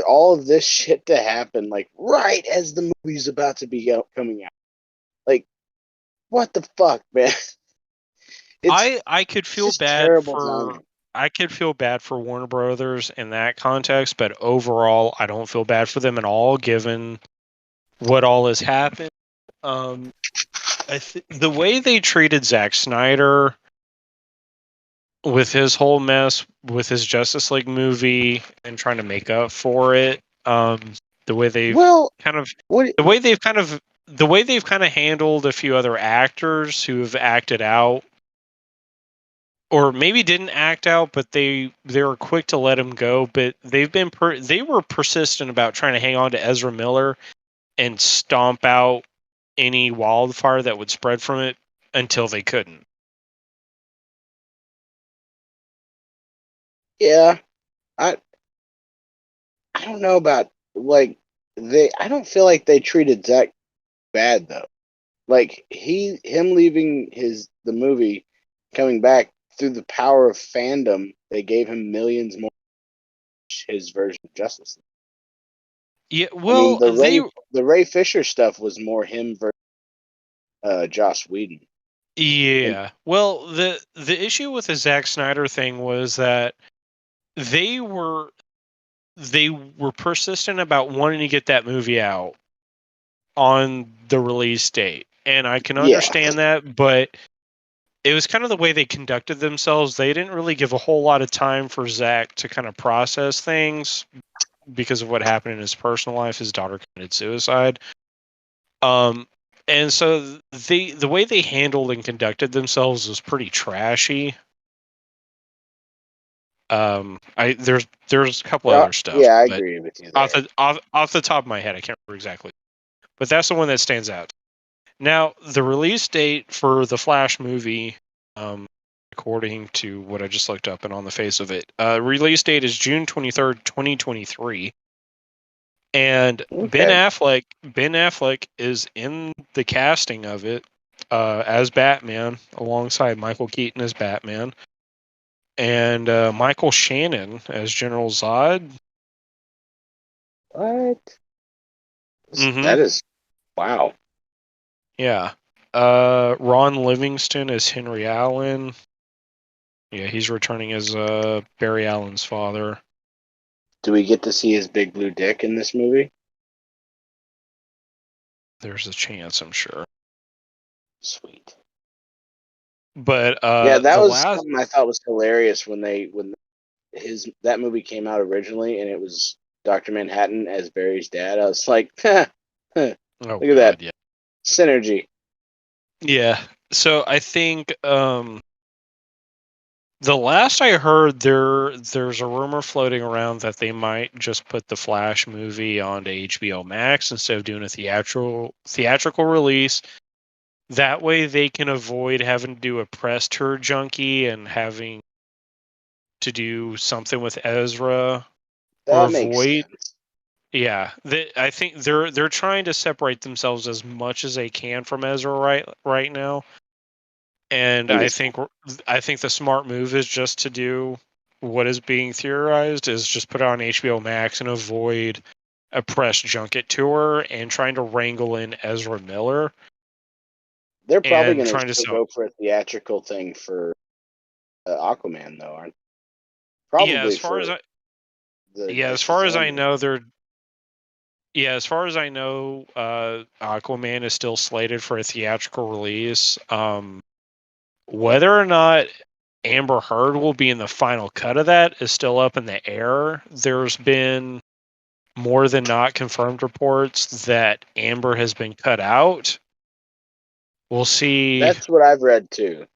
all of this shit to happen, like right as the movie's about to be coming out, like what the fuck, man? It's I could it's feel just bad terrible for timing. I could feel bad for Warner Brothers in that context, but overall, I don't feel bad for them at all, given what all has happened. Um, the way they treated Zack Snyder with his whole mess with his Justice League movie and trying to make up for it, the way they've Well, kind of what? the way they've kind of the way they've kind of handled a few other actors who have acted out or maybe didn't act out, but they were quick to let him go. But they were persistent about trying to hang on to Ezra Miller and stomp out any wildfire that would spread from it until they couldn't. Yeah, I I don't know about like they. I don't feel like they treated Zach bad though. Like him leaving the movie, coming back through the power of fandom, they gave him millions more. His version of Justice League. Yeah, I mean, well, they the Ray Fisher stuff was more him versus Joss Whedon. And yeah. Well, the issue with the Zack Snyder thing was that they were they were persistent about wanting to get that movie out on the release date. And I can yeah, understand that, but it was kind of the way they conducted themselves. They didn't really give a whole lot of time for Zach to kind of process things because of what happened in his personal life. His daughter committed suicide. Um, and so the way they handled and conducted themselves was pretty trashy. There's a couple yeah, other stuff, yeah, I but agree with you there. off the top of my head, I can't remember exactly. But that's the one that stands out. Now, the release date for the Flash movie, um, according to what I just looked up and on the face of it, release date is June 23rd, 2023. And Okay, Ben Affleck is in the casting of it as Batman, alongside Michael Keaton as Batman, and Michael Shannon as General Zod. what? Mm-hmm. That is wow. Yeah. Ron Livingston as Henry Allen. Yeah, he's returning as Barry Allen's father. Do we get to see his big blue dick in this movie? There's a chance, I'm sure. Sweet. But Yeah, that the was last, something I thought was hilarious when his that movie came out originally, and it was Doctor Manhattan as Barry's dad. I was like, look at oh that god, yeah, synergy. yeah. So I think the last I heard, there's a rumor floating around that they might just put the Flash movie onto HBO Max instead of doing a theatrical release. That way, they can avoid having to do a press tour junkie and having to do something with Ezra or That makes avoid. sense. Yeah, I think they're trying to separate themselves as much as they can from Ezra right now, and Understand. I think the smart move is just to do what is being theorized is just put it on HBO Max and avoid a press junket tour and trying to wrangle in Ezra Miller They're probably and going to trying to still sell. go for a theatrical thing for Aquaman, though, aren't? Yeah, Probably for the as far as Shazam I movie. know, as far as I know, Aquaman is still slated for a theatrical release. Whether or not Amber Heard will be in the final cut of that is still up in the air. There's been more than not confirmed reports that Amber has been cut out. We'll see. That's what I've read too.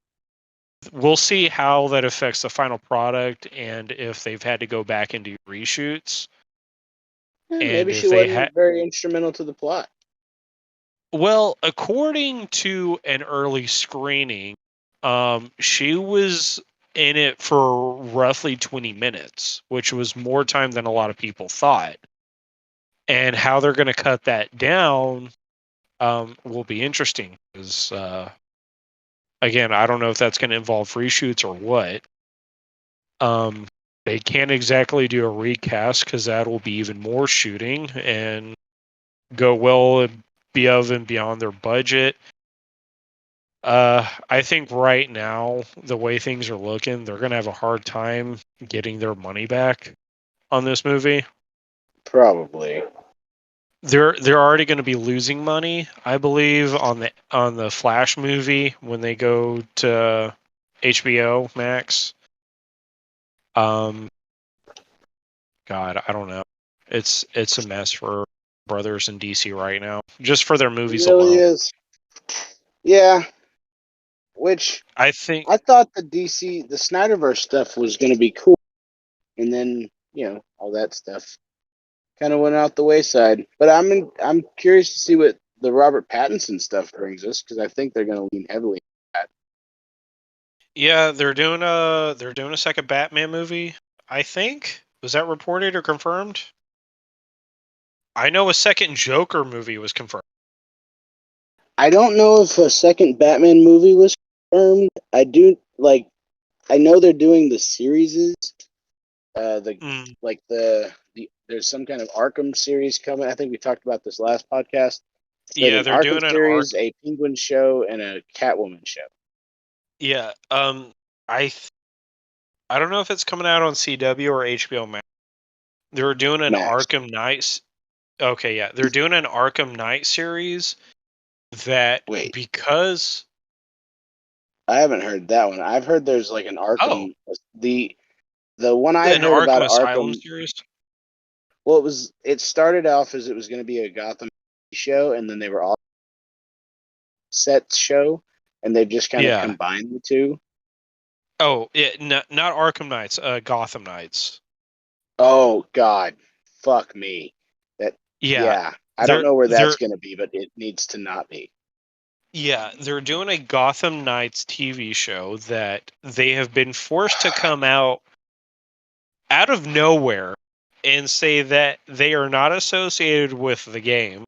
We'll see how that affects the final product and if they've had to go back and do reshoots. And Maybe if she they wasn't very instrumental to the plot. well, according to an early screening, she was in it for roughly 20 minutes, which was more time than a lot of people thought. And how they're going to cut that down will be interesting. Because again, I don't know if that's going to involve reshoots or what. They can't exactly do a recast because that will be even more shooting and go well and be of and beyond their budget. I think right now, the way things are looking, they're going to have a hard time getting their money back on this movie. Probably. They're already going to be losing money, I believe, on the Flash movie when they go to HBO Max. God, I don't know. It's a mess for brothers in DC right now, just for their movies It really alone. is. Yeah. Which I think. I thought the Snyderverse stuff was going to be cool, and then all that stuff kind of went out the wayside. But I'm curious to see what the Robert Pattinson stuff brings us, because I think they're going to lean heavily on that. Yeah, they're doing a second Batman movie. I think, was that reported or confirmed? I know a second Joker movie was confirmed. I don't know if a second Batman movie was confirmed. I know they're doing the series. There's some kind of Arkham series coming. I think we talked about this last podcast. But Yeah, an they're Arkham doing an series, a Penguin show, and a Catwoman show. Yeah, I don't know if it's coming out on CW or HBO Max. They're doing an Max. Arkham Knights. Okay, yeah, they're doing an Arkham Knight series that Wait, because I haven't heard that one. I've heard there's like an Arkham. The one I an heard about Arkham Asylum Arkham. series. Well, it started off as it was going to be a Gotham show, and then they were all set show, and they've just kind of Yeah. combined the two. Oh, yeah, not Arkham Knights, Gotham Knights. Oh God, fuck me. Yeah, Yeah, I don't know where that's they're going to be, but it needs to not be. yeah, they're doing a Gotham Knights TV show that they have been forced to come out of nowhere and say that they are not associated with the game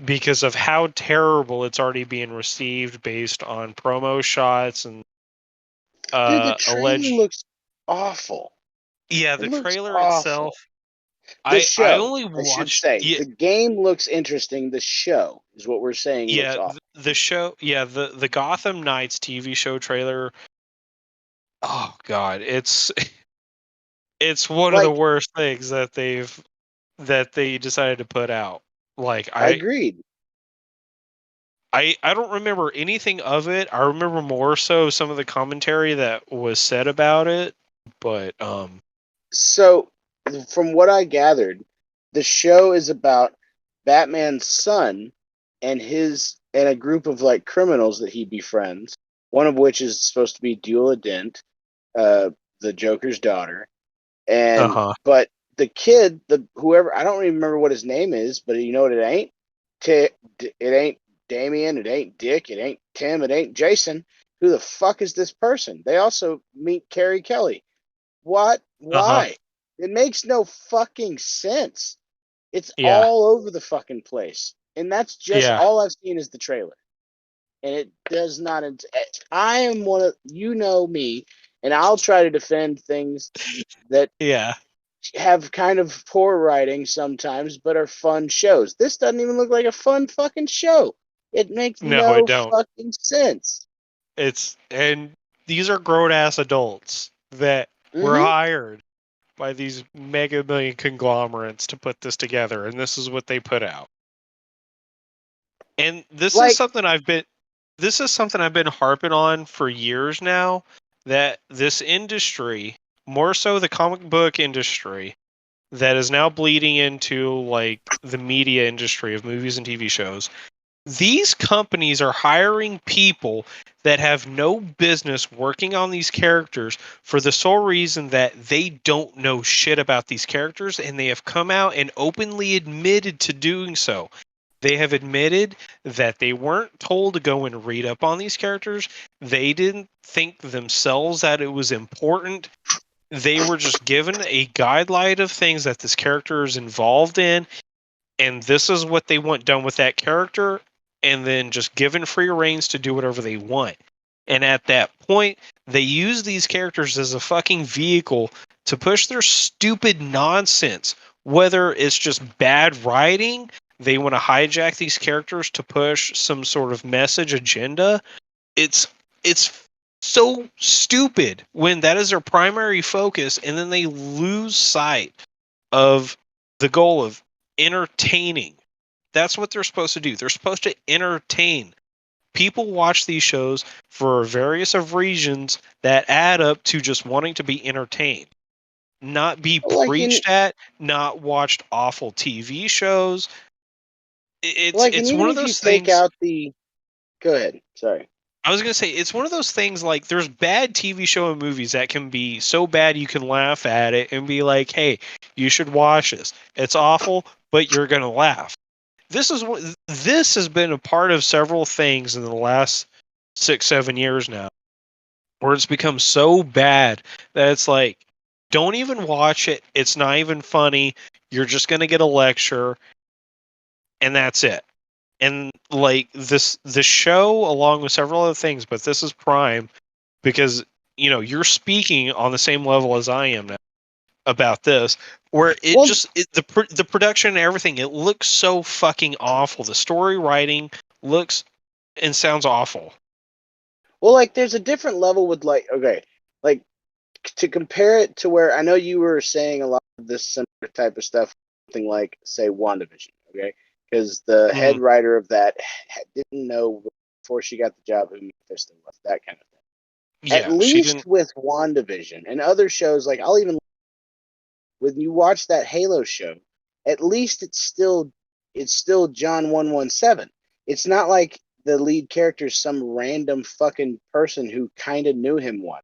because of how terrible it's already being received based on promo shots and Dude, the trailer alleged. looks awful. Yeah, It the looks trailer itself. awful. The I show, only I should watched. say, Yeah, the game looks interesting. The show is what we're saying looks yeah, awful. the show. Yeah, the Gotham Knights TV show trailer. Oh God, it's one of the Like, worst things that they decided to put out. Like I agreed. I don't remember anything of it. I remember more so some of the commentary that was said about it, but So, from what I gathered, the show is about Batman's son and a group of like criminals that he befriends. One of which is supposed to be Dula Dent, uh, the Joker's daughter, and uh-huh. but the kid, the whoever I don't even remember what his name is, but you know what it ain't? It ain't Damien, it ain't Dick, it ain't Tim, it ain't Jason. Who the fuck is this person? They also meet Carrie Kelly. What? Uh-huh. Why? It makes no fucking sense. It's Yeah. all over the fucking place. And that's just Yeah. all I've seen is the trailer. And it does not. I am one of, me, and I'll try to defend things that Yeah. have kind of poor writing sometimes, but are fun shows. This doesn't even look like a fun fucking show. It makes No, I no don't. fucking sense. And these are grown ass adults that were Mm-hmm. hired by these mega million conglomerates to put this together, and this is what they put out. And this is Like, something I've been harping on for years now, that this industry, more so the comic book industry, that is now bleeding into like the media industry of movies and TV shows. These companies are hiring people that have no business working on these characters for the sole reason that they don't know shit about these characters, and they have come out and openly admitted to doing so. They have admitted that they weren't told to go and read up on these characters. They didn't think themselves that it was important. They were just given a guideline of things that this character is involved in, and this is what they want done with that character, and then just given free reins to do whatever they want. And at that point, they use these characters as a fucking vehicle to push their stupid nonsense. Whether it's just bad writing, they want to hijack these characters to push some sort of message agenda. It's so stupid when that is their primary focus, and then they lose sight of the goal of entertaining. That's what they're supposed to do. They're supposed to entertain. People watch these shows for various of reasons that add up to just wanting to be entertained, not be Like in preached at, not watched awful TV shows. and It's even one of if you those take things. out the, go ahead. Sorry. I was gonna say it's one of those things like there's bad TV show and movies that can be so bad you can laugh at it and be like, "Hey, you should watch this. It's awful, but you're gonna laugh." This has been a part of several things in the last 6-7 years now, where it's become so bad that it's like, don't even watch it. It's not even funny. You're just gonna get a lecture, and that's it. And like this show, along with several other things, but this is prime because you're speaking on the same level as I am now about this, where Well, the production and everything, it looks so fucking awful. The story writing looks and sounds awful. well, like there's a different level with like, okay, like to compare it to where I know you were saying a lot of this similar type of stuff, something like say WandaVision, okay, because the head Mm, writer of that didn't know before she got the job who Mephisto was, that kind of thing. At yeah, she least didn't. with WandaVision and other shows, like I'll even when you watch that Halo show, at least it's still John 117. It's not like the lead character is some random fucking person who kind of knew him once.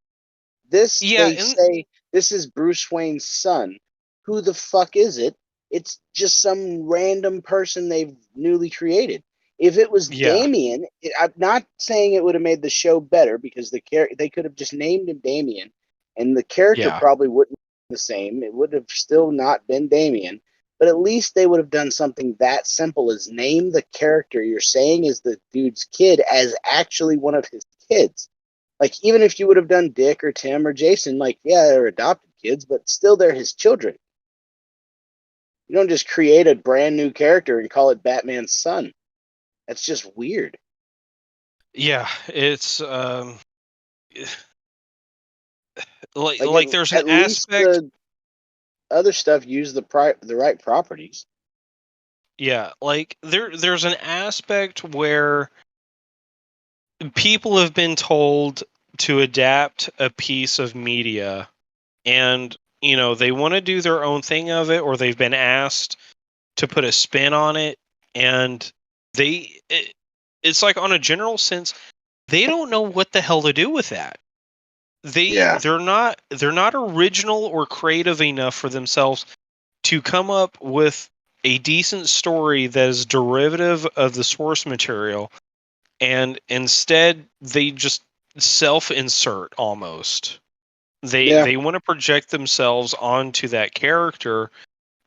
This Yeah, they and say this is Bruce Wayne's son. Who the fuck is it? It's just some random person they've newly created. If it was yeah, Damien, I'm not saying it would have made the show better because they could have just named him Damien, and the character yeah, probably wouldn't be the same. It would have still not been Damien, but at least they would have done something that simple as name the character you're saying is the dude's kid as actually one of his kids. Like even if you would have done Dick or Tim or Jason, like yeah, they're adopted kids, but still they're his children. You don't just create a brand new character and call it Batman's son. That's just weird. yeah. It's Like like there's an at least aspect. the other stuff use the right properties. Yeah, like there's an aspect where people have been told to adapt a piece of media, and they want to do their own thing of it, or they've been asked to put a spin on it, and it's like, on a general sense, they don't know what the hell to do with that. Yeah. They're not original or creative enough for themselves to come up with a decent story that is derivative of the source material, and instead they just self-insert almost. They Yeah. they want to project themselves onto that character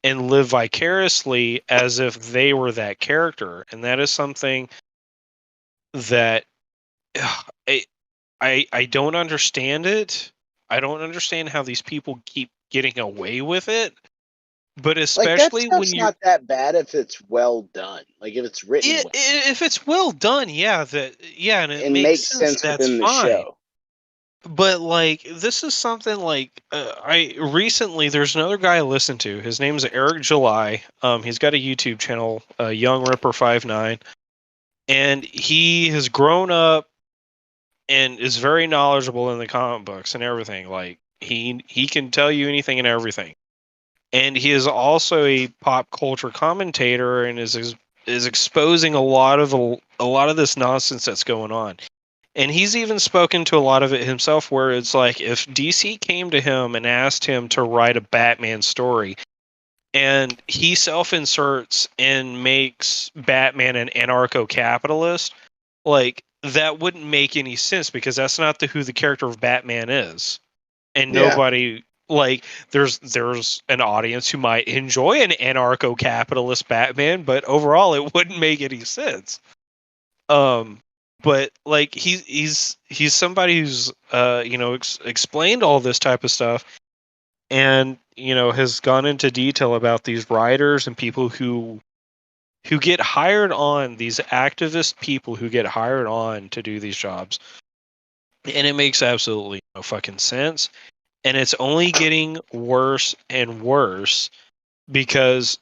and live vicariously as if they were that character, and that is something that ugh, I don't understand it. I don't understand how these people keep getting away with it, but Like that especially when stuff's you're not that bad if it's well done. Like if it's written well if it's well done, yeah, and it and makes makes sense, sense that's within the fine. show. But like, this is something like, I recently, there's another guy I listen to. His name is Eric July. He's got a YouTube channel, Young Ripper 59, and he has grown up and is very knowledgeable in the comic books and everything. Like he can tell you anything and everything. And he is also a pop culture commentator and is exposing a lot of this nonsense that's going on. And he's even spoken to a lot of it himself, where it's like if DC came to him and asked him to write a Batman story, and he self-inserts and makes Batman an anarcho-capitalist, like that wouldn't make any sense because that's not who the character of Batman is. And Yeah. nobody like there's an audience who might enjoy an anarcho-capitalist Batman, but overall it wouldn't make any sense. But like he's somebody who's explained all this type of stuff, and has gone into detail about these writers and people who get hired on, these activist people who get hired on to do these jobs. And it makes absolutely no fucking sense. And it's only getting worse and worse because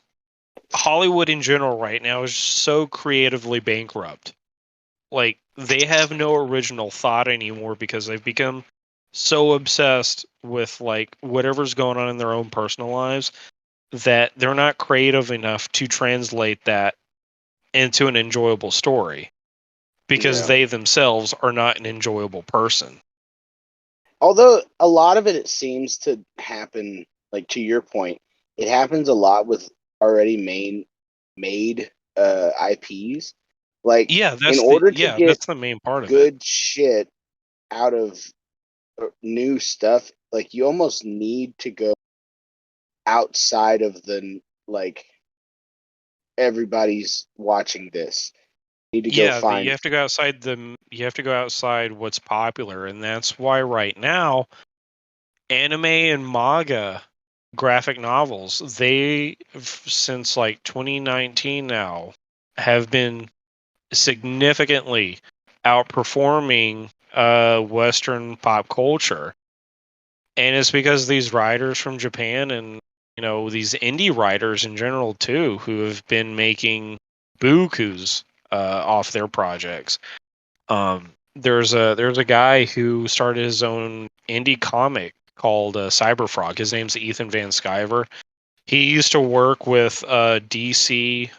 Hollywood in general right now is so creatively bankrupt. Like they have no original thought anymore because they've become so obsessed with like whatever's going on in their own personal lives that they're not creative enough to translate that into an enjoyable story because Yeah. they themselves are not an enjoyable person. Although a lot of it seems to happen, like to your point, it happens a lot with already made IPs. Like Yeah, in order to get that's the main part of it. good shit out of new stuff, like you almost need to go outside of the like everybody's watching this. You need to go Yeah, find. you have to go outside what's popular, and that's why right now anime and manga graphic novels, since like 2019 now, have been significantly outperforming Western pop culture. And it's because these writers from Japan and these indie writers in general too, who have been making bukus off their projects. There's a guy who started his own indie comic called Cyberfrog. His name's Ethan Van Sciver. He used to work with DC.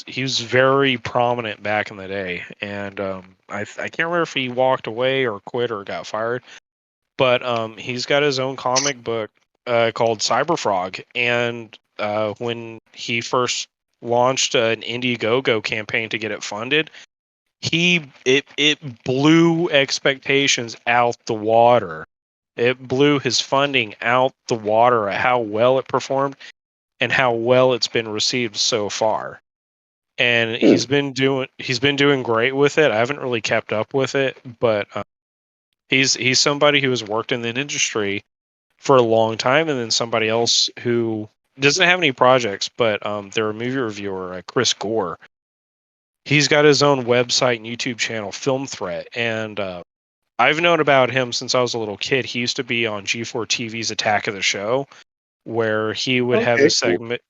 He was very prominent back in the day, and I can't remember if he walked away or quit or got fired. But he's got his own comic book called Cyberfrog, and when he first launched an Indiegogo campaign to get it funded, it blew expectations out the water. It blew his funding out the water at how well it performed and how well it's been received so far. And he's been doing great with it. I haven't really kept up with it, but he's somebody who has worked in the industry for a long time, and then somebody else who doesn't have any projects, but they're a movie reviewer, Chris Gore. He's got his own website and YouTube channel, Film Threat, and I've known about him since I was a little kid. He used to be on G4 TV's Attack of the Show, where he would have a segment.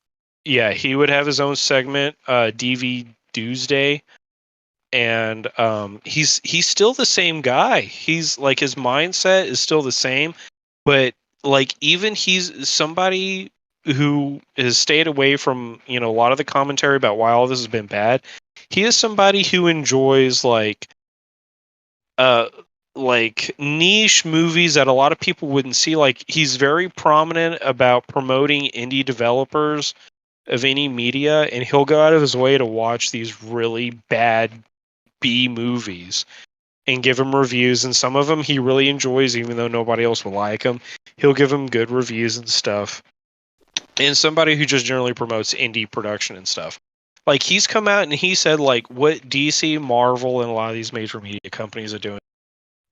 Yeah, he would have his own segment, DV Doomsday, and he's still the same guy. He's like his mindset is still the same, but like even he's somebody who has stayed away from a lot of the commentary about why all this has been bad. He is somebody who enjoys uh like niche movies that a lot of people wouldn't see. Like he's very prominent about promoting indie developers of any media, and he'll go out of his way to watch these really bad B movies and give them reviews, and some of them he really enjoys even though nobody else will like them. He'll give them good reviews and stuff. And somebody who just generally promotes indie production and stuff. Like he's come out and he said like what DC, Marvel, and a lot of these major media companies are doing,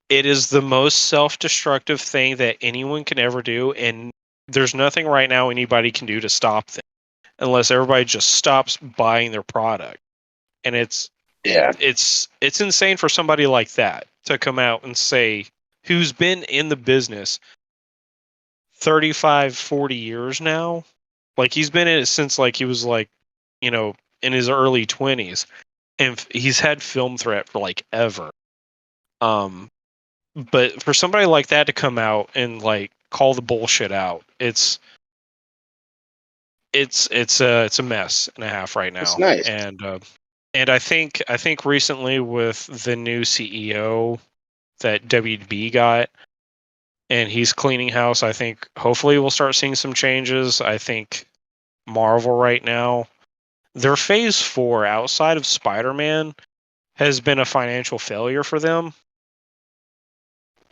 it is the most self-destructive thing that anyone can ever do, and there's nothing right now anybody can do to stop them unless everybody just stops buying their product. And it's insane for somebody like that to come out and say, who's been in the business 35, 40 years now. Like he's been in it since like he was like, in his early 20s, and he's had Film Threat for like ever. But for somebody like that to come out and like call the bullshit out, it's a mess and a half right It's now. nice. And I think recently with the new CEO that WB got, and he's cleaning house, I think hopefully we'll start seeing some changes. I think Marvel right now, their phase 4 outside of Spider-Man has been a financial failure for them.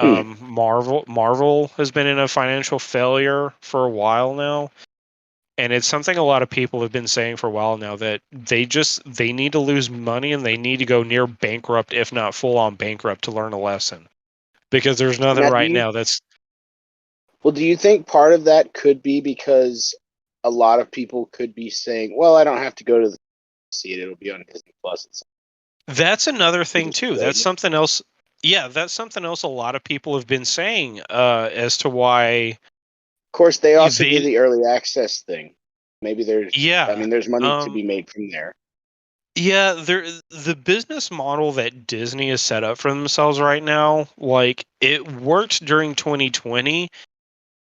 Marvel has been in a financial failure for a while now. And it's something a lot of people have been saying for a while now, that they need to lose money and they need to go near bankrupt, if not full on bankrupt, to learn a lesson. Because there's nothing Now, right now that's... Well, do you think part of that could be because a lot of people could be saying, "Well, I don't have to go to the see it; it'll be on Disney Plus." That's another thing Just too. play That's it. something else. Yeah, that's something else a lot of people have been saying as to why Of course, they also do they... the early access thing. Maybe Yeah. there's money to be made from there. Yeah, the business model that Disney has set up for themselves right now, like it worked during 2020,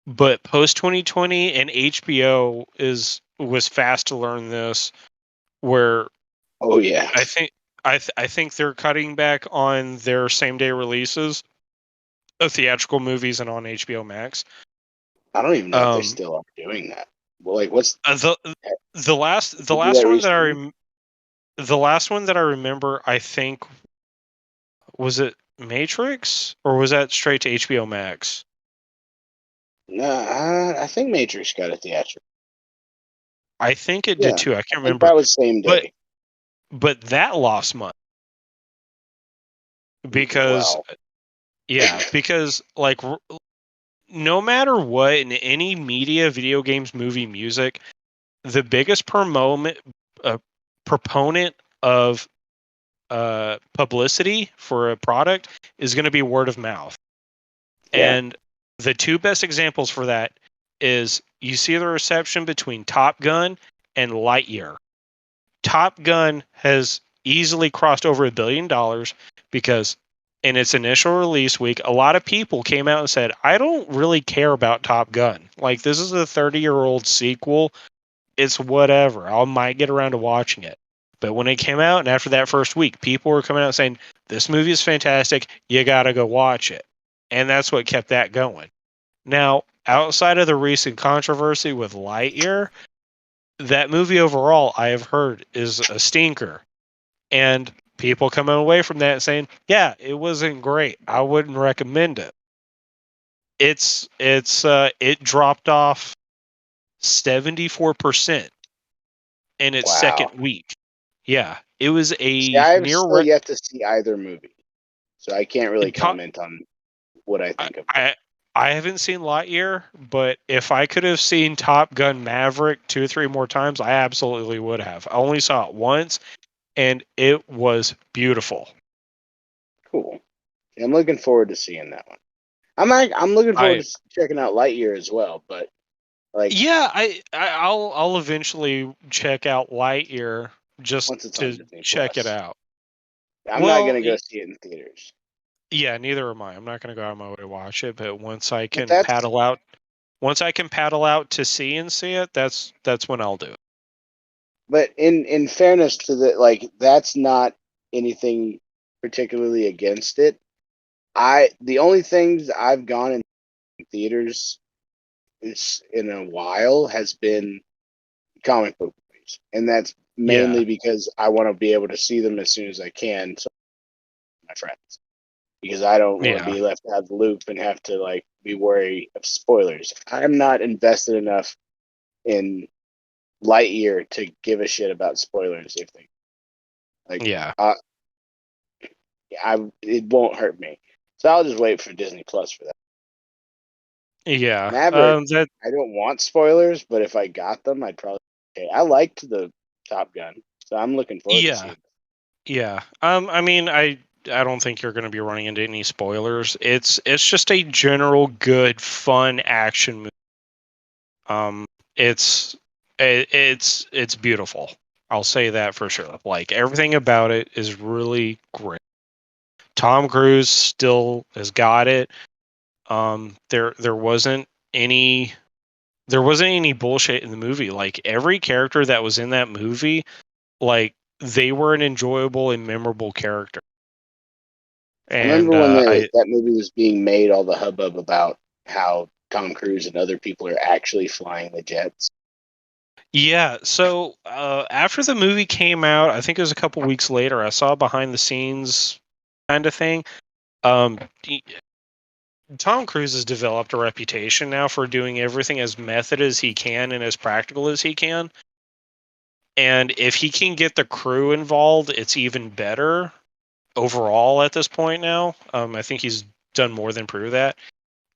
but post 2020 and HBO was fast to learn this, where Oh yeah, I think I think they're cutting back on their same day releases of theatrical movies and on HBO Max. I don't even know if they Um, still are doing that. Well, like, what's the last did they do that recently? the last one that I remember, I think, was it Matrix, or was that straight to HBO Max? No, I think Matrix got a theatrical. I think it did Yeah, too. I can't I think remember, that was same but day. that lost money because Well, because like no matter what in any media, video games, movie, music, the biggest proponent of publicity for a product is going to be word of mouth. yeah. And the two best examples for that is you see the reception between Top Gun and Lightyear. Top Gun has easily crossed over $1 billion because in its initial release week, a lot of people came out and said, I don't really care about Top Gun. Like, this is a 30-year-old sequel. It's whatever. I might get around to watching it. But when it came out, and after that first week, people were coming out saying, this movie is fantastic. You got to go watch it. And that's what kept that going. Now, outside of the recent controversy with Lightyear, that movie overall, I have heard, is a stinker. And people coming away from that saying, yeah, it wasn't great. I wouldn't recommend it. It dropped off 74% in its Wow. second week. Yeah, it was See, a I've near still yet to see either movie, so I can't really top. comment on what I think of them. I haven't seen Lightyear, but if I could have seen Top Gun Maverick 2 or 3 more times, I absolutely would have. I only saw it once, and it was beautiful. Cool. I'm looking forward to seeing that one. I'm looking forward I to checking out Lightyear as well, but like Yeah, I'll eventually check out Lightyear just once it's on to Disney check it Plus, out. I'm not Well, gonna go see it in theaters. yeah, neither am I. I'm not going to go out of my way to watch it, but But that's once I can paddle out to see and see it, that's when I'll do it. but in fairness to that's not anything particularly against it. The only things I've gone in theaters is in a while has been comic book movies, and that's Yeah, mainly because I want to be able to see them as soon as I can, so my friends, because I don't want to yeah, be left out of the loop and have to like be worried of spoilers. I'm not invested enough in Lightyear to give a shit about spoilers if they like. yeah, It won't hurt me, so I'll just wait for Disney Plus for that. yeah. Maverick, That I don't want spoilers, but if I got them, I'd probably. Okay, I liked the Top Gun, so I'm looking forward to yeah, seeing. yeah. I mean, I don't think you're going to be running into any spoilers. It's just a general good, fun action movie. Um, it's it's beautiful. I'll say that for sure. Like everything about it is really great. Tom Cruise still has got it. There wasn't any bullshit in the movie. Like every character that was in that movie, like they were an enjoyable and memorable character. I remember And when that movie was being made, all the hubbub about how Tom Cruise and other people are actually flying the jets. yeah, so after the movie came out, I think it was a couple weeks later, I saw a behind the scenes kind of thing. Um, Tom Cruise has developed a reputation now for doing everything as method as he can and as practical as he can. And if he can get the crew involved, it's even better overall at this point now. I think he's done more than prove that.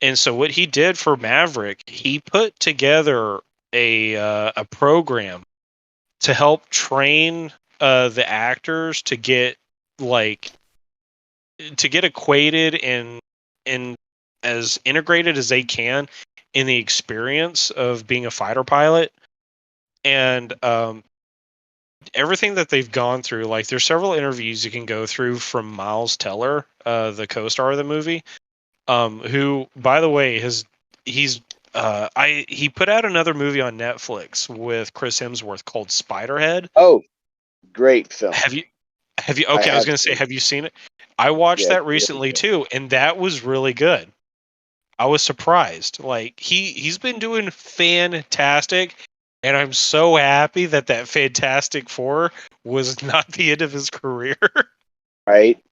And so what he did for Maverick, he put together a program to help train the actors to get like acquainted and as integrated as they can in the experience of being a fighter pilot. And everything that they've gone through, like there's several interviews you can go through from Miles Teller, the co-star of the movie, who, by the way, he put out another movie on Netflix with Chris Hemsworth called Spiderhead. Oh, great film. Have you? I Okay, I was have gonna say, seen it. have you seen it? I watched Yeah, that really recently good. too, and that was really good. I was surprised. Like he's been doing fantastic, and I'm so happy that Fantastic Four was not the end of his career. Right?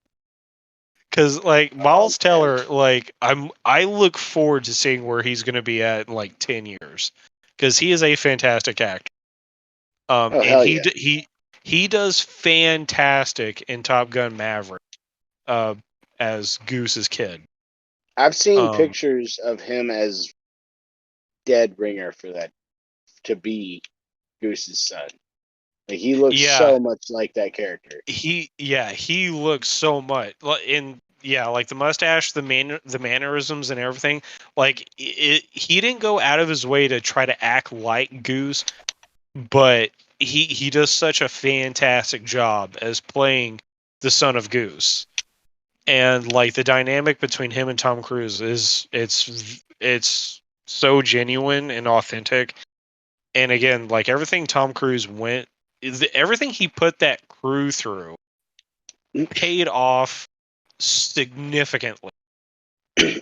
Because like Oh Miles man. Teller, like I look forward to seeing where he's going to be at in like 10 years, because he is a fantastic actor. Oh And hell yeah. he does fantastic in Top Gun Maverick, uh, as Goose's kid. I've seen Um, pictures of him as dead ringer for that to be Goose's son. Like he looks yeah, so much like that character. he looks so much in, yeah, like the mustache, the mannerisms and everything. Like he didn't go out of his way to try to act like Goose, but he does such a fantastic job as playing the son of Goose. And like the dynamic between him and Tom Cruise is it's so genuine and authentic. And again, like everything Tom Cruise everything he put that crew through paid off significantly.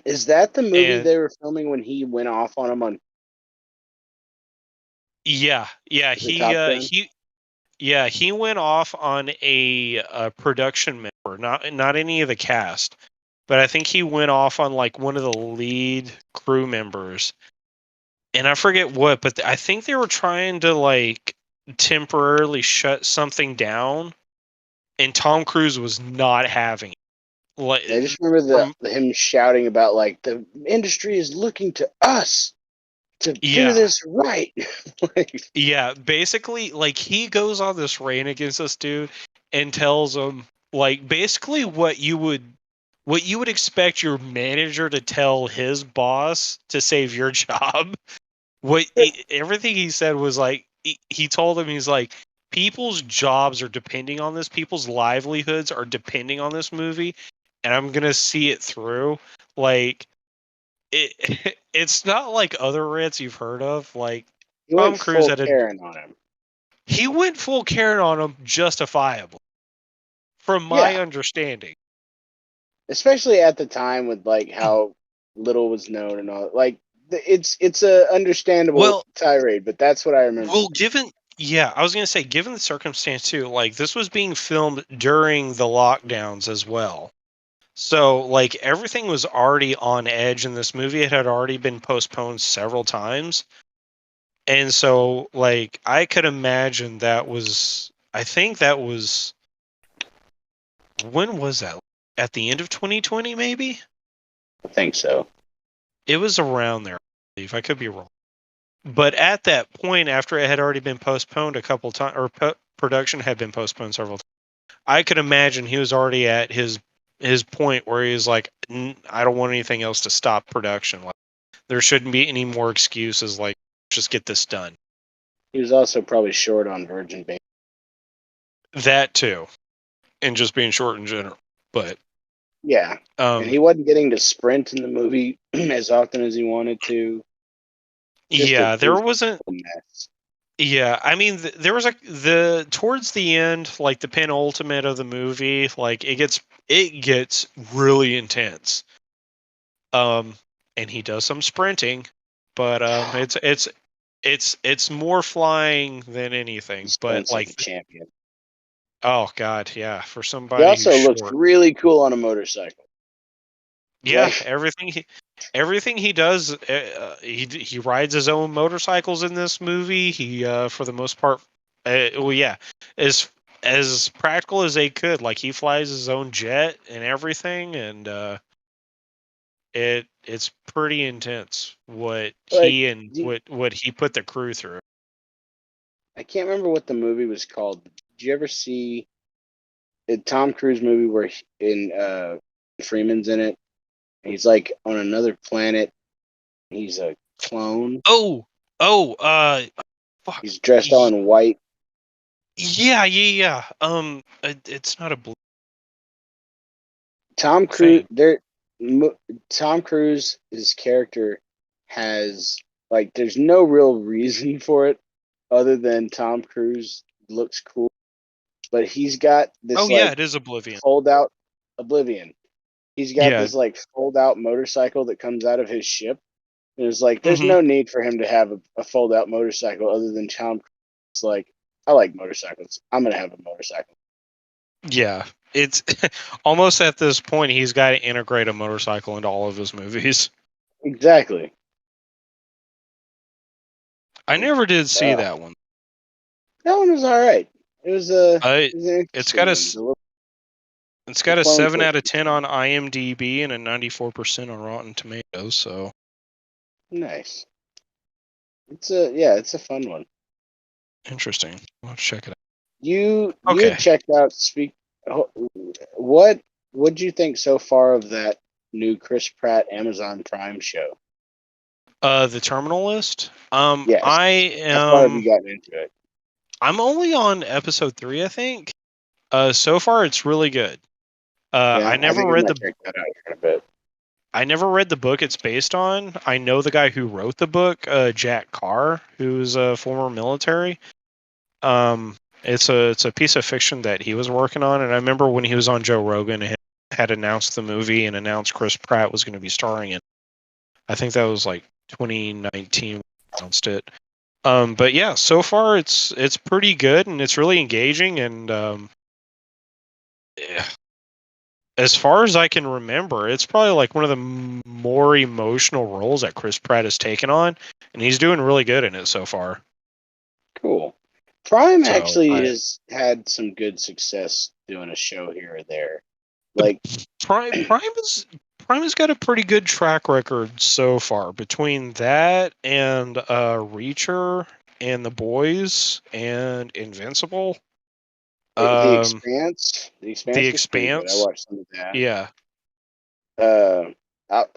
Is that the movie And they were filming when he went off on him on yeah, the Top Gun? he went off on a production member, not any of the cast, but I think he went off on like one of the lead crew members, and I forget what, but I think they were trying to like temporarily shut something down, and Tom Cruise was not having it. Like I just remember from him shouting about like the industry is looking to us to do yeah, this right. Like, yeah, basically, like he goes on this reign against this dude and tells him like basically what you would expect your manager to tell his boss to save your job. Everything he said was like he told him, he's like, people's jobs are depending on this, people's livelihoods are depending on this movie, and I'm gonna see it through. Like it's not like other rants you've heard of. Like he went Tom Cruise full had a Karen on him. he went full Karen on him justifiably, from my Yeah, understanding. especially at the time with like how little was known and all. Like it's a understandable Well, tirade, but that's what I remember. given, yeah, I was gonna say, given the circumstance too, like this was being filmed during the lockdowns as well. So like everything was already on edge in this movie. It had already been postponed several times. And so like I could imagine I think that was, when was that? At the end of 2020 maybe? I think so. It was around there, I believe. I could be wrong. But at that point, after it had already been postponed a couple times, or production had been postponed several times, I could imagine he was already at his point where he was like, I don't want anything else to stop production. Like, there shouldn't be any more excuses. Like, just get this done. He was also probably short on virgin baby. That too, and just being short in general. But Yeah, and he wasn't getting to sprint in the movie as often as he wanted to. Yeah, It there was wasn't. a mess. Yeah, I mean, there was towards the end, like the penultimate of the movie, like it gets really intense. Um, and he does some sprinting, but it's more flying than He anything. But sprints like a champion. oh god, yeah, for He somebody who's also looks short, really cool on a motorcycle. yeah, Like, everything he does, he rides his own motorcycles in this movie. He for the most part, well, yeah, as as practical as they could. Like he flies his own jet and everything, and it's pretty intense what like he and what he put the crew through. I can't remember what the movie was called. Did you ever see a Tom Cruise movie where Freeman's in it? And he's like on another planet. He's a clone. Oh, oh, fuck. He's dressed all in white. Yeah, yeah, yeah. It's not a blue Tom Cruise. thing. Tom Cruise, his character has like. There's no real reason for it other than Tom Cruise looks cool, but he's got Oh this yeah, like it is Oblivion. fold out Oblivion. He's got Yeah. this like fold out motorcycle that comes out of his ship. And it's like there's Hmm. no need for him to have a fold out motorcycle other than Tom Cruise. It's like I like motorcycles. I'm gonna have a motorcycle. Yeah. It's almost at this point he's got to integrate a motorcycle into all of his movies. Exactly. I never did see Uh, that one. that one was all right. I It was an it's got interesting one. it's The got a clone 7 twist out of was 10 fun. on IMDb and a 94% on Rotten Tomatoes, so Nice. It's a fun one. interesting. I'll check it out. You Okay. had checked out what what'd you think so far of that new Chris Pratt Amazon Prime show? The Terminal List. Yes. I How far have am you gotten into it? I'm only on episode 3, I think. So far it's really good. Yeah, I I never think I read might the check that out here in a bit. I never read the book it's based on. I know the guy who wrote the book, Jack Carr, who's a former military. Um, it's a piece of fiction that he was working on, and I remember when he was on Joe Rogan and had announced the movie and announced Chris Pratt was going to be starring in. I think that was like 2019 when he announced it. But yeah, so far it's pretty good and it's really engaging and yeah, as far as I can remember, it's probably like one of the more emotional roles that Chris Pratt has taken on, and he's doing really good in it so far. Cool. Prime So actually I has had some good success doing a show here or there. Like, Prime has got a pretty good track record so far between that and Reacher and The Boys and Invincible. The Um, Expanse. The The Expanse was pretty good. I Expanse, watched some of that. yeah. Uh,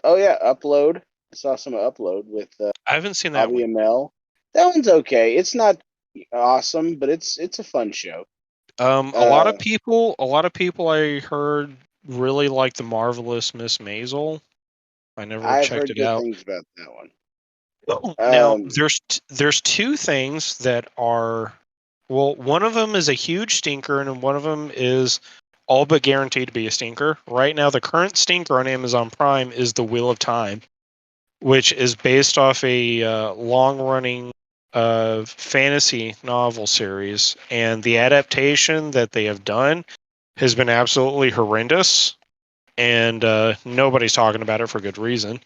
oh yeah, Upload. I saw some Upload with I haven't seen that Bobby one. Amell. That one's okay. It's not awesome, but it's a fun show. Uh, A lot of people I heard really like the marvelous Miss Maisel. I never I've checked heard it good out. things about that one. Now, Um, there's two things that are well, one of them is a huge stinker, and one of them is all but guaranteed to be a stinker. Right now, the current stinker on Amazon Prime is The Wheel of Time, which is based off a long-running fantasy novel series, and the adaptation that they have done has been absolutely horrendous, and nobody's talking about it for good reason.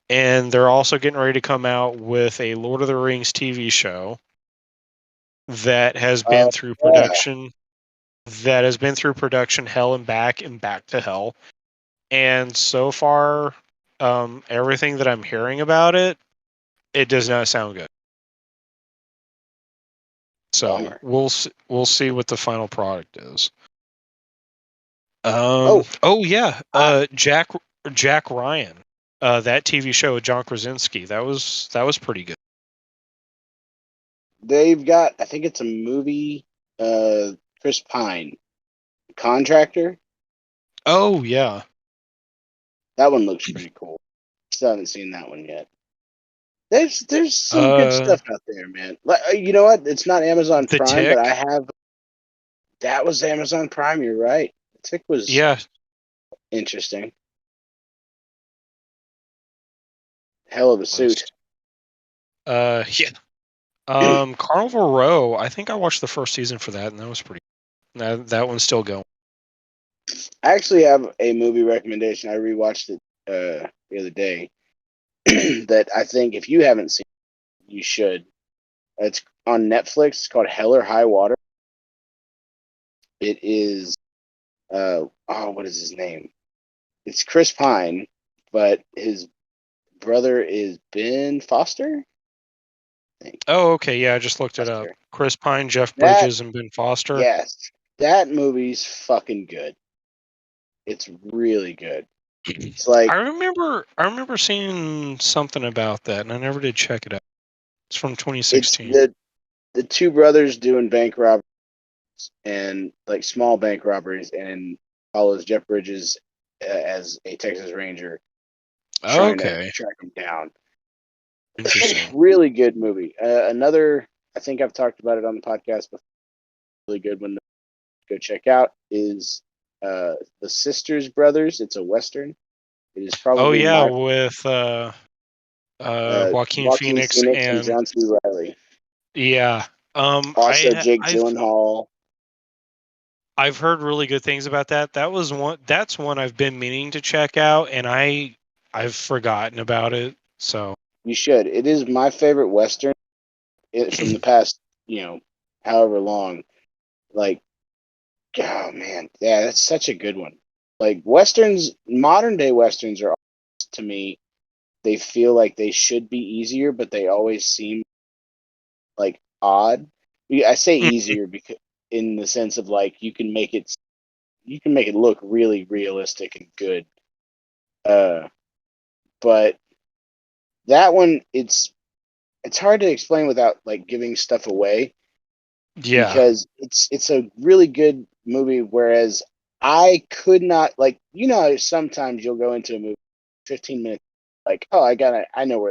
And they're also getting ready to come out with a Lord of the Rings TV show that has uh, been through yeah. production hell and back to hell. And so far, everything that I'm hearing about it, it does not sound good. So Bummer. we'll see what the final product is. Oh, Oh yeah, I, Jack Ryan, that TV show with John Krasinski, that was pretty good. they've got. I think it's a movie. Chris Pine, Contractor. Oh yeah, That one looks pretty cool. Still haven't seen that one yet. There's some good Uh, stuff out there, man. Like, you know what? It's not Amazon The Prime, but I Tick. have. That was Amazon Prime. You're right. The Tick was Yeah. interesting. Hell of a suit. Yeah. Carnival Row. I think I watched the first season for that, and that was pretty. That one's still going. I actually have a movie recommendation. I rewatched it the other day that I think if you haven't seen, you should. It's on Netflix. It's called Hell or High Water. It is what is his name? It's Chris Pine, but his brother is Ben Foster. I think Oh, okay. Yeah, I just looked it up. Foster. Chris Pine, Jeff That Bridges, and Ben Foster. yes, that movie's fucking good. It's really good. It's like I remember seeing something about that, and I never did check it out. It's from it's 2016. the two brothers doing bank robberies and like small bank robberies, and follows Jeff Bridges as a Texas Ranger trying to Okay, track him down. interesting. Really good movie. Another, I think I've talked about it on the podcast before. Really good one to go check out is the Sisters Brothers. It's a western. It is Oh probably yeah, my with Joaquin Joaquin Phoenix Phoenix and and John C. Riley. yeah. Also Jake Gyllenhaal. I've heard really good things about that. That's one I've been meaning to check out, and I've forgotten about it. So You should. It is my favorite western from the past, however long. Like, oh man, yeah, that's such a good one. Like westerns, modern day westerns are to me, they feel like they should be easier, but they always seem like odd. I say easier because in the sense of like you can make it look really realistic and good. But that one, it's hard to explain without like giving stuff away yeah, because it's a really good movie. Whereas I could not like sometimes you'll go into a movie 15 minutes like I know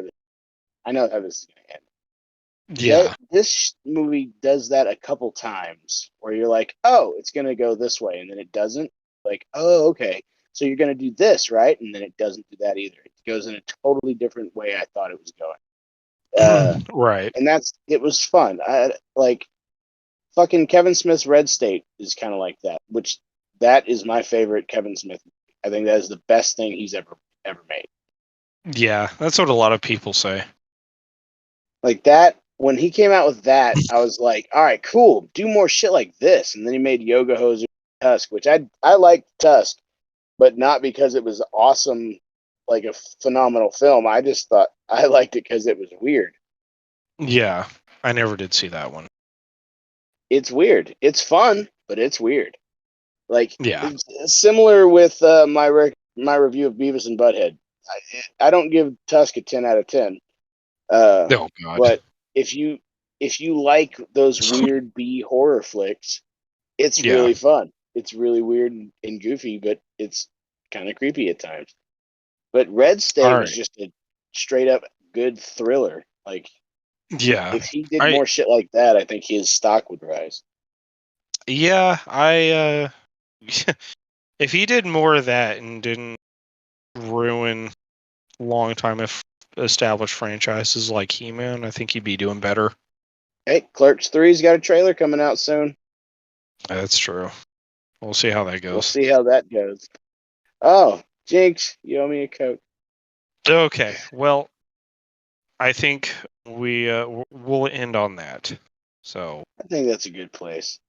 I know how this is gonna end. yeah, This movie does that a couple times where you're like, oh, it's gonna go this way, and then it doesn't. Like, oh, okay, so you're gonna do this, right? And then it doesn't do that either. It goes in a totally different way I thought it was going. right. And it was fun. I like fucking Kevin Smith's Red State is kind of like that, which that is my favorite Kevin Smith movie. I think that is the best thing he's ever made. Yeah, that's what a lot of people say. Like that, when he came out with that, I was like, all right, cool, do more shit like this. And then he made Yoga Hosers Tusk, which I liked Tusk, but not because it was awesome, like a phenomenal film. I just thought I liked it because it was weird. Yeah, I never did see that one. It's weird. It's fun, but it's weird. Like Yeah. it's similar with my review of Beavis and Butthead. I don't give Tusk a 10 out of 10. Oh God. But if you like those weird B horror flicks, it's Yeah. really fun. It's really weird and goofy, but it's kind of creepy at times. But Red All State was right. just a straight up good thriller. Like Yeah. if he did I more shit like that, I think his stock would rise. yeah, I if he did more of that and didn't ruin long time if established franchises like He-Man, I think he'd be doing better. Hey, Clerks 3's got a trailer coming out soon. That's true. We'll see how that We'll goes. see how that goes. Oh, Jinx, you owe me a Coke. Okay. Well, I think we'll end on that. So, I think that's a good place.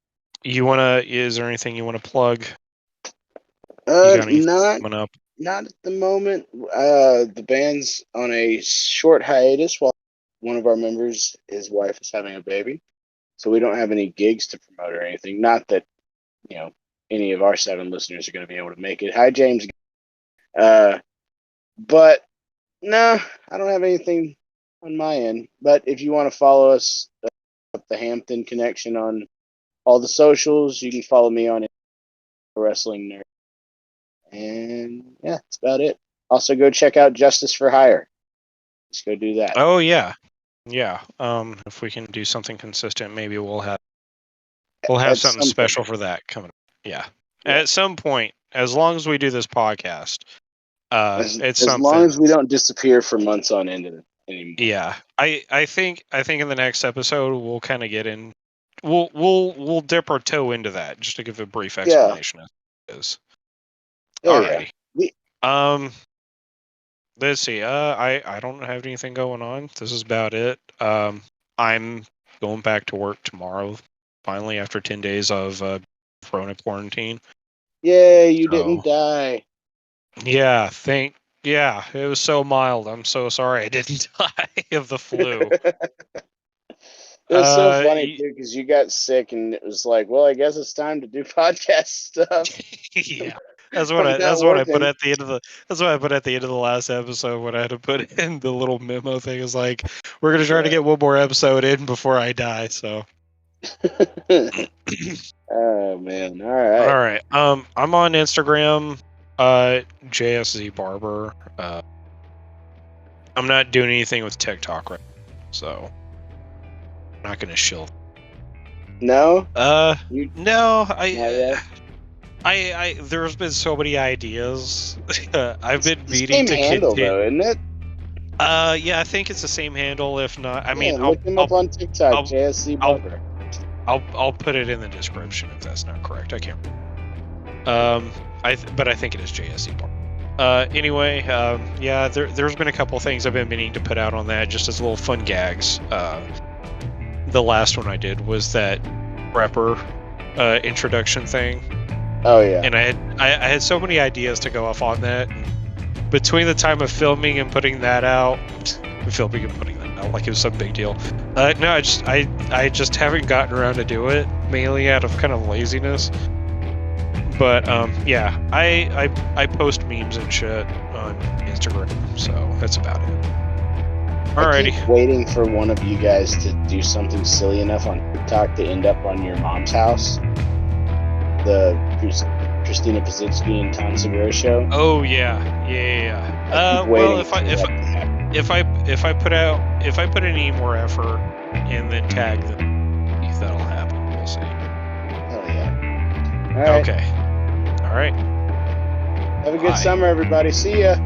is there anything you want to plug? You got anything Not coming up? not at the moment. The band's on a short hiatus while one of our members, his wife, is having a baby, so we don't have any gigs to promote or anything. Not that you know any of our 7 listeners are going to be able to make it. Hi, James. Uh, but no, I don't have anything on my end. But if you want to follow us, the Hampton Connection on all the socials, you can follow me on Wrestling Nerd. And yeah, that's about it. Also, go check out Justice for Hire. Just go do that. Oh yeah, yeah. If we can do something consistent, maybe we'll have At something some special point. for that coming up. Yeah. Yeah. At some point, as long as we do this podcast, it's As long something. as we don't disappear for months on end anymore. Yeah, I think in the next episode we'll kind of get in. We'll dip our toe into that just to give a brief explanation of what it is. Oh, Alrighty. yeah. Let's see. I don't have anything going on. This is about it. I'm going back to work tomorrow. Finally, after 10 days of Corona quarantine. Yay, you didn't die. Yeah, yeah, it was so mild. I'm so sorry I didn't die of the flu. It was so funny, too, because you got sick and it was like, well, I guess it's time to do podcast stuff. Yeah. That's what I put at the end of the last episode when I had to put in the little memo thing. Is like, we're gonna try to get one more episode in before I die. So. Oh man! All right. All right. I'm on Instagram, JSZ Barber. I'm not doing anything with TikTok right now, so I'm not gonna shill. No. No. I there's been so many ideas. I've been meaning to handle though, isn't it? Yeah, I think it's the same handle. If not, I mean, look him up on TikTok, JSC Barber. I'll put it in the description if that's not correct. I can't remember. But I think it is JSC Barber. Anyway, yeah, there's been a couple things I've been meaning to put out on that, just as little fun gags. The last one I did was that prepper introduction thing. Oh yeah. And I had so many ideas to go off on that. Between the time of filming and putting that out, like it was some big deal. No, I just haven't gotten around to do it, mainly out of kind of laziness. But yeah, I post memes and shit on Instagram, so that's about it. Alrighty. I keep waiting for one of you guys to do something silly enough on TikTok to end up on your mom's house. The Christina Pazitsky and Tom Segura show. Oh yeah. Well, if I put any more effort and then tag them, that'll happen. We'll see. Oh yeah. All right. Okay. All right. Have a good summer, everybody. See ya.